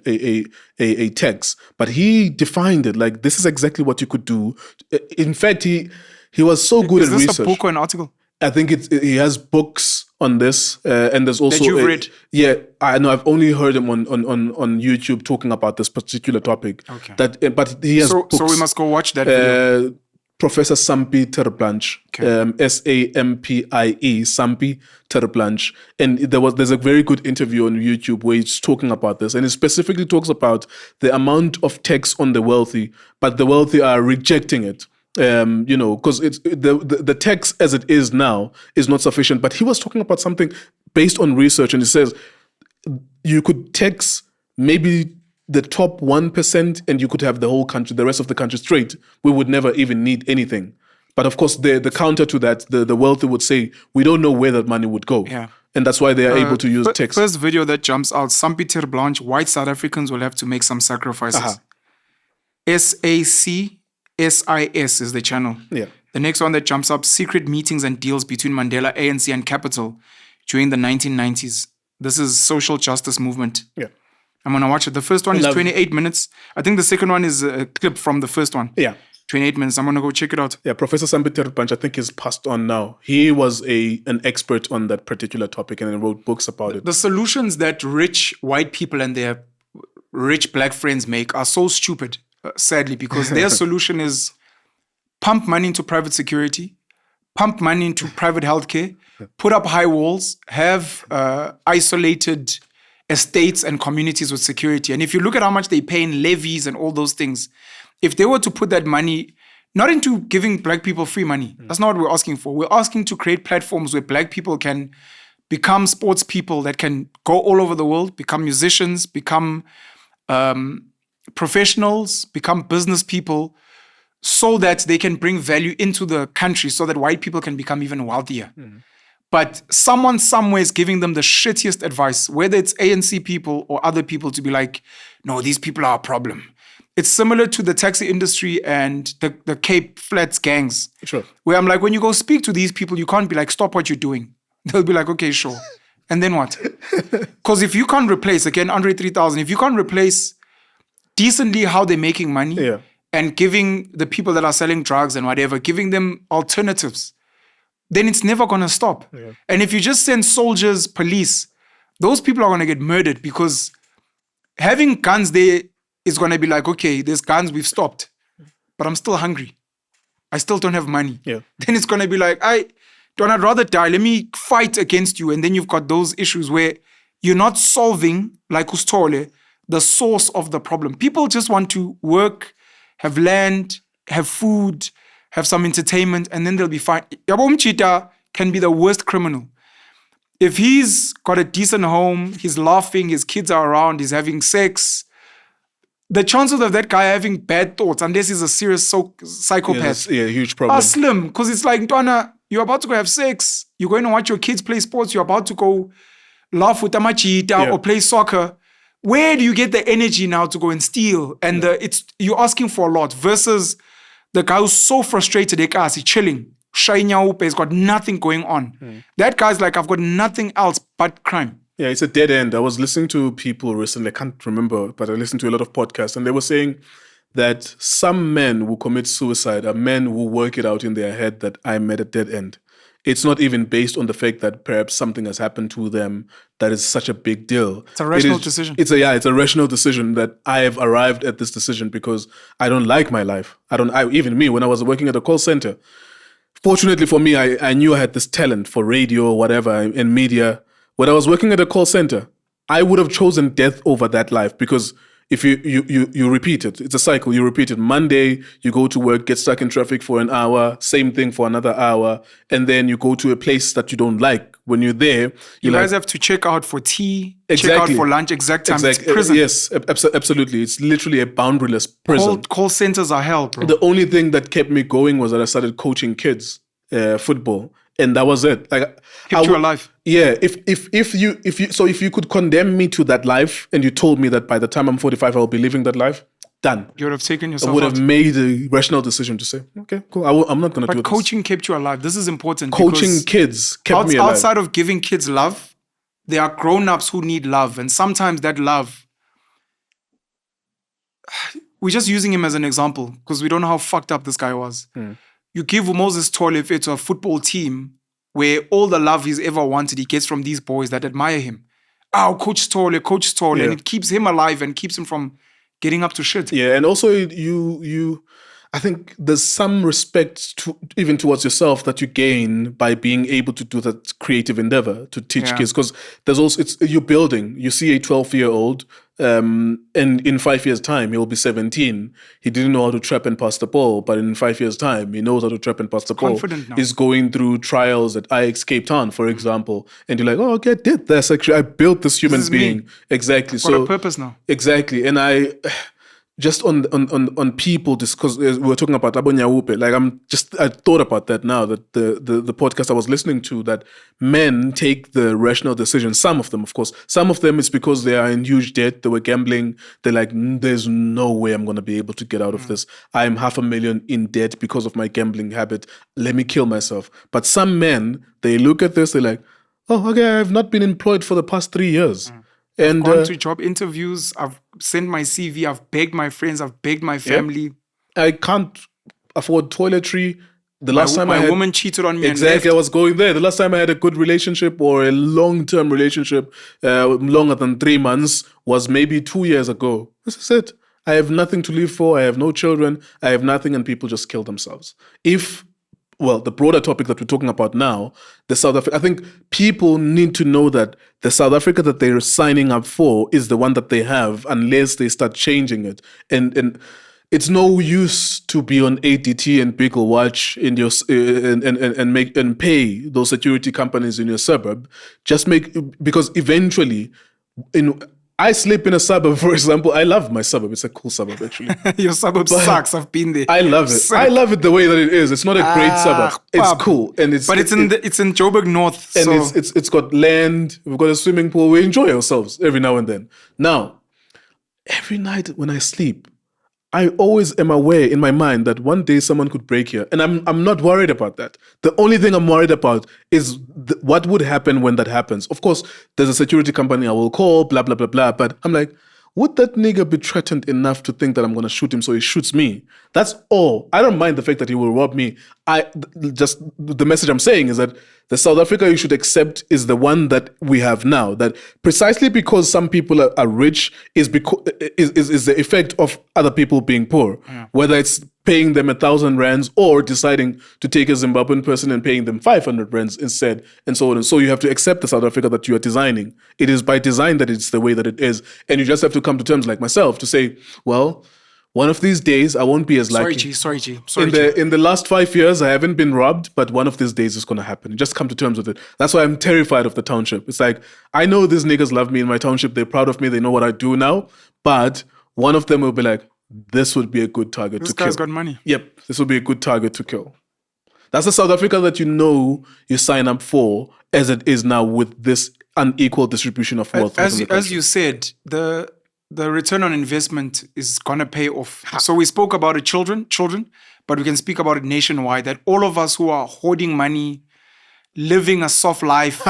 a tax, but he defined it like this is exactly what you could do. In fact, he was so good at research. Is this a book or an article? I think he has books on this, and there's also that you've read. Yeah, I know. I've only heard him on YouTube talking about this particular topic. Okay. But he has books. So we must go watch that video. Professor Sampie Terplanche, Sampie, Sampie Terplanche. And there's a very good interview on YouTube where he's talking about this. And he specifically talks about the amount of tax on the wealthy, but the wealthy are rejecting it. Because it's the tax as it is now is not sufficient. But he was talking about something based on research, and he says you could tax maybe the top 1% and you could have the whole country, the rest of the country straight. We would never even need anything. But of course, the counter to that, the wealthy would say, we don't know where that money would go. Yeah. And that's why they are able to use tax. First video that jumps out, Sampie Terplanche, white South Africans will have to make some sacrifices. SACSIS is the channel. Yeah. The next one that jumps up, secret meetings and deals between Mandela, ANC and Capital during the 1990s. This is social justice movement. Yeah. I'm going to watch it. The first one is 28 minutes. I think the second one is a clip from the first one. Yeah. 28 minutes. I'm going to go check it out. Yeah, Professor Sampie Terplanche, I think, is passed on now. He was an expert on that particular topic and wrote books about it. The solutions that rich white people and their rich black friends make are so stupid, sadly, because their solution is pump money into private security, pump money into private healthcare, put up high walls, have isolated estates and communities with security. And if you look at how much they pay in levies and all those things, if they were to put that money not into giving black people free money, that's not what we're asking for. We're asking to create platforms where black people can become sports people that can go all over the world, become musicians, become professionals, become business people, so that they can bring value into the country so that white people can become even wealthier. But someone somewhere is giving them the shittiest advice, whether it's ANC people or other people, to be like, no, these people are a problem. It's similar to the taxi industry and the Cape Flats gangs. Sure. Where I'm like, when you go speak to these people, you can't be like, stop what you're doing. They'll be like, okay, sure. And then what? Because if you can't replace, again, Andre 3000, if you can't replace decently how they're making money and giving the people that are selling drugs and whatever, giving them alternatives, then it's never going to stop. Yeah. And if you just send soldiers, police, those people are going to get murdered, because having guns there is going to be like, okay, there's guns, we've stopped, but I'm still hungry. I still don't have money. Yeah. Then it's going to be like, I'd rather die. Let me fight against you. And then you've got those issues where you're not solving, like Sithole, the source of the problem. People just want to work, have land, have food, have some entertainment, and then they'll be fine. Yabo Mchita can be the worst criminal. If he's got a decent home, he's laughing, his kids are around, he's having sex, the chances of that guy having bad thoughts, unless he's a serious psychopath, huge problem, are slim. Because it's like, Ntwana, you're about to go have sex, you're going to watch your kids play sports, you're about to go laugh with Amachita or play soccer. Where do you get the energy now to go and steal? And you're asking for a lot, versus the guy who's so frustrated, he's chilling, he's got nothing going on. That guy's like, I've got nothing else but crime. Yeah, it's a dead end. I was listening to people recently, I can't remember, but I listened to a lot of podcasts, and they were saying that some men who commit suicide are men who work it out in their head that I'm at a dead end. It's not even based on the fact that perhaps something has happened to them that is such a big deal. It's a rational decision. It's a rational decision that I have arrived at this decision because I don't like my life. Even me, when I was working at a call center, fortunately for me, I knew I had this talent for radio or whatever in media. When I was working at a call center, I would have chosen death over that life, because if you repeat it, it's a cycle. You repeat it. Monday, you go to work, get stuck in traffic for an hour, same thing for another hour, and then you go to a place that you don't like. When you're there, you guys have to check out for tea, check out for lunch, exact time. It's prison. Yes, absolutely. It's literally a boundaryless prison. Call centers are hell, bro. The only thing that kept me going was that I started coaching kids football. And that was it. Like, kept you alive. Yeah. If you could condemn me to that life, and you told me that by the time I'm 45 I'll be living that life, done. You would have taken yourself. I would have made a rational decision to say, okay, cool. I'm not going to do this. But coaching kept you alive. This is important. Coaching kids kept me alive. Outside of giving kids love, there are grown-ups who need love, and sometimes that love, we're just using him as an example because we don't know how fucked up this guy was. You give Moses Tolefe to a football team where all the love he's ever wanted, he gets from these boys that admire him. Oh, Coach Tole, and it keeps him alive and keeps him from getting up to shit. Yeah, and also I think there's some respect even towards yourself that you gain by being able to do that creative endeavor to teach kids, because there's also you're building. You see a 12-year-old, and in 5 years' time he'll be 17. He didn't know how to trap and pass the ball, but in 5 years' time he knows how to trap and pass the ball. Confident now. He's going through trials at IX Cape Town, for example, and you're like, oh, okay, I did this. Actually, I built this human being. Me. Exactly. For a purpose now. Exactly, and just on people, because we were talking about Abonyawupe, like I thought about that now, that the podcast I was listening to, that men take the rational decision. Some of them, of course, some of them it's because they are in huge debt. They were gambling. They're like, there's no way I'm going to be able to get out of this. I'm $500,000 in debt because of my gambling habit. Let me kill myself. But some men, they look at this, they're like, oh, okay, I've not been employed for the past 3 years. And I've gone to job interviews. I've sent my CV. I've begged my friends. I've begged my family. I can't afford toiletry. My woman cheated on me. Exactly, I was going there. The last time I had a good relationship or a long-term relationship, longer than 3 months, was maybe 2 years ago. This is it. I have nothing to live for. I have no children. I have nothing, and people just kill themselves. The broader topic that we're talking about now, I think people need to know that the South Africa that they're signing up for is the one that they have, unless they start changing it. And it's no use to be on ADT and Pickle Watch in your and pay those security companies in your suburb. Because eventually, I sleep in a suburb, for example. I love my suburb. It's a cool suburb, actually. Your suburb sucks. I've been there. I love it. I love it the way that it is. It's not a great suburb. It's cool, and it's in Joburg North, and so. it's got land. We've got a swimming pool. We enjoy ourselves every now and then. Now, every night when I sleep, I always am aware in my mind that one day someone could break here, and I'm not worried about that. The only thing I'm worried about is what would happen when that happens. Of course, there's a security company I will call, blah blah blah blah. But I'm like, would that nigga be threatened enough to think that I'm gonna shoot him so he shoots me? That's all. I don't mind the fact that he will rob me. The message I'm saying is that the South Africa you should accept is the one that we have now. That precisely because some people are rich is the effect of other people being poor. Yeah. Whether it's paying them 1,000 rands or deciding to take a Zimbabwean person and paying them 500 rands instead, and so on. And so you have to accept the South Africa that you are designing. It is by design that it's the way that it is. And you just have to come to terms, like myself, to say, well, one of these days I won't be as lucky. Sorry, G. In the last 5 years, I haven't been robbed, but one of these days it's going to happen. Just come to terms with it. That's why I'm terrified of the township. It's like, I know these niggas love me in my township. They're proud of me. They know what I do now. But one of them will be like, this would be a good target to kill. This guy's got money. Yep, this would be a good target to kill. That's the South Africa that you sign up for, as it is now, with this unequal distribution of wealth. As you said, the return on investment is going to pay off. So we spoke about it, children, but we can speak about it nationwide, that all of us who are hoarding money, living a soft life,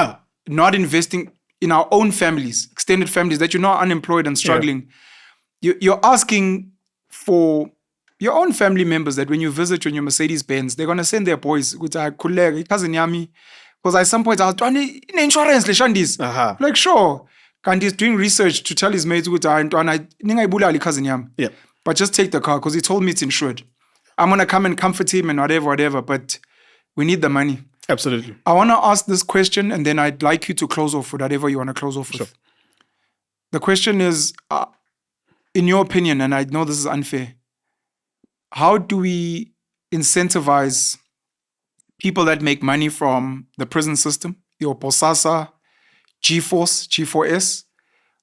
not investing in our own families, extended families, that you're not unemployed and struggling, you're asking for your own family members that when you visit on your Mercedes-Benz, they're going to send their boys, which are cousin yami, because at some point I was doing in insurance, like, sure. And he's doing research to tell his mates, but just take the car because he told me it's insured. I'm going to come and comfort him and whatever, but we need the money. Absolutely. I want to ask this question, and then I'd like you to close off with whatever you want to close off with. Sure. The question is, in your opinion, and I know this is unfair, how do we incentivize people that make money from the prison system, your Posasa, G-Force, G4S?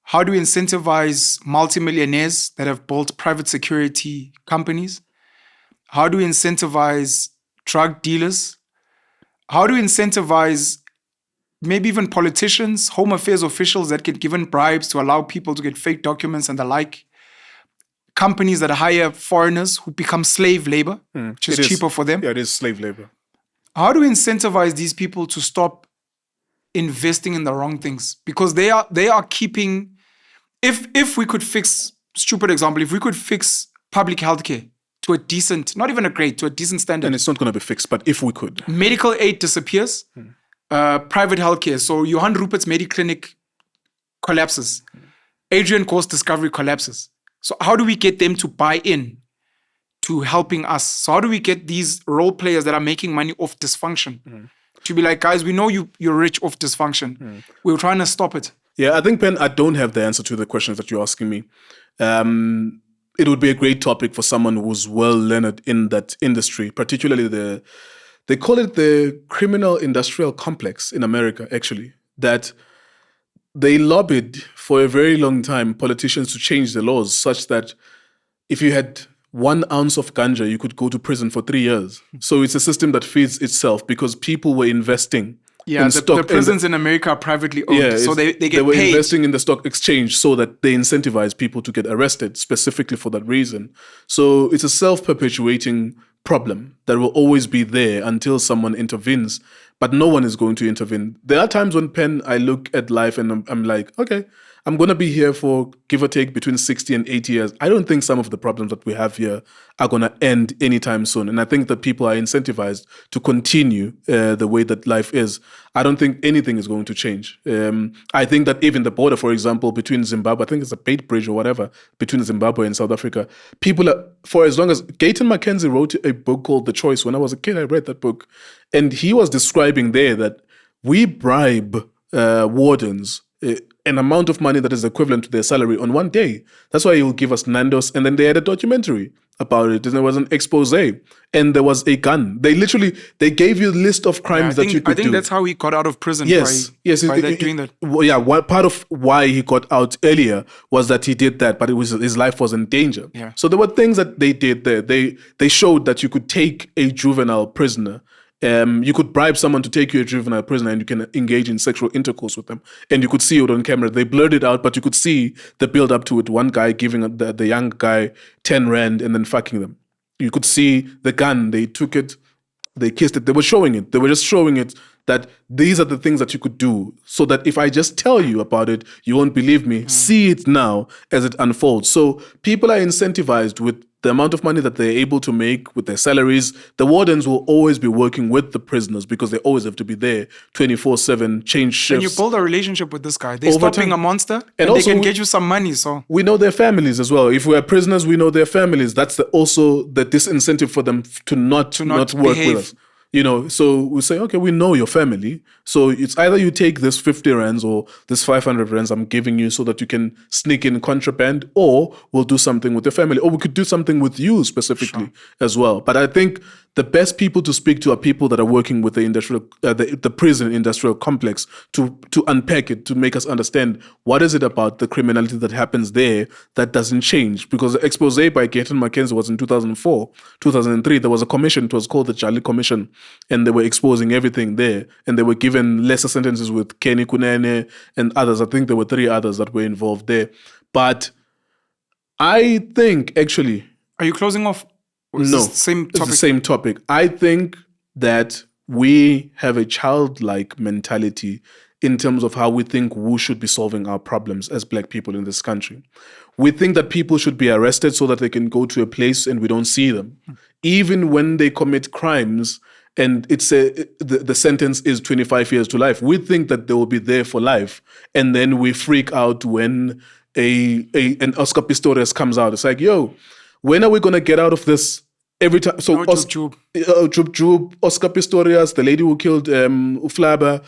How do we incentivize multimillionaires that have built private security companies? How do we incentivize drug dealers? How do we incentivize maybe even politicians, home affairs officials that get given bribes to allow people to get fake documents and the like? Companies that hire foreigners who become slave labor, which is cheaper for them. Yeah, it is slave labor. How do we incentivize these people to stop investing in the wrong things? Because they are keeping, if we could fix, stupid example, if we could fix public healthcare to a decent, not even a great, to a decent standard. And it's not going to be fixed, but if we could. Medical aid disappears, private healthcare. So Johan Rupert's Mediclinic collapses. Adrian Course Discovery collapses. So how do we get them to buy in to helping us. So how do we get these role players that are making money off dysfunction to be like, guys, we know you're rich off dysfunction. We're trying to stop it. Yeah, I think, Pen, I don't have the answer to the questions that you're asking me. It would be a great topic for someone who's well learned in that industry, particularly they call it the criminal industrial complex in America, actually, that they lobbied for a very long time politicians to change the laws such that if you had 1 ounce of ganja, you could go to prison for 3 years. So it's a system that feeds itself because people were investing. Yeah, the prisons in America are privately owned, so they get They were paid. investing in the stock exchange so that they incentivize people to get arrested specifically for that reason. So it's a self-perpetuating problem that will always be there until someone intervenes, but no one is going to intervene. There are times when, Pen, I look at life and I'm like, okay, I'm going to be here for, give or take, between 60 and 80 years. I don't think some of the problems that we have here are going to end anytime soon. And I think that people are incentivized to continue the way that life is. I don't think anything is going to change. I think that even the border, for example, between Zimbabwe, I think it's a Bait Bridge or whatever, between Zimbabwe and South Africa, people are, for as long as, Gayton Mackenzie wrote a book called The Choice. When I was a kid, I read that book. And he was describing there that we bribe wardens an amount of money that is equivalent to their salary on one day. That's why he will give us Nando's. And then they had a documentary about it. And there was an expose. And there was a gun. They gave you a list of crimes that you could do. I think that's how he got out of prison. Yes. By doing that. Well, yeah, part of why he got out earlier was that he did that, but it was his life was in danger. Yeah. So there were things that they did there. They showed that you could take a juvenile prisoner. You could bribe someone to take you a juvenile prisoner and you can engage in sexual intercourse with them. And you could see it on camera. They blurred it out, but you could see the build up to it. One guy giving the young guy 10 rand and then fucking them. You could see the gun. They took it. They kissed it. They were showing it. They were just showing it that these are the things that you could do so that if I just tell you about it, you won't believe me. See it now as it unfolds. So people are incentivized with the amount of money that they're able to make with their salaries. The wardens will always be working with the prisoners because they always have to be there 24/7, change shifts. And you build a relationship with this guy. They stop being a monster and also they can get you some money. So we know their families as well. If we are prisoners, we know their families. That's also the disincentive for them to not work with us. You know, so we say, okay, we know your family. So it's either you take this 50 rands or this 500 rands I'm giving you so that you can sneak in contraband, or we'll do something with your family, or we could do something with you specifically as well. But I think the best people to speak to are people that are working with the industrial, the prison industrial complex to unpack it, to make us understand what is it about the criminality that happens there that doesn't change. Because the expose by Gayton Mackenzie was in 2004, 2003. There was a commission. It was called the Charlie Commission. And they were exposing everything there. And they were given lesser sentences with Kenny Kunene and others. I think there were 3 others that were involved there. But I think, actually... Are you closing off? No, it's the same topic. I think that we have a childlike mentality in terms of how we think we should be solving our problems as Black people in this country. We think that people should be arrested so that they can go to a place and we don't see them. Even when they commit crimes and the sentence is 25 years to life, we think that they will be there for life. And then we freak out when an Oscar Pistorius comes out. It's like, yo, when are we going to get out of this? Every time, so Jub, Oscar Pistorius, the lady who killed Uflaba,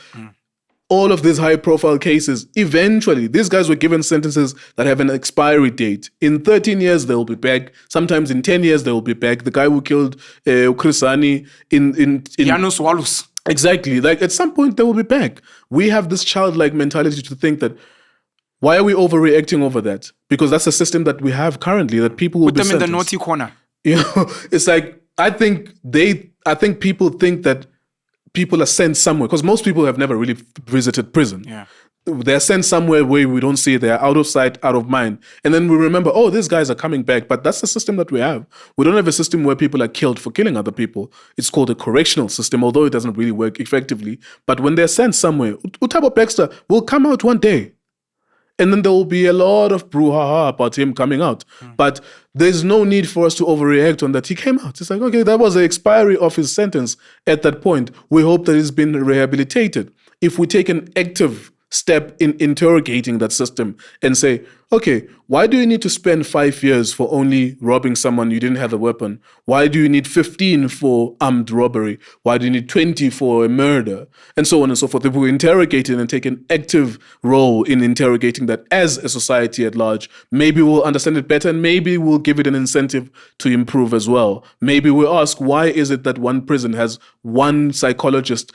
all of these high-profile cases, eventually, these guys were given sentences that have an expiry date. In 13 years, they'll be back. Sometimes in 10 years, they'll be back. The guy who killed Krisani in Janus Walus. Exactly. Like, at some point, they will be back. We have this childlike mentality to think that, why are we overreacting over that? Because that's a system that we have currently, that people will put them sentenced in the naughty corner. You know, it's like, I think people think that people are sent somewhere, because most people have never really visited prison. Yeah. They're sent somewhere where we don't see it. They're out of sight, out of mind. And then we remember, oh, these guys are coming back. But that's the system that we have. We don't have a system where people are killed for killing other people. It's called a correctional system, although it doesn't really work effectively. But when they're sent somewhere, Utabo Baxter will come out one day. And then there will be a lot of brouhaha about him coming out. But there's no need for us to overreact on that. He came out. It's like, okay, that was the expiry of his sentence at that point. We hope that he's been rehabilitated. If we take an active step in interrogating that system and say, okay, why do you need to spend 5 years for only robbing someone you didn't have a weapon? Why do you need 15 for armed robbery? Why do you need 20 for a murder? And so on and so forth. If we interrogate it and take an active role in interrogating that as a society at large, maybe we'll understand it better and maybe we'll give it an incentive to improve as well. Maybe we'll ask, why is it that one prison has one psychologist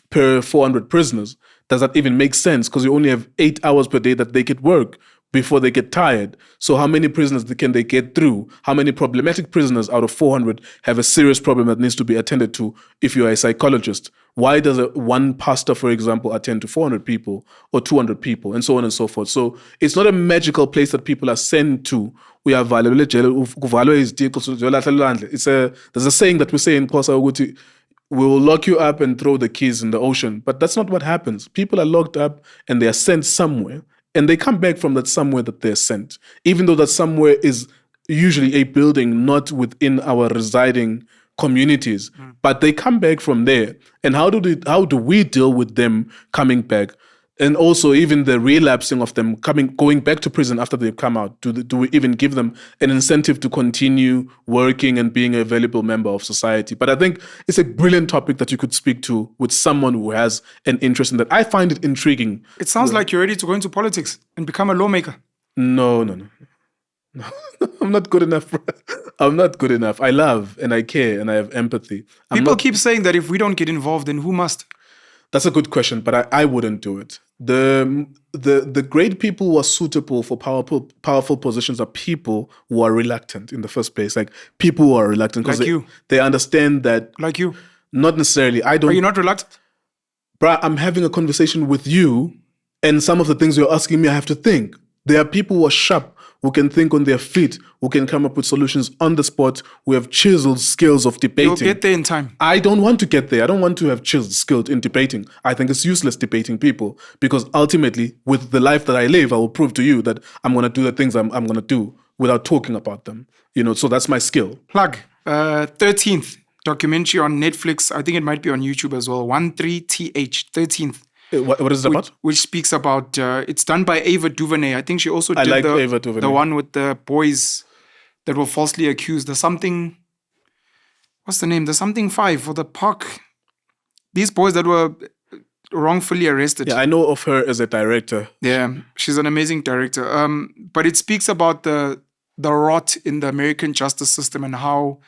per 400 prisoners? Does that even make sense? Because you only have 8 hours per day that they could work before they get tired. So how many prisoners can they get through? How many problematic prisoners out of 400 have a serious problem that needs to be attended to if you're a psychologist? Why does one pastor, for example, attend to 400 people or 200 people and so on and so forth? So it's not a magical place that people are sent to. We are valuable. There's a saying that we say in Xhosa, we will lock you up and throw the keys in the ocean. But that's not what happens. People are locked up and they are sent somewhere. And they come back from that somewhere that they're sent. Even though that somewhere is usually a building not within our residing communities. But they come back from there. And how do we deal with them coming back? And also even the relapsing of them going back to prison after they've come out. Do we even give them an incentive to continue working and being a valuable member of society? But I think it's a brilliant topic that you could speak to with someone who has an interest in that. I find it intriguing. It sounds like you're ready to go into politics and become a lawmaker. No. I'm not good enough. I'm not good enough. I love and I care and I have empathy. People keep saying that if we don't get involved, then who must? That's a good question, but I wouldn't do it. The great people who are suitable for powerful positions are people who are reluctant in the first place. Like people who are reluctant because they understand that. Like you. Not necessarily. I don't. Are you not reluctant? Bruh, I'm having a conversation with you, and some of the things you're asking me, I have to think. There are people who are sharp, who can think on their feet, who can come up with solutions on the spot, who have chiseled skills of debating. You'll get there in time. I don't want to get there. I don't want to have chiseled skills in debating. I think it's useless debating people because ultimately, with the life that I live, I will prove to you that I'm going to do the things I'm going to do without talking about them. So that's my skill. Plug. 13th documentary on Netflix. I think it might be on YouTube as well. 13th. 13th. What is it about? Which speaks about, it's done by Ava DuVernay. I think she also did Ava DuVernay. The one with the boys that were falsely accused. There's something, what's the name? There's something 5 for the park. These boys that were wrongfully arrested. Yeah, I know of her as a director. Yeah, she's an amazing director. But it speaks about the rot in the American justice system and how,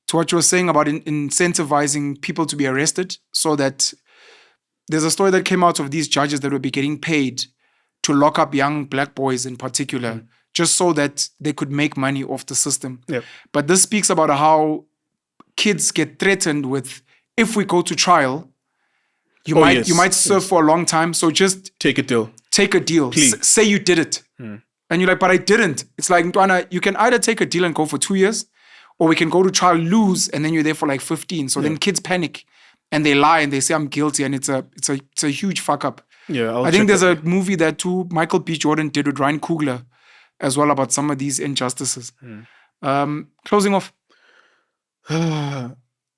to what you were saying about incentivizing people to be arrested so that there's a story that came out of these judges that would be getting paid to lock up young black boys in particular, just so that they could make money off the system. Yep. But this speaks about how kids get threatened with, if we go to trial, you might serve for a long time. So just take a deal. Take a deal. Say you did it. And you're like, but I didn't. It's like, Ntwana, you can either take a deal and go for 2 years, or we can go to trial, lose, and then you're there for like 15. So then kids panic. And they lie and they say I'm guilty, and it's a huge fuck up. Yeah, I think there's a movie that too Michael B. Jordan did with Ryan Coogler as well about some of these injustices. Closing off. I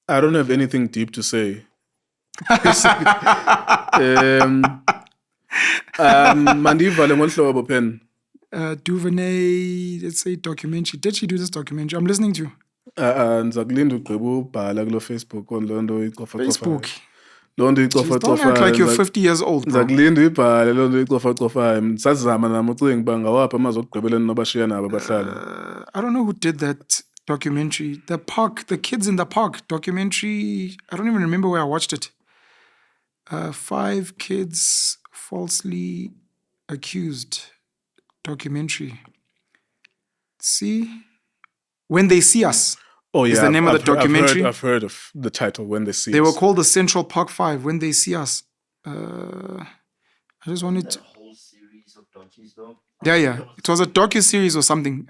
don't have anything deep to say. DuVernay, let's say documentary. Did she do this documentary? I'm listening to you. Ndizakulinda ugqiba ubhala kulo Facebook loo nto icofa-cofa. Facebook. Loo nto Don't icofa-cofa. act like you're 50 years old, bro. Ndizakulinda uyibhale loo nto icofa-cofayo. Ndisazama nam ucinga uba ngawaphi amazwi okugqibeleni nobashiya nabo abahlali. I don't know who did that documentary. The Kids in the Park documentary. I don't even remember where I watched it. 5 kids falsely accused documentary. See? When They See Us. Oh, yeah. Is the name of the documentary. I've heard of the title, When They See Us. They were called the Central Park 5, When They See Us. I just wanted to... whole series of documentaries, though. Yeah. It was a docu-series or something.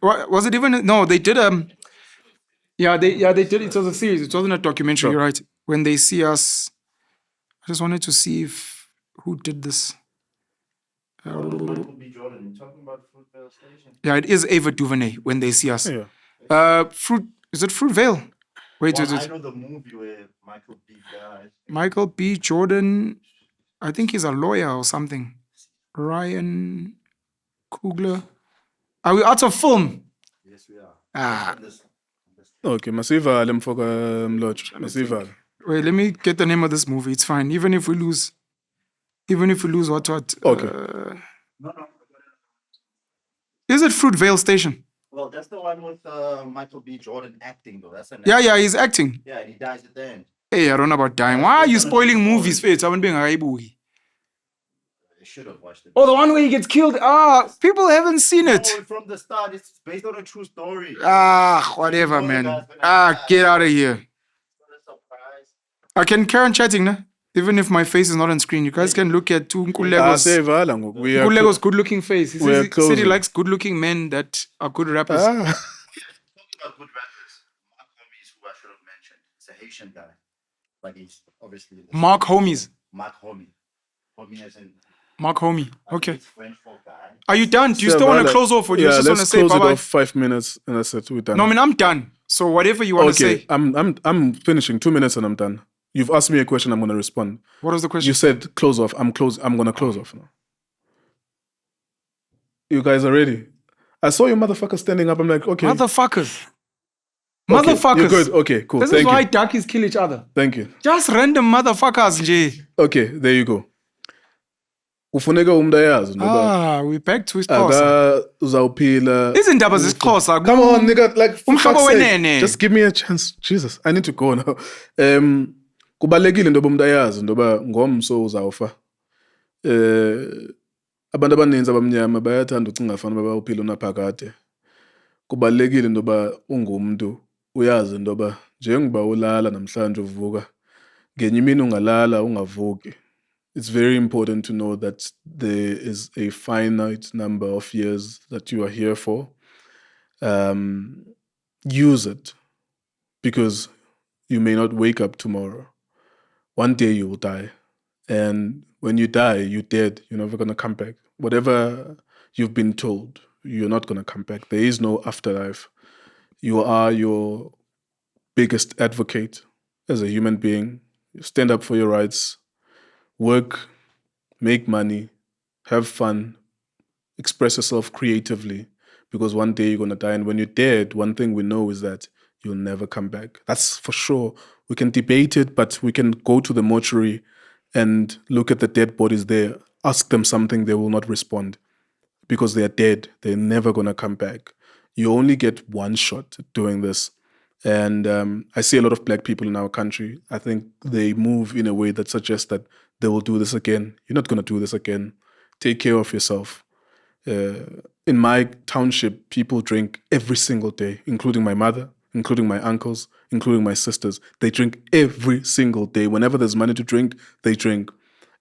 Was it even... No, they did... they did. It was a series. It wasn't a documentary, Sure. You're right. When They See Us. I just wanted to see who did this. Michael B. Jordan, you're talking about Fruitvale Station? Yeah, it is Ava DuVernay, When They See Us. Yeah. Is it Fruitvale? Wait, Well, I know the movie where Michael B. died. Michael B. Jordan, I think he's a lawyer or something. Ryan Coogler. Are we out of film? Yes, we are. Ah. Okay, masivale mfoka mlojo. Masivale. Wait, let me get the name of this movie. It's fine. Even if we lose what? Okay. No. Is it Fruitvale Station? Well, that's the one with Michael B. Jordan acting, though. That's a Yeah, he's acting. Yeah, and he dies at the end. Hey, I don't know about dying. Why are you spoiling movies, Faith? I haven't been I should have watched it. Oh, the one where he gets killed. People haven't seen it. No, from the start, it's based on a true story. Whatever, man. Get out of here. I can carry on chatting, nah? Even if my face is not on screen. You guys can look at Nkuleko's good-looking face. He said he likes good-looking men that are good rappers. Talking about good rappers, Mark Homies, who I should have mentioned. It's a Haitian guy. But he's obviously... Mark Homies. Mark Homie. Homie as in... Mark Homie. Okay. French folk guy. Are you done? Do you still want to close off, or do you just want to say bye-bye? Let's close it off 5 minutes and that's it. We're done. No, I mean, I'm done. So whatever you want to say. I'm finishing 2 minutes and I'm done. You've asked me a question, I'm going to respond. What was the question? You said close off. I'm going to close off now. You guys are ready? I saw you motherfuckers standing up. I'm like, okay. Motherfuckers. Okay, Motherfuckers. you're good. Okay, cool. This is why duckies kill each other. Thank you. Just random motherfuckers, nje. Okay, there you go. Ufuneka umuntu ayazi we back to Xhosa. Uzawuphila. Izindaba zesiXhosa. Come on, nigga, like umhlobo wenene. Just give me a chance. Jesus, I need to go now. Kubalekile ndoba umuntu ayazi ndoba ngomso uzawufa. Abantu abaninzi abamnyama bayathanda ucinga afana babawuphila unaphakade. Kubalekile ndoba ungumuntu uyazi ndoba njengoba ulala namhlanje uvuka ngenye imini ungalala ungavuki. It's very important to know that there is a finite number of years that you are here for. Use it because you may not wake up tomorrow. One day you will die. And when you die, you're dead. You're never going to come back. Whatever you've been told, you're not going to come back. There is no afterlife. You are your biggest advocate as a human being. You stand up for your rights. Work, make money, have fun, express yourself creatively because one day you're going to die. And when you're dead, one thing we know is that you'll never come back. That's for sure. We can debate it, but we can go to the mortuary and look at the dead bodies there, ask them something, they will not respond because they're dead. They're never going to come back. You only get one shot at doing this. And I see a lot of black people in our country. I think they move in a way that suggests that they will do this again. You're not going to do this again. Take care of yourself. In my township, people drink every single day, including my mother, including my uncles, including my sisters. They drink every single day. Whenever there's money to drink, they drink.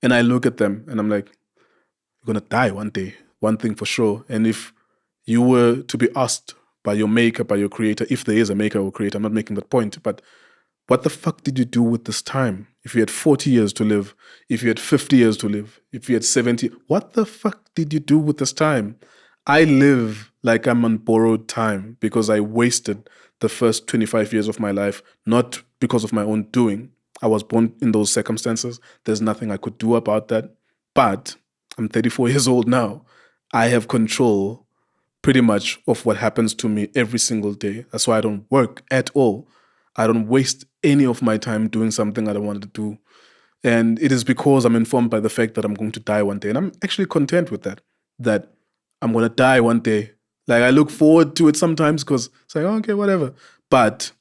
And I look at them and I'm like, you're going to die one day. One thing for sure. And if you were to be asked by your maker, by your creator, if there is a maker or creator, I'm not making that point, but what the fuck did you do with this time? If you had 40 years to live, if you had 50 years to live, if you had 70, what the fuck did you do with this time? I live like I'm on borrowed time because I wasted the first 25 years of my life, not because of my own doing. I was born in those circumstances. There's nothing I could do about that. But I'm 34 years old now. I have control pretty much of what happens to me every single day. That's why I don't work at all. I don't waste any of my time doing something I don't want to do. And it is because I'm informed by the fact that I'm going to die one day. And I'm actually content with that I'm going to die one day. Like I look forward to it sometimes because it's like, okay, whatever. But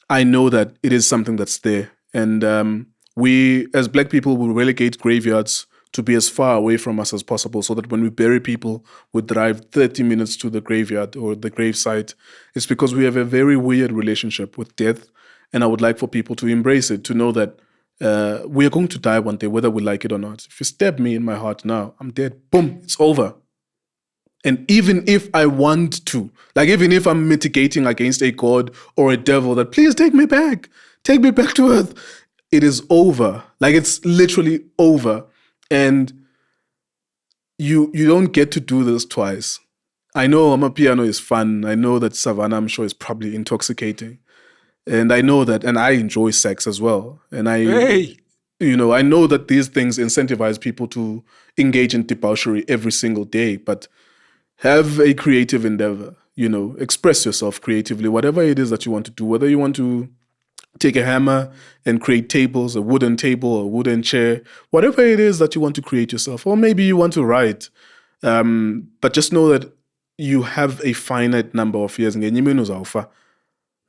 I know that it is something that's there. And we, as black people, will relegate graveyards to be as far away from us as possible so that when we bury people, we drive 30 minutes to the graveyard or the gravesite. It's because we have a very weird relationship with death. And I would like for people to embrace it, to know that we are going to die one day, whether we like it or not. If you stab me in my heart now, I'm dead. Boom, it's over. And even if I want to, like even if I'm mitigating against a god or a devil that please take me back to earth, it is over. Like it's literally over. And you don't get to do this twice. I know Amapiano is fun. I know that Savannah, I'm sure, is probably intoxicating. And I know that, and I enjoy sex as well. And Hey! I know that these things incentivize people to engage in debauchery every single day, but have a creative endeavor, express yourself creatively, whatever it is that you want to do, whether you want to take a hammer and create tables, a wooden table, a wooden chair, whatever it is that you want to create yourself, or maybe you want to write. But just know that you have a finite number of years.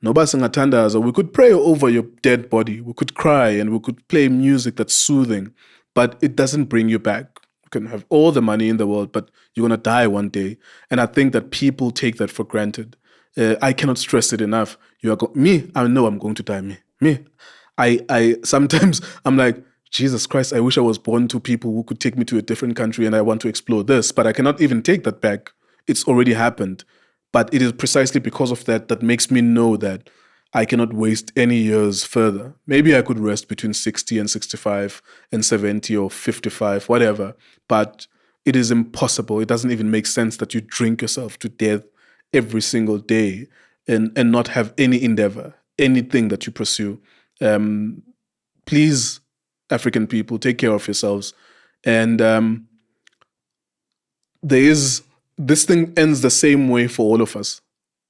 Noba singathandaza, we could pray over your dead body, we could cry, and we could play music that's soothing, but it doesn't bring you back. You can have all the money in the world, but you're going to die one day. And I think that people take that for granted. I cannot stress it enough. I know I'm going to die. Me. I sometimes I'm like, Jesus Christ, I wish I was born to people who could take me to a different country and I want to explore this, but I cannot even take that back. It's already happened. But it is precisely because of that makes me know that I cannot waste any years further. Maybe I could rest between 60 and 65 and 70 or 55, whatever. But it is impossible. It doesn't even make sense that you drink yourself to death every single day and not have any endeavor, anything that you pursue. Please, African people, take care of yourselves. And this thing ends the same way for all of us.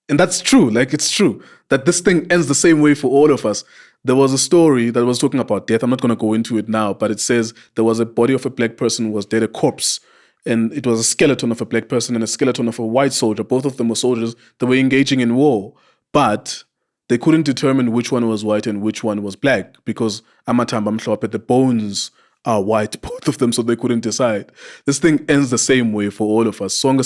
And that's true. It's true that this thing ends the same way for all of us. There was a story that was talking about death. I'm not going to go into it now, but it says there was a body of a black person who was dead, a corpse. And it was a skeleton of a black person and a skeleton of a white soldier. Both of them were soldiers that were engaging in war. But they couldn't determine which one was white and which one was black because the bones are white, both of them, so they couldn't decide. This thing ends the same way for all of us. And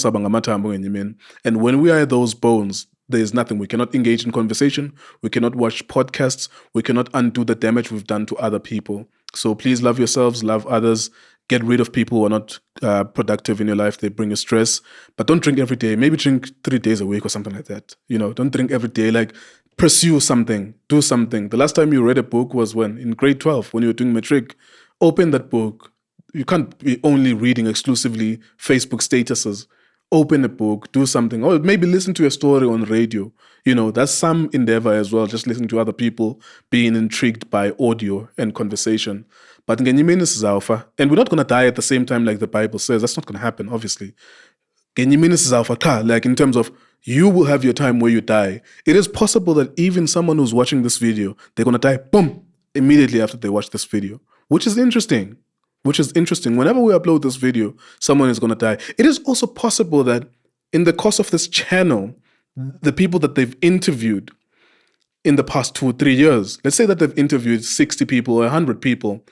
when we are those bones, there's nothing. We cannot engage in conversation. We cannot watch podcasts. We cannot undo the damage we've done to other people. So please love yourselves, love others. Get rid of people who are not productive in your life. They bring you stress. But don't drink every day. Maybe drink 3 days a week or something like that. Don't drink every day. Pursue something. Do something. The last time you read a book was when? In grade 12, when you were doing matric. Open that book. You can't be only reading exclusively Facebook statuses. Open a book, do something, or maybe listen to a story on radio. That's some endeavor as well, just listening to other people being intrigued by audio and conversation. But and we're not going to die at the same time like the Bible says. That's not going to happen, obviously. In terms of you will have your time where you die. It is possible that even someone who's watching this video, they're going to die, boom, immediately after they watch this video. Which is interesting. Whenever we upload this video, someone is going to die. It is also possible that in the course of this channel, the people that they've interviewed in the past 2 or 3 years, let's say that they've interviewed 60 people or 100 people,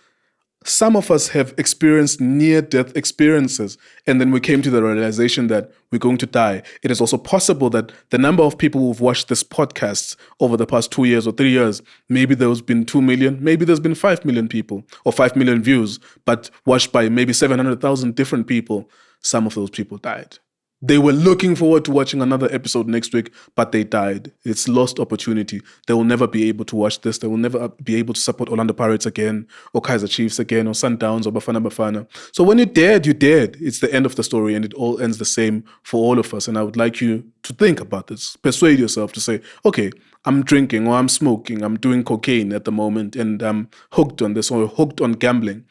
some of us have experienced near-death experiences, and then we came to the realization that we're going to die. It is also possible that the number of people who've watched this podcast over the past 2 years or 3 years, maybe there's been 2 million, maybe there's been 5 million people or 5 million views, but watched by maybe 700,000 different people. Some of those people died. They were looking forward to watching another episode next week, but they died. It's lost opportunity. They will never be able to watch this. They will never be able to support Orlando Pirates again, or Kaizer Chiefs again, or Sundowns, or Bafana. So when you're dead, you're dead. It's the end of the story, and it all ends the same for all of us. And I would like you to think about this. Persuade yourself to say, okay, I'm drinking, or I'm smoking, I'm doing cocaine at the moment, and I'm hooked on this, or hooked on gambling.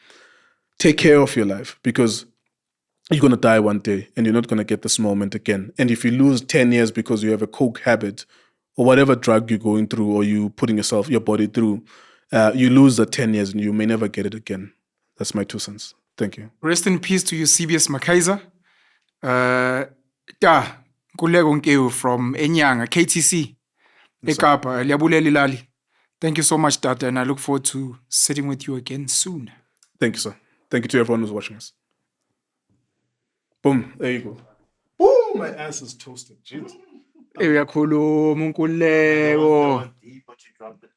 Take care of your life, because you're going to die one day and you're not going to get this moment again. And if you lose 10 years because you have a coke habit or whatever drug you're going through or you putting your body through, you lose the 10 years and you may never get it again. That's my 2 cents. Thank you. Rest in peace to you, CBS Makaiza. Nkululeko Nkewu from Enyanga, KTC. Ekapa, Liabulela Lali. Thank you so much, Tata, and I look forward to sitting with you again soon. Thank you, sir. Thank you to everyone who's watching us. Boom, there you go. Boom, my ass is toasted. Jesus. Uyakhuluma Nkululeko. Deep, but you dropped it.